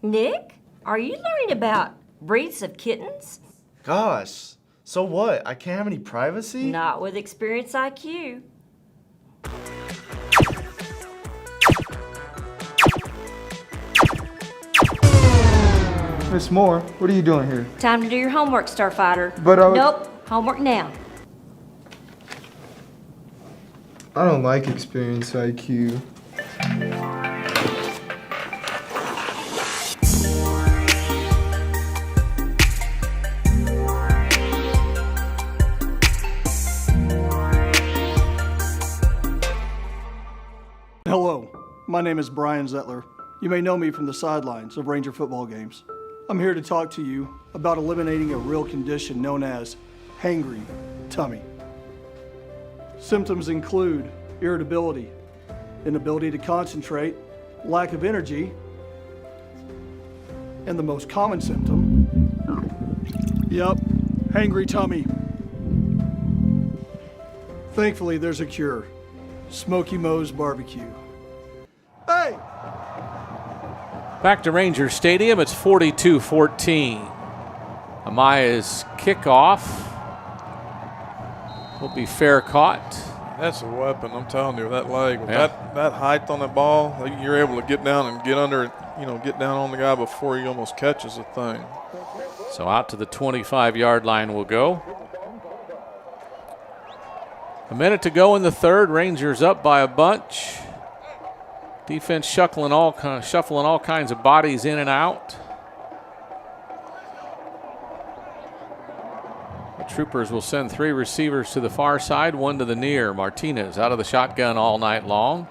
Nick, are you learning about breeds of kittens? Gosh, so what? I can't have any privacy? Not with Experience IQ. Miss Moore, what are you doing here? Time to do your homework, Starfighter. But Nope, homework now. I don't like Experience IQ. my name is Brian Zettler. You may know me from the sidelines of Ranger football games. I'm here to talk to you about eliminating a real condition known as hangry tummy. Symptoms include irritability, inability to concentrate, lack of energy, and the most common symptom, hangry tummy. Thankfully, there's a cure. Smoky Moe's Barbecue. Hey! Back to Ranger Stadium, it's 42-14. Amaya's kickoff will be fair caught. That's a weapon, I'm telling you, that leg. With that height on the ball, you're able to get down and get under, get down on the guy before he almost catches the thing. So out to the 25-yard line we'll go. A minute to go in the third. Rangers up by a bunch. Defense shuffling all kinds of bodies in and out. The Troopers will send 3 receivers to the far side, 1 to the near. Martinez out of the shotgun all night long.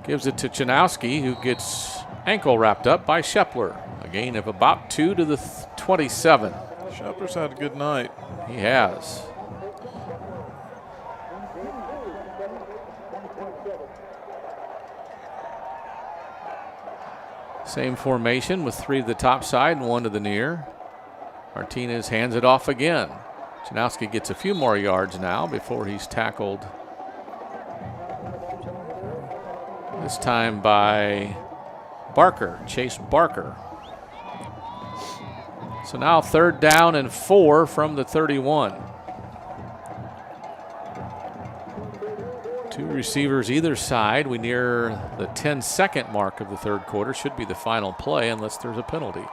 Gives it to Chanowski, who gets ankle wrapped up by Shepler. A gain of about 2 to the 27. Shepler's had a good night. He has. Same formation with 3 to the top side and 1 to the near. Martinez hands it off again. Chanowski gets a few more yards now before he's tackled. This time by Barker, Chase Barker. So now 3rd down and 4 from the 31. 2 receivers either side. We near the 10-second mark of the third quarter. Should be the final play unless there's a penalty.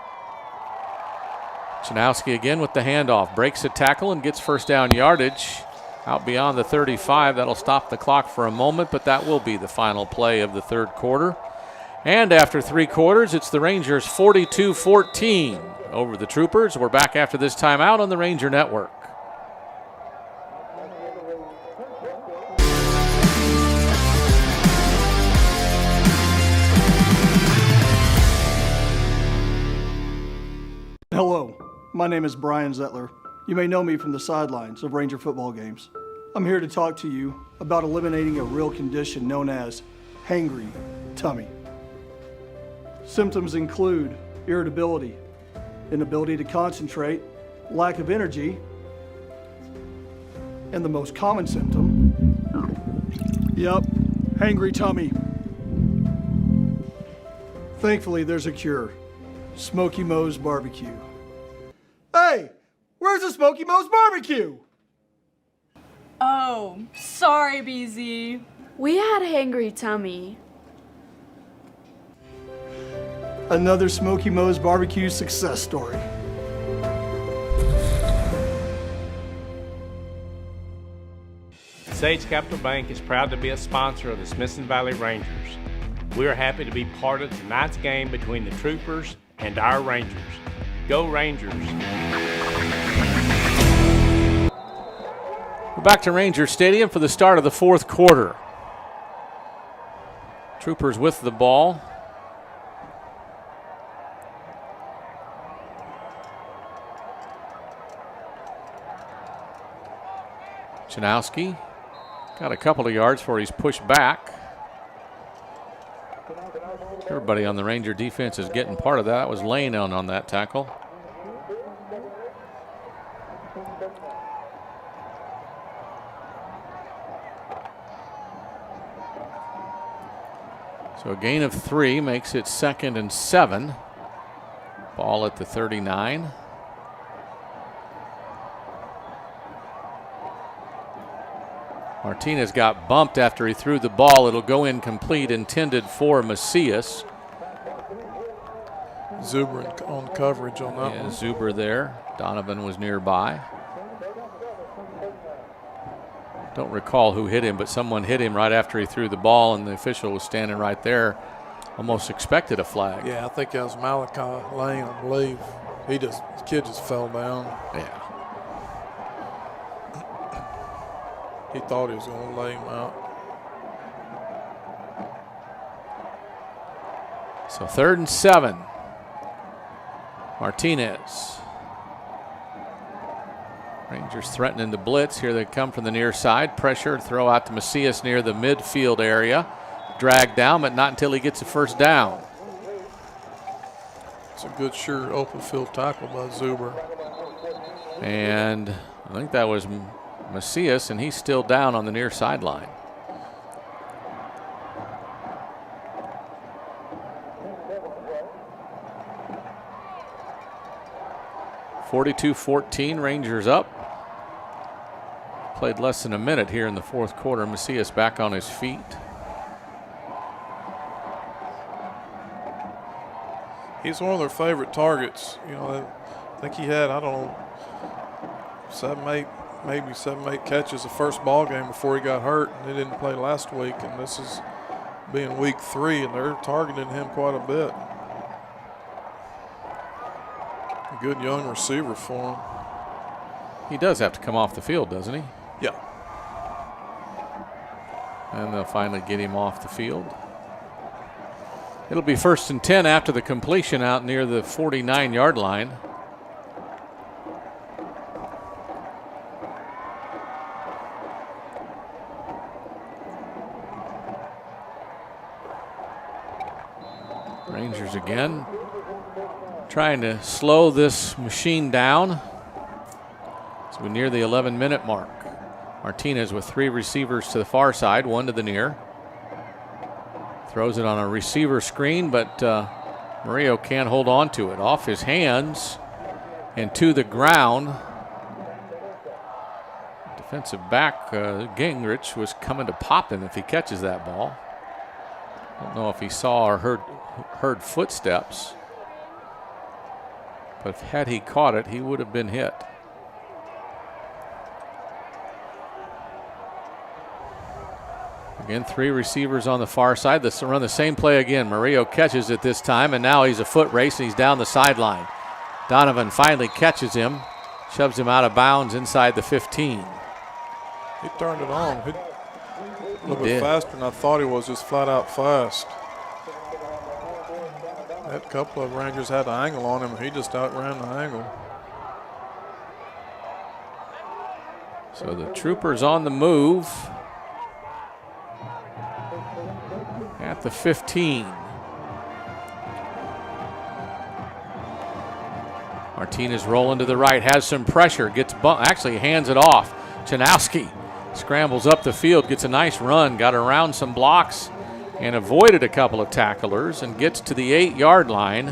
Chanowski again with the handoff. Breaks a tackle and gets first down yardage. Out beyond the 35. That'll stop the clock for a moment, but that will be the final play of the third quarter. And after 3 quarters, it's the Rangers 42-14 over the Troopers. We're back after this timeout on the Ranger Network. Hello, my name is Brian Zettler. You may know me from the sidelines of Ranger football games. I'm here to talk to you about eliminating a real condition known as hangry tummy. Symptoms include irritability, inability to concentrate, lack of energy, and the most common symptom, hangry tummy. Thankfully, there's a cure. Smoky Moe's Barbecue. Hey, where's the Smoky Moe's Barbecue? Oh, sorry, BZ. We had hangry tummy. Another Smoky Moe's Barbecue success story. Sage Capital Bank is proud to be a sponsor of the Smithson Valley Rangers. We are happy to be part of tonight's game between the Troopers and our Rangers. Go Rangers! We're back to Ranger Stadium for the start of the fourth quarter. Troopers with the ball. Chanowski got a couple of yards before he's pushed back. Everybody on the Ranger defense is getting part of that. That was Lane on that tackle. So a gain of 3 makes it 2nd and 7. Ball at the 39. Martinez got bumped after he threw the ball. It'll go incomplete, intended for Macias. Zuber on coverage on that one. Zuber there. Donovan was nearby. Don't recall who hit him, but someone hit him right after he threw the ball, and the official was standing right there. Almost expected a flag. Yeah, I think that was Malachi Lane, I believe. The kid just fell down. Yeah. He thought he was going to lay him out. So 3rd and 7. Martinez. Rangers threatening the blitz. Here they come from the near side. Pressure, throw out to Macias near the midfield area. Dragged down, but not until he gets a first down. It's a good, sure open field tackle by Zuber. And I think that was Macias, and he's still down on the near sideline. (42-14), Rangers up. Played less than a minute here in the fourth quarter. Macias back on his feet. He's one of their favorite targets. You know, I think he had, I don't know, 7-8 catches the first ball game before he got hurt, and he didn't play last week. And this is being week 3, and they're targeting him quite a bit. A good young receiver for him. He does have to come off the field, doesn't he? Yeah. And they'll finally get him off the field. It'll be 1st and 10 after the completion out near the 49-yard line. Rangers again trying to slow this machine down as we near the 11-minute mark. Martinez with 3 receivers to the far side, 1 to the near. Throws it on a receiver screen, but Murillo can't hold on to it. Off his hands and to the ground. Defensive back Gingrich was coming to pop him if he catches that ball. Don't know if he saw or heard footsteps, but had he caught it, he would have been hit. Again, 3 receivers on the far side. Let's run the same play again. Murillo catches it this time, and now he's a foot race, and he's down the sideline. Donovan finally catches him, shoves him out of bounds inside the 15. He turned it on. He a little bit faster than I thought he was, just flat out fast. That couple of Rangers had the angle on him, and he just outran the angle. So the Troopers on the move at the 15. Martinez rolling to the right, has some pressure, gets actually hands it off. Janowski scrambles up the field, gets a nice run, got around some blocks and avoided a couple of tacklers and gets to the 8-yard line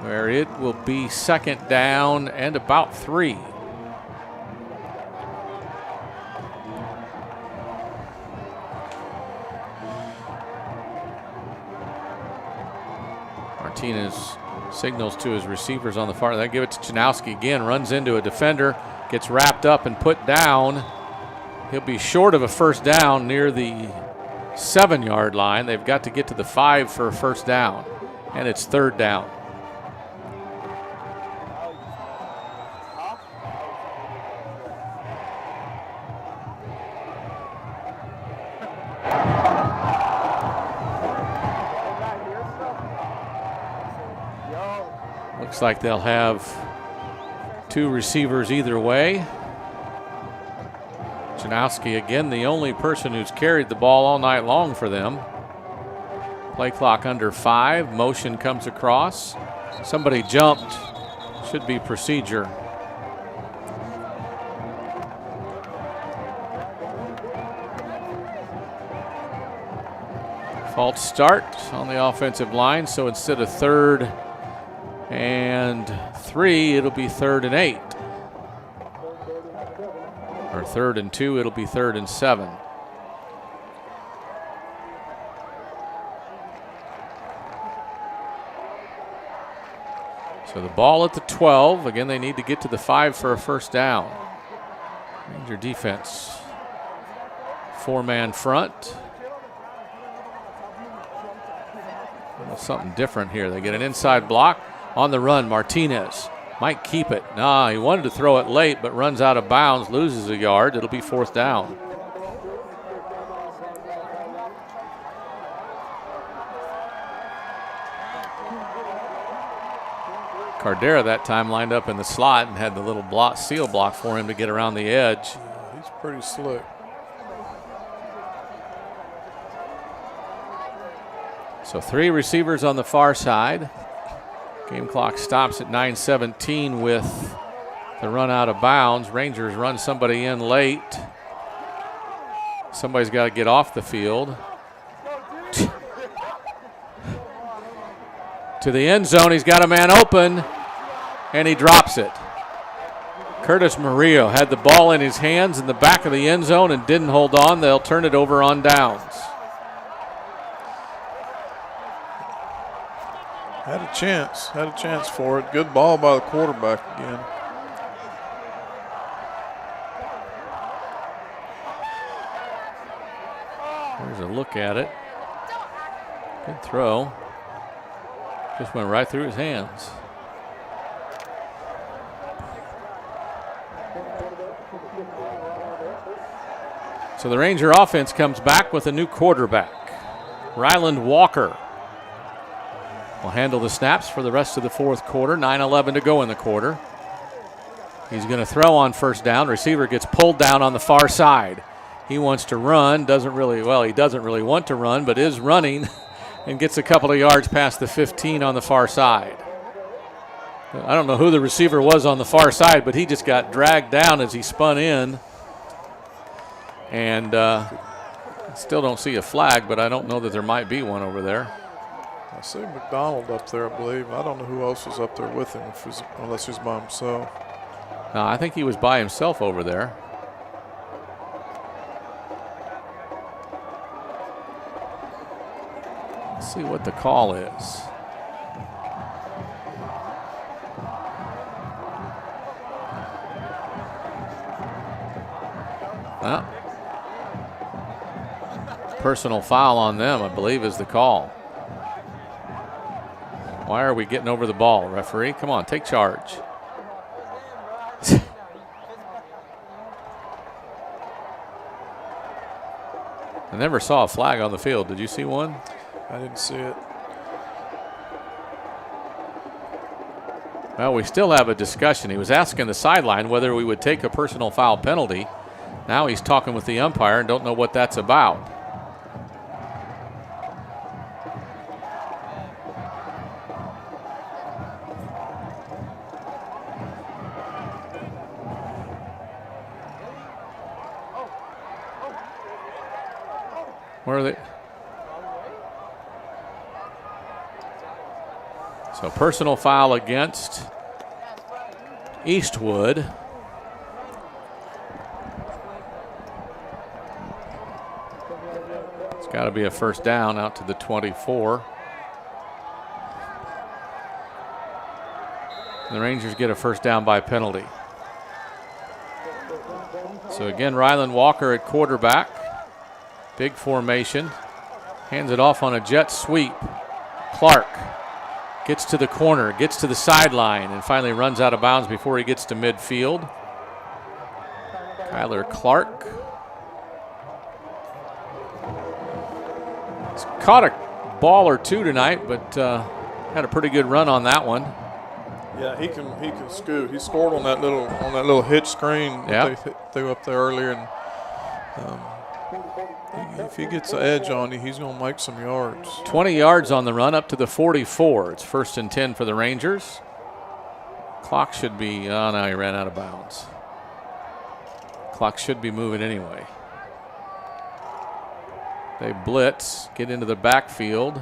where it will be 2nd down and about 3. Martinez signals to his receivers on the far. They give it to Janowski again, runs into a defender, gets wrapped up and put down. He'll be short of a first down near the 7-yard line. They've got to get to the 5 for a first down, and it's 3rd down. Looks like they'll have 2 receivers either way. Janowski again, the only person who's carried the ball all night long for them. Play clock under 5. Motion comes across. Somebody jumped. Should be procedure. False start on the offensive line, so instead of 3rd and 3, it'll be 3rd and 8. Or 3rd and 2, it'll be 3rd and 7. So the ball at the 12. Again, they need to get to the 5 for a first down. Ranger defense. 4-man front. Something different here. They get an inside block. On the run, Martinez might keep it. Nah, he wanted to throw it late, but runs out of bounds, loses a yard. It'll be 4th down. Cardera that time lined up in the slot and had the little seal block for him to get around the edge. Yeah, he's pretty slick. So 3 receivers on the far side. Game clock stops at 9:17 with the run out of bounds. Rangers run somebody in late. Somebody's got to get off the field. To the end zone, he's got a man open, and he drops it. Curtis Murillo had the ball in his hands in the back of the end zone and didn't hold on. They'll turn it over on downs. Had a chance for it. Good ball by the quarterback again. There's a look at it. Good throw. Just went right through his hands. So the Ranger offense comes back with a new quarterback. Ryland Walker will handle the snaps for the rest of the fourth quarter. 9:11 to go in the quarter. He's going to throw on first down. Receiver gets pulled down on the far side. He wants to run. He doesn't really want to run, but is running and gets a couple of yards past the 15 on the far side. I don't know who the receiver was on the far side, but he just got dragged down as he spun in. And still don't see a flag, but I don't know that there might be one over there. I see McDonald up there, I believe. I don't know who else was up there with him, unless he's by himself. No, I think he was by himself over there. Let's see what the call is. Well, personal foul on them, I believe, is the call. Why are we getting over the ball, referee? Come on, take charge. I never saw a flag on the field. Did you see one? I didn't see it. Well, we still have a discussion. He was asking the sideline whether we would take a personal foul penalty. Now he's talking with the umpire and don't know what that's about. Where are they? So personal foul against Eastwood. It's got to be a first down out to the 24. The Rangers get a first down by penalty. So again, Ryland Walker at quarterback. Big formation. Hands it off on a jet sweep. Clark gets to the corner, gets to the sideline, and finally runs out of bounds before he gets to midfield. Kyler Clark. He's caught a ball or two tonight, but had a pretty good run on that one. Yeah, he can scoot. He scored on that little hitch screen that they threw up there earlier, and if he gets the edge on you, he's going to make some yards. 20 yards on the run up to the 44. It's 1st and 10 for the Rangers. Clock should be, oh no, he ran out of bounds. Clock should be moving anyway. They blitz, get into the backfield.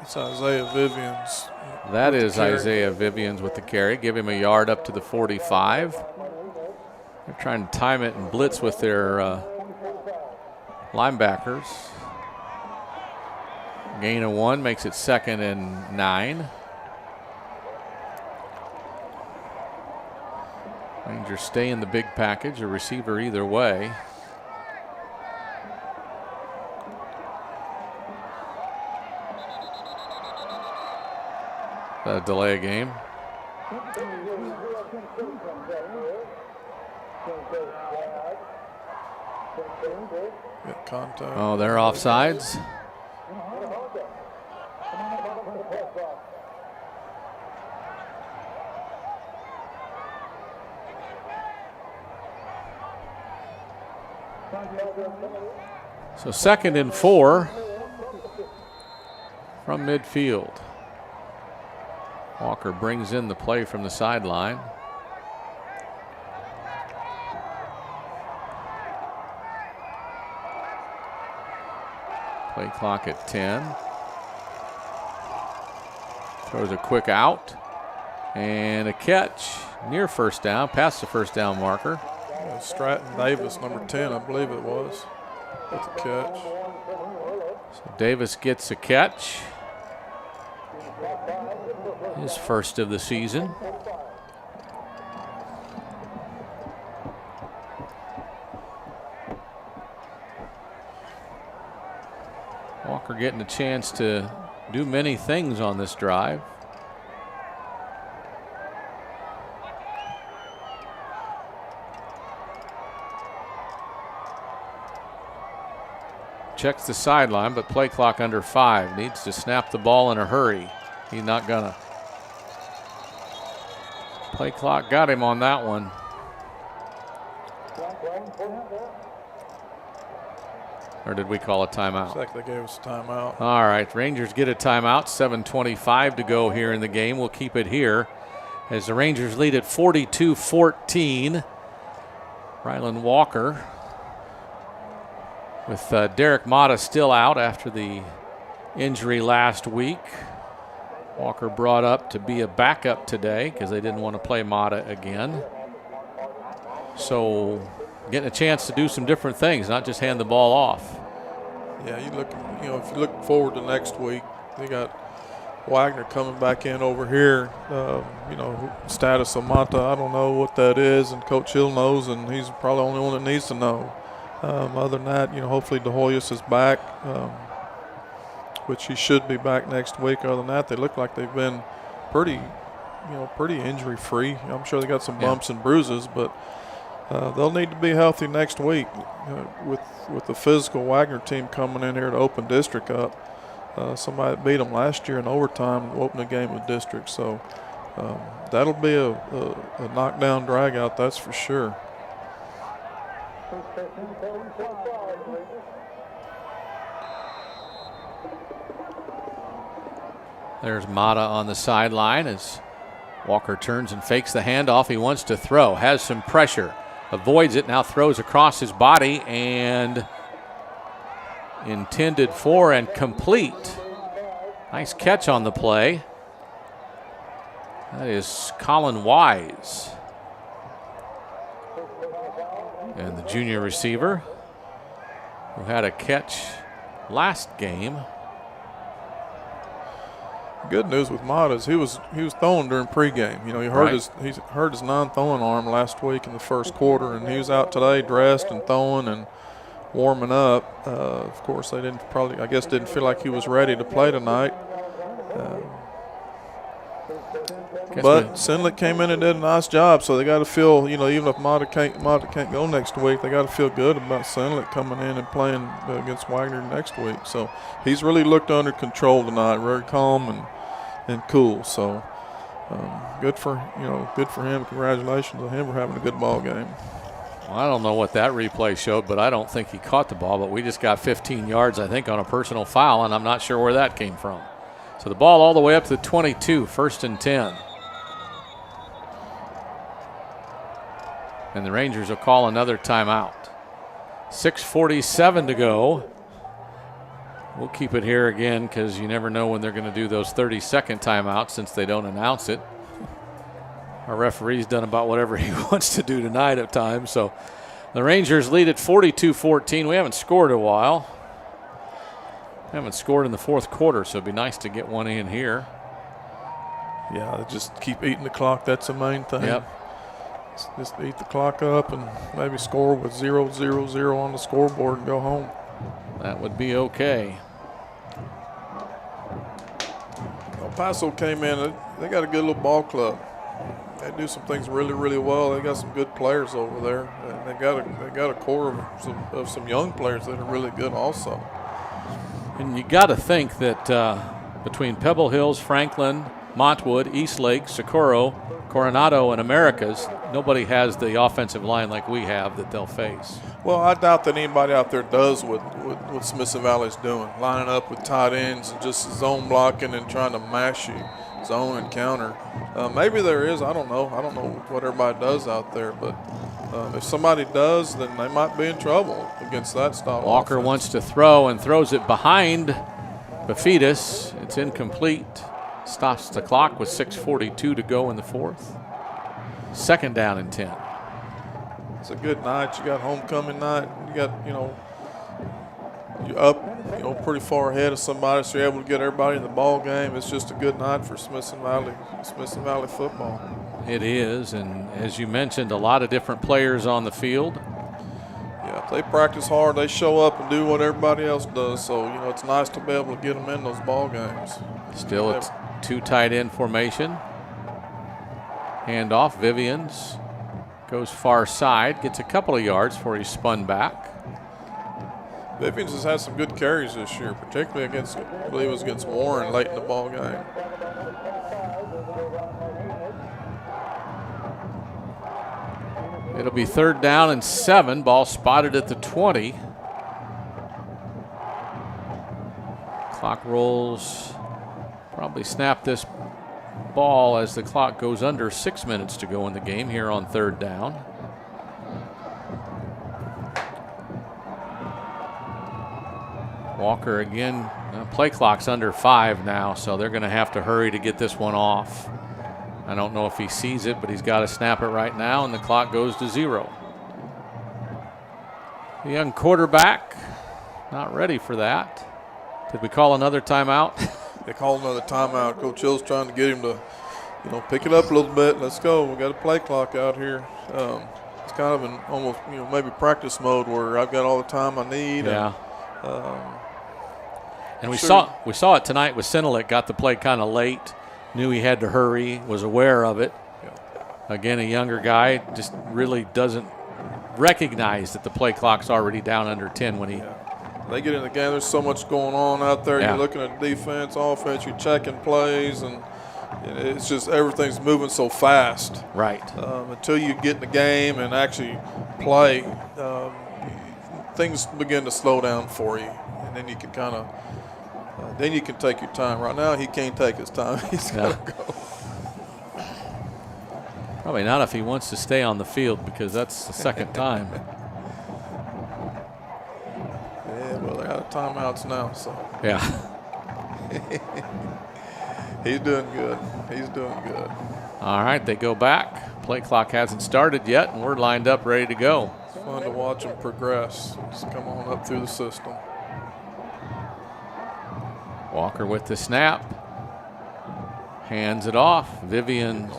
It's Isaiah Vivians. That is Isaiah Vivians with the carry. Give him a yard up to the 45. They're trying to time it and blitz with their linebackers. Gain of 1 makes it 2nd and 9. Rangers stay in the big package, a receiver either way. Delay a game. Contact. Oh, they're offsides. So 2nd and 4 from midfield. Walker brings in the play from the sideline. Play clock at 10. Throws a quick out and a catch near first down, past the first down marker. Stratton Davis, number 10, I believe it was, with the catch. So Davis gets a catch. His first of the season. Walker getting a chance to do many things on this drive. Checks the sideline, but play clock under 5. Needs to snap the ball in a hurry. He's not gonna. Play clock got him on that one. Or did we call a timeout? Looks like they gave us a timeout. All right, Rangers get a timeout. 7:25 to go here in the game. We'll keep it here as the Rangers lead at 42-14. Rylan Walker with Derek Mata still out after the injury last week. Walker brought up to be a backup today because they didn't want to play Mata again. So getting a chance to do some different things, not just hand the ball off. Yeah, if you look forward to next week, they got Wagner coming back in over here. Status of Mata, I don't know what that is, and Coach Hill knows, and he's probably the only one that needs to know. Other than that, hopefully De Hoyos is back, which he should be back next week. Other than that, they look like they've been pretty injury-free. I'm sure they got some bumps and bruises, but they'll need to be healthy next week with the physical Wagner team coming in here to open district up. Somebody that beat them last year in overtime to open the game with district. So that'll be a knockdown drag out, that's for sure. There's Mata on the sideline as Walker turns and fakes the handoff. He wants to throw, has some pressure, avoids it, now throws across his body and intended for and complete. Nice catch on the play. That is Colin Wise. And the junior receiver who had a catch last game. Good news with Mata is he was throwing during pregame. He hurt his non-throwing arm last week in the first quarter, and he was out today dressed and throwing and warming up. Of course, they didn't feel like he was ready to play tonight. But Sinlett came in and did a nice job, so they got to feel, even if Mata can't go next week, they got to feel good about Sinlett coming in and playing against Wagner next week. So he's really looked under control tonight, very calm and cool. So good for him. Congratulations on him for having a good ball game. Well, I don't know what that replay showed, but I don't think he caught the ball. But we just got 15 yards, I think, on a personal foul, and I'm not sure where that came from. So the ball all the way up to the 22, 1st and 10. And the Rangers will call another timeout. 6:47 to go. We'll keep it here again because you never know when they're going to do those 30-second timeouts since they don't announce it. Our referee's done about whatever he wants to do tonight at times. So the Rangers lead at 42-14. We haven't scored in a while. We haven't scored in the fourth quarter, so it'd be nice to get one in here. Yeah, just keep eating the clock. That's the main thing. Yep. Just eat the clock up and maybe score with 0-0-0 on the scoreboard and go home. That would be okay. El Paso came in. They got a good little ball club. They do some things really, really well. They got some good players over there. And they got a core of some young players that are really good also. And you got to think that between Pebble Hills, Franklin, Montwood, Eastlake, Socorro, Coronado, and Americas, nobody has the offensive line like we have that they'll face. Well, I doubt that anybody out there does what Smithson Valley's doing, lining up with tight ends and just zone blocking and trying to mash you, zone and counter. Maybe there is. I don't know. I don't know what everybody does out there, but if somebody does, then they might be in trouble against that style. Walker wants to throw and throws it behind Bafidis. It's incomplete. Stops the clock with 6:42 to go in the fourth. 2nd down and 10. It's a good night. You got homecoming night. You got, you're up, pretty far ahead of somebody, so you're able to get everybody in the ball game. It's just a good night for Smithson Valley football. It is, and as you mentioned, a lot of different players on the field. Yeah, if they practice hard, they show up and do what everybody else does. So, it's nice to be able to get them in those ball games. Still a 2 tight end formation. Handoff, Vivians. Goes far side, gets a couple of yards before he's spun back. Vivians has had some good carries this year, particularly against, I believe it was against Warren late in the ball game. It'll be 3rd down and 7. Ball spotted at the 20. Clock rolls. Probably snap this ball as the clock goes under 6 minutes to go in the game here on 3rd down. Walker again, play clock's under 5 now, so they're going to have to hurry to get this one off. I don't know if he sees it, but he's got to snap it right now, and the clock goes to 0. The young quarterback, not ready for that. Did we call another timeout? They called another timeout. Coach Hill's trying to get him to, pick it up a little bit. Let's go. We got a play clock out here. It's kind of in almost, maybe practice mode where I've got all the time I need. Yeah. And we saw it tonight with Sinilik. Got the play kind of late. Knew he had to hurry. Was aware of it. Yeah. Again, a younger guy just really doesn't recognize that the play clock's already down under 10 when he. Yeah. They get in the game. There's so much going on out there. Yeah. You're looking at defense, offense. You're checking plays, and it's just everything's moving so fast. Right. Until you get in the game and actually play, things begin to slow down for you, and then you can then you can take your time. Right now, he can't take his time. He's got to go. Probably not if he wants to stay on the field, because that's the 2nd time. Yeah, well, they're out of timeouts now, so. Yeah. He's doing good. He's doing good. All right, they go back. Play clock hasn't started yet, and we're lined up ready to go. It's fun to watch them progress. Just come on up through the system. Walker with the snap. Hands it off. Vivian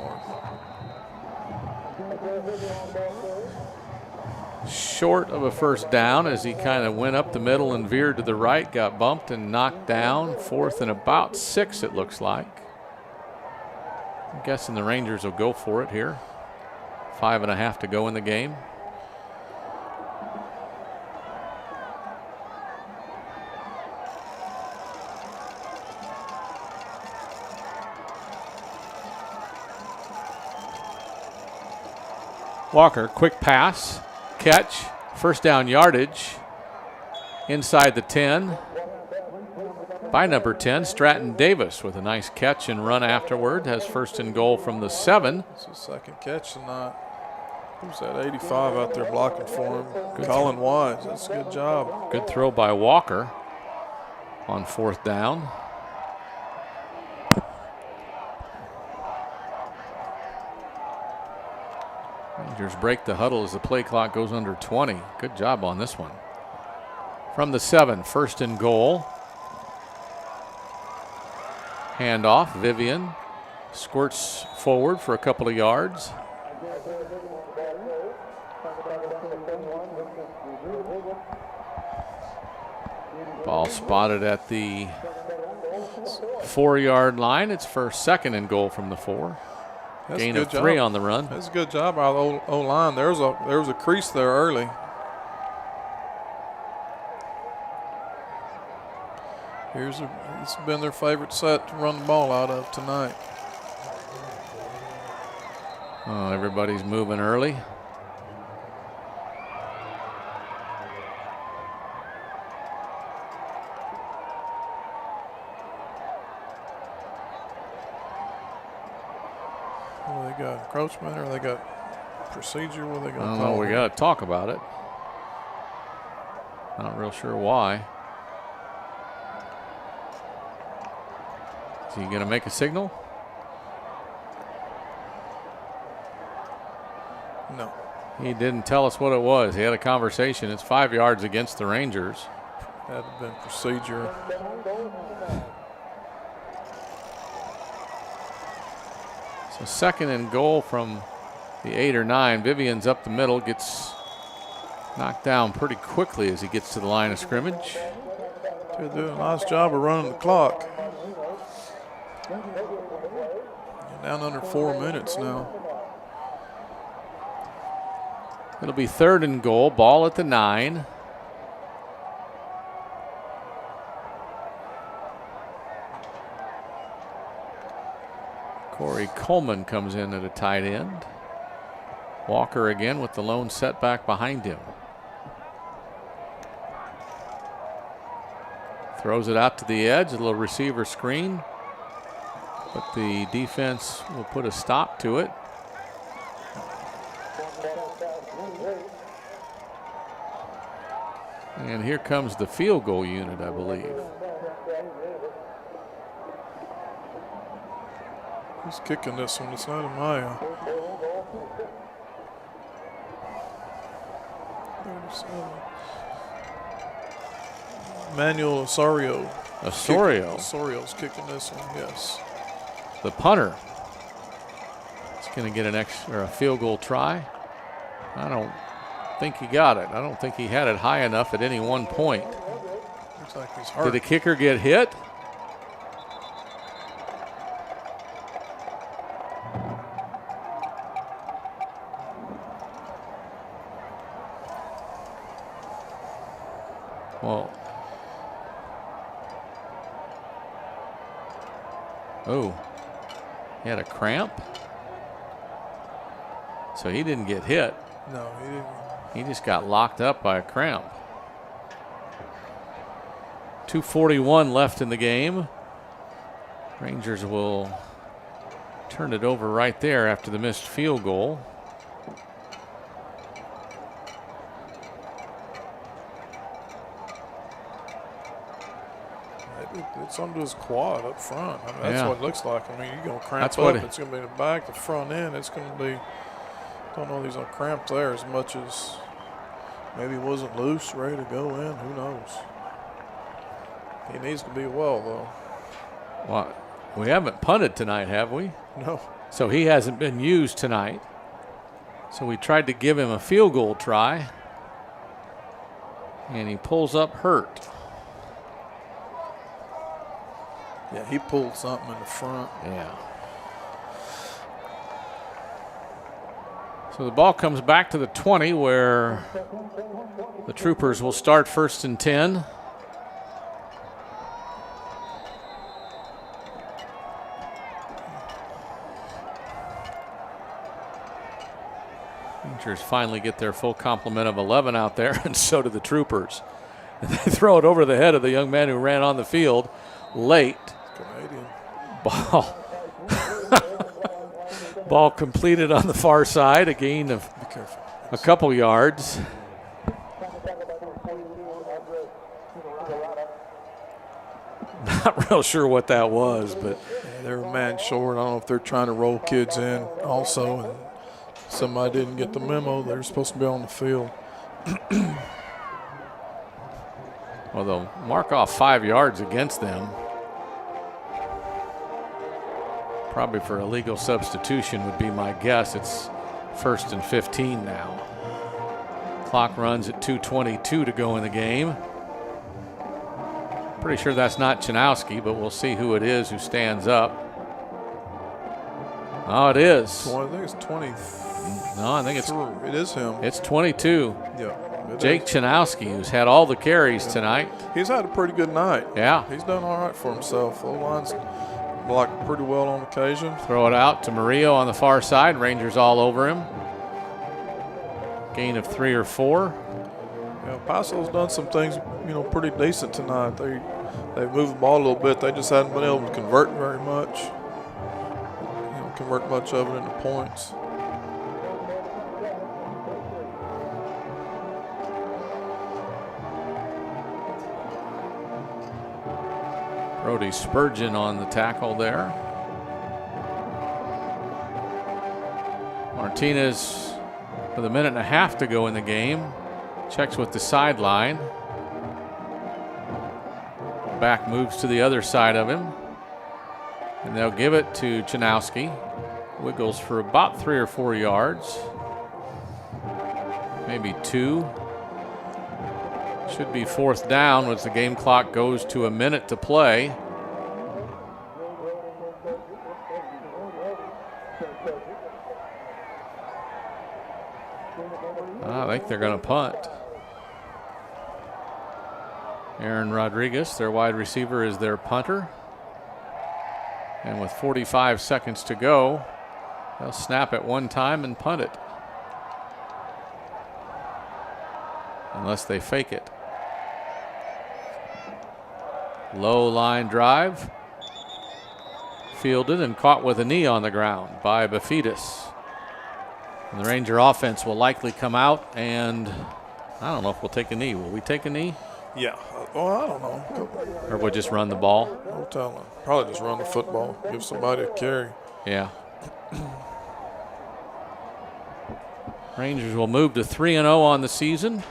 short of a 1st down as he kind of went up the middle and veered to the right, got bumped and knocked down. 4th and about 6, it looks like. I'm guessing the Rangers will go for it here. 5.5 to go in the game. Walker, quick pass, catch, 1st down yardage inside the 10 by number 10, Stratton Davis, with a nice catch and run afterward. Has 1st and goal from the 7. It's his 2nd catch tonight. Who's that 85 out there blocking for him? Good Colin Wise. That's a good job. Good throw by Walker on 4th down. Rangers break the huddle as the play clock goes under 20. Good job on this one. From the 7, 1st and goal. Handoff, Vivian squirts forward for a couple of yards. Ball spotted at the 4-yard line. It's 2nd and goal from the 4. That's Gain a of good 3 job. on the run. That's a good job by the O-line. There was a crease there early. It's been their favorite set to run the ball out of tonight. Oh, everybody's moving early. Well, they got encroachment or they got procedure? What are they going to I don't call know. We it? got to talk about it. Not real sure why. Is he going to make a signal? No. He didn't tell us what it was. He had a conversation. It's 5 yards against the Rangers. Had to have been procedure. So 2nd and goal from the 8 or 9. Vivian's up the middle, gets knocked down pretty quickly as he gets to the line of scrimmage. They're doing a nice job of running the clock. Down under 4 minutes now. It'll be 3rd and goal, ball at the 9. Corey Coleman comes in at a tight end. Walker again with the lone setback behind him. Throws it out to the edge, a little receiver screen. But the defense will put a stop to it. And here comes the field goal unit, I believe. He's kicking this one. It's not a Maya. 37. Manuel Osorio. Osorio's kicking this one, yes. The punter is going to get a field goal try. I don't think he got it. I don't think he had it high enough at any one point. Looks like he's hurt. Did the kicker get hit? Well, oh, he had a cramp, so he didn't get hit. No, he didn't. He just got locked up by a cramp. 2:41 left in the game. Rangers will turn it over right there after the missed field goal. It's under his quad up front. I mean, that's what it looks like. I mean, you're going to cramp That's up. what It's going to be the back, the front end. It's going to be, don't know if he's going to cramp there as much as maybe he wasn't loose, ready to go in. Who knows? He needs to be well, though. Well, we haven't punted tonight, have we? No. So he hasn't been used tonight. So we tried to give him a field goal try. And he pulls up hurt. Yeah, he pulled something in the front. Yeah. So the ball comes back to the 20 where the Troopers will start 1st and 10. Rangers finally get their full complement of 11 out there, and so do the Troopers. And they throw it over the head of the young man who ran on the field late. Canadian. Ball completed on the far side, a gain of a couple yards. Not real sure what that was, but yeah, they're a man short. I don't know if they're trying to roll kids in also, and somebody didn't get the memo. They're supposed to be on the field. Well, they'll mark off 5 yards against them. Probably for a legal substitution would be my guess. It's 1st and 15 now. Clock runs at 2:22 to go in the game. Pretty sure that's not Chanowski, but we'll see who it is who stands up. Oh, it is. I think it's 20. No, I think it is him. It's 22. Yeah. Jake Chanowski, who's had all the carries tonight. He's had a pretty good night. Yeah. He's done all right for himself. The line's blocked pretty well on occasion. Throw it out to Murillo on the far side. Rangers all over him. Gain of 3 or 4. Yeah, Paso's done some things, pretty decent tonight. They've moved the ball a little bit. They just hadn't been able to convert very much. convert much of it into points. Brody Spurgeon on the tackle there. Martinez with a minute and a half to go in the game. Checks with the sideline. Back moves to the other side of him. And they'll give it to Chanowski. Wiggles for about 3 or 4 yards. Maybe 2. Should be 4th down as the game clock goes to a minute to play. I think they're going to punt. Aaron Rodriguez, their wide receiver, is their punter. And with 45 seconds to go, they'll snap it one time and punt it. Unless they fake it. Low line drive. Fielded and caught with a knee on the ground by Bafidis. And the Ranger offense will likely come out, and I don't know if we'll take a knee. Will we take a knee? Yeah. Well, I don't know. Or we'll just run the ball? No telling. Probably just run the football. Give somebody a carry. Yeah. Rangers will move to 3-0 on the season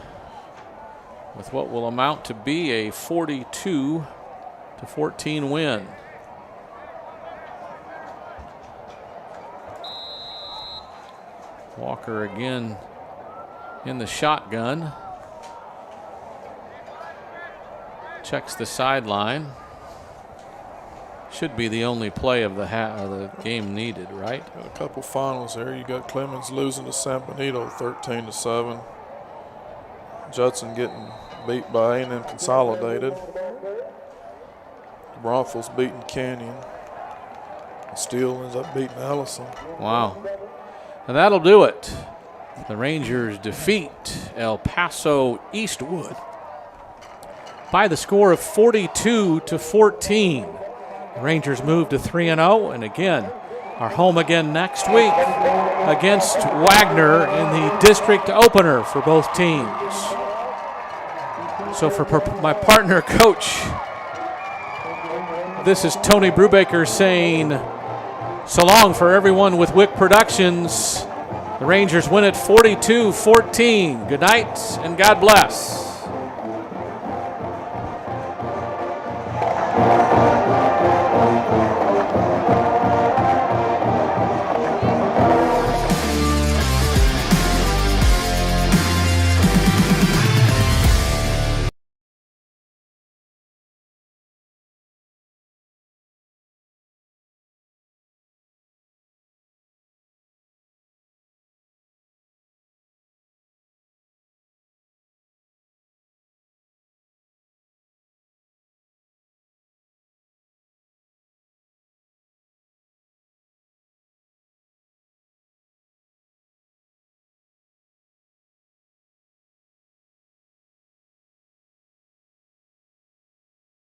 with what will amount to be a 42-14 win. Walker again in the shotgun. Checks the sideline. Should be the only play of the game needed, right? Got a couple finals there. You got Clemens losing to San Benito 13-7. Judson getting beat by A&M Consolidated. Bromfield's beating Canyon. Steele ends up beating Allison. Wow. And that'll do it. The Rangers defeat El Paso Eastwood by the score of 42-14. The Rangers move to 3-0, and again, are home again next week against Wagner in the district opener for both teams. So for my partner, Coach, this is Tony Brubaker saying so long for everyone with Wick Productions. The Rangers win it 42-14. Good night and God bless.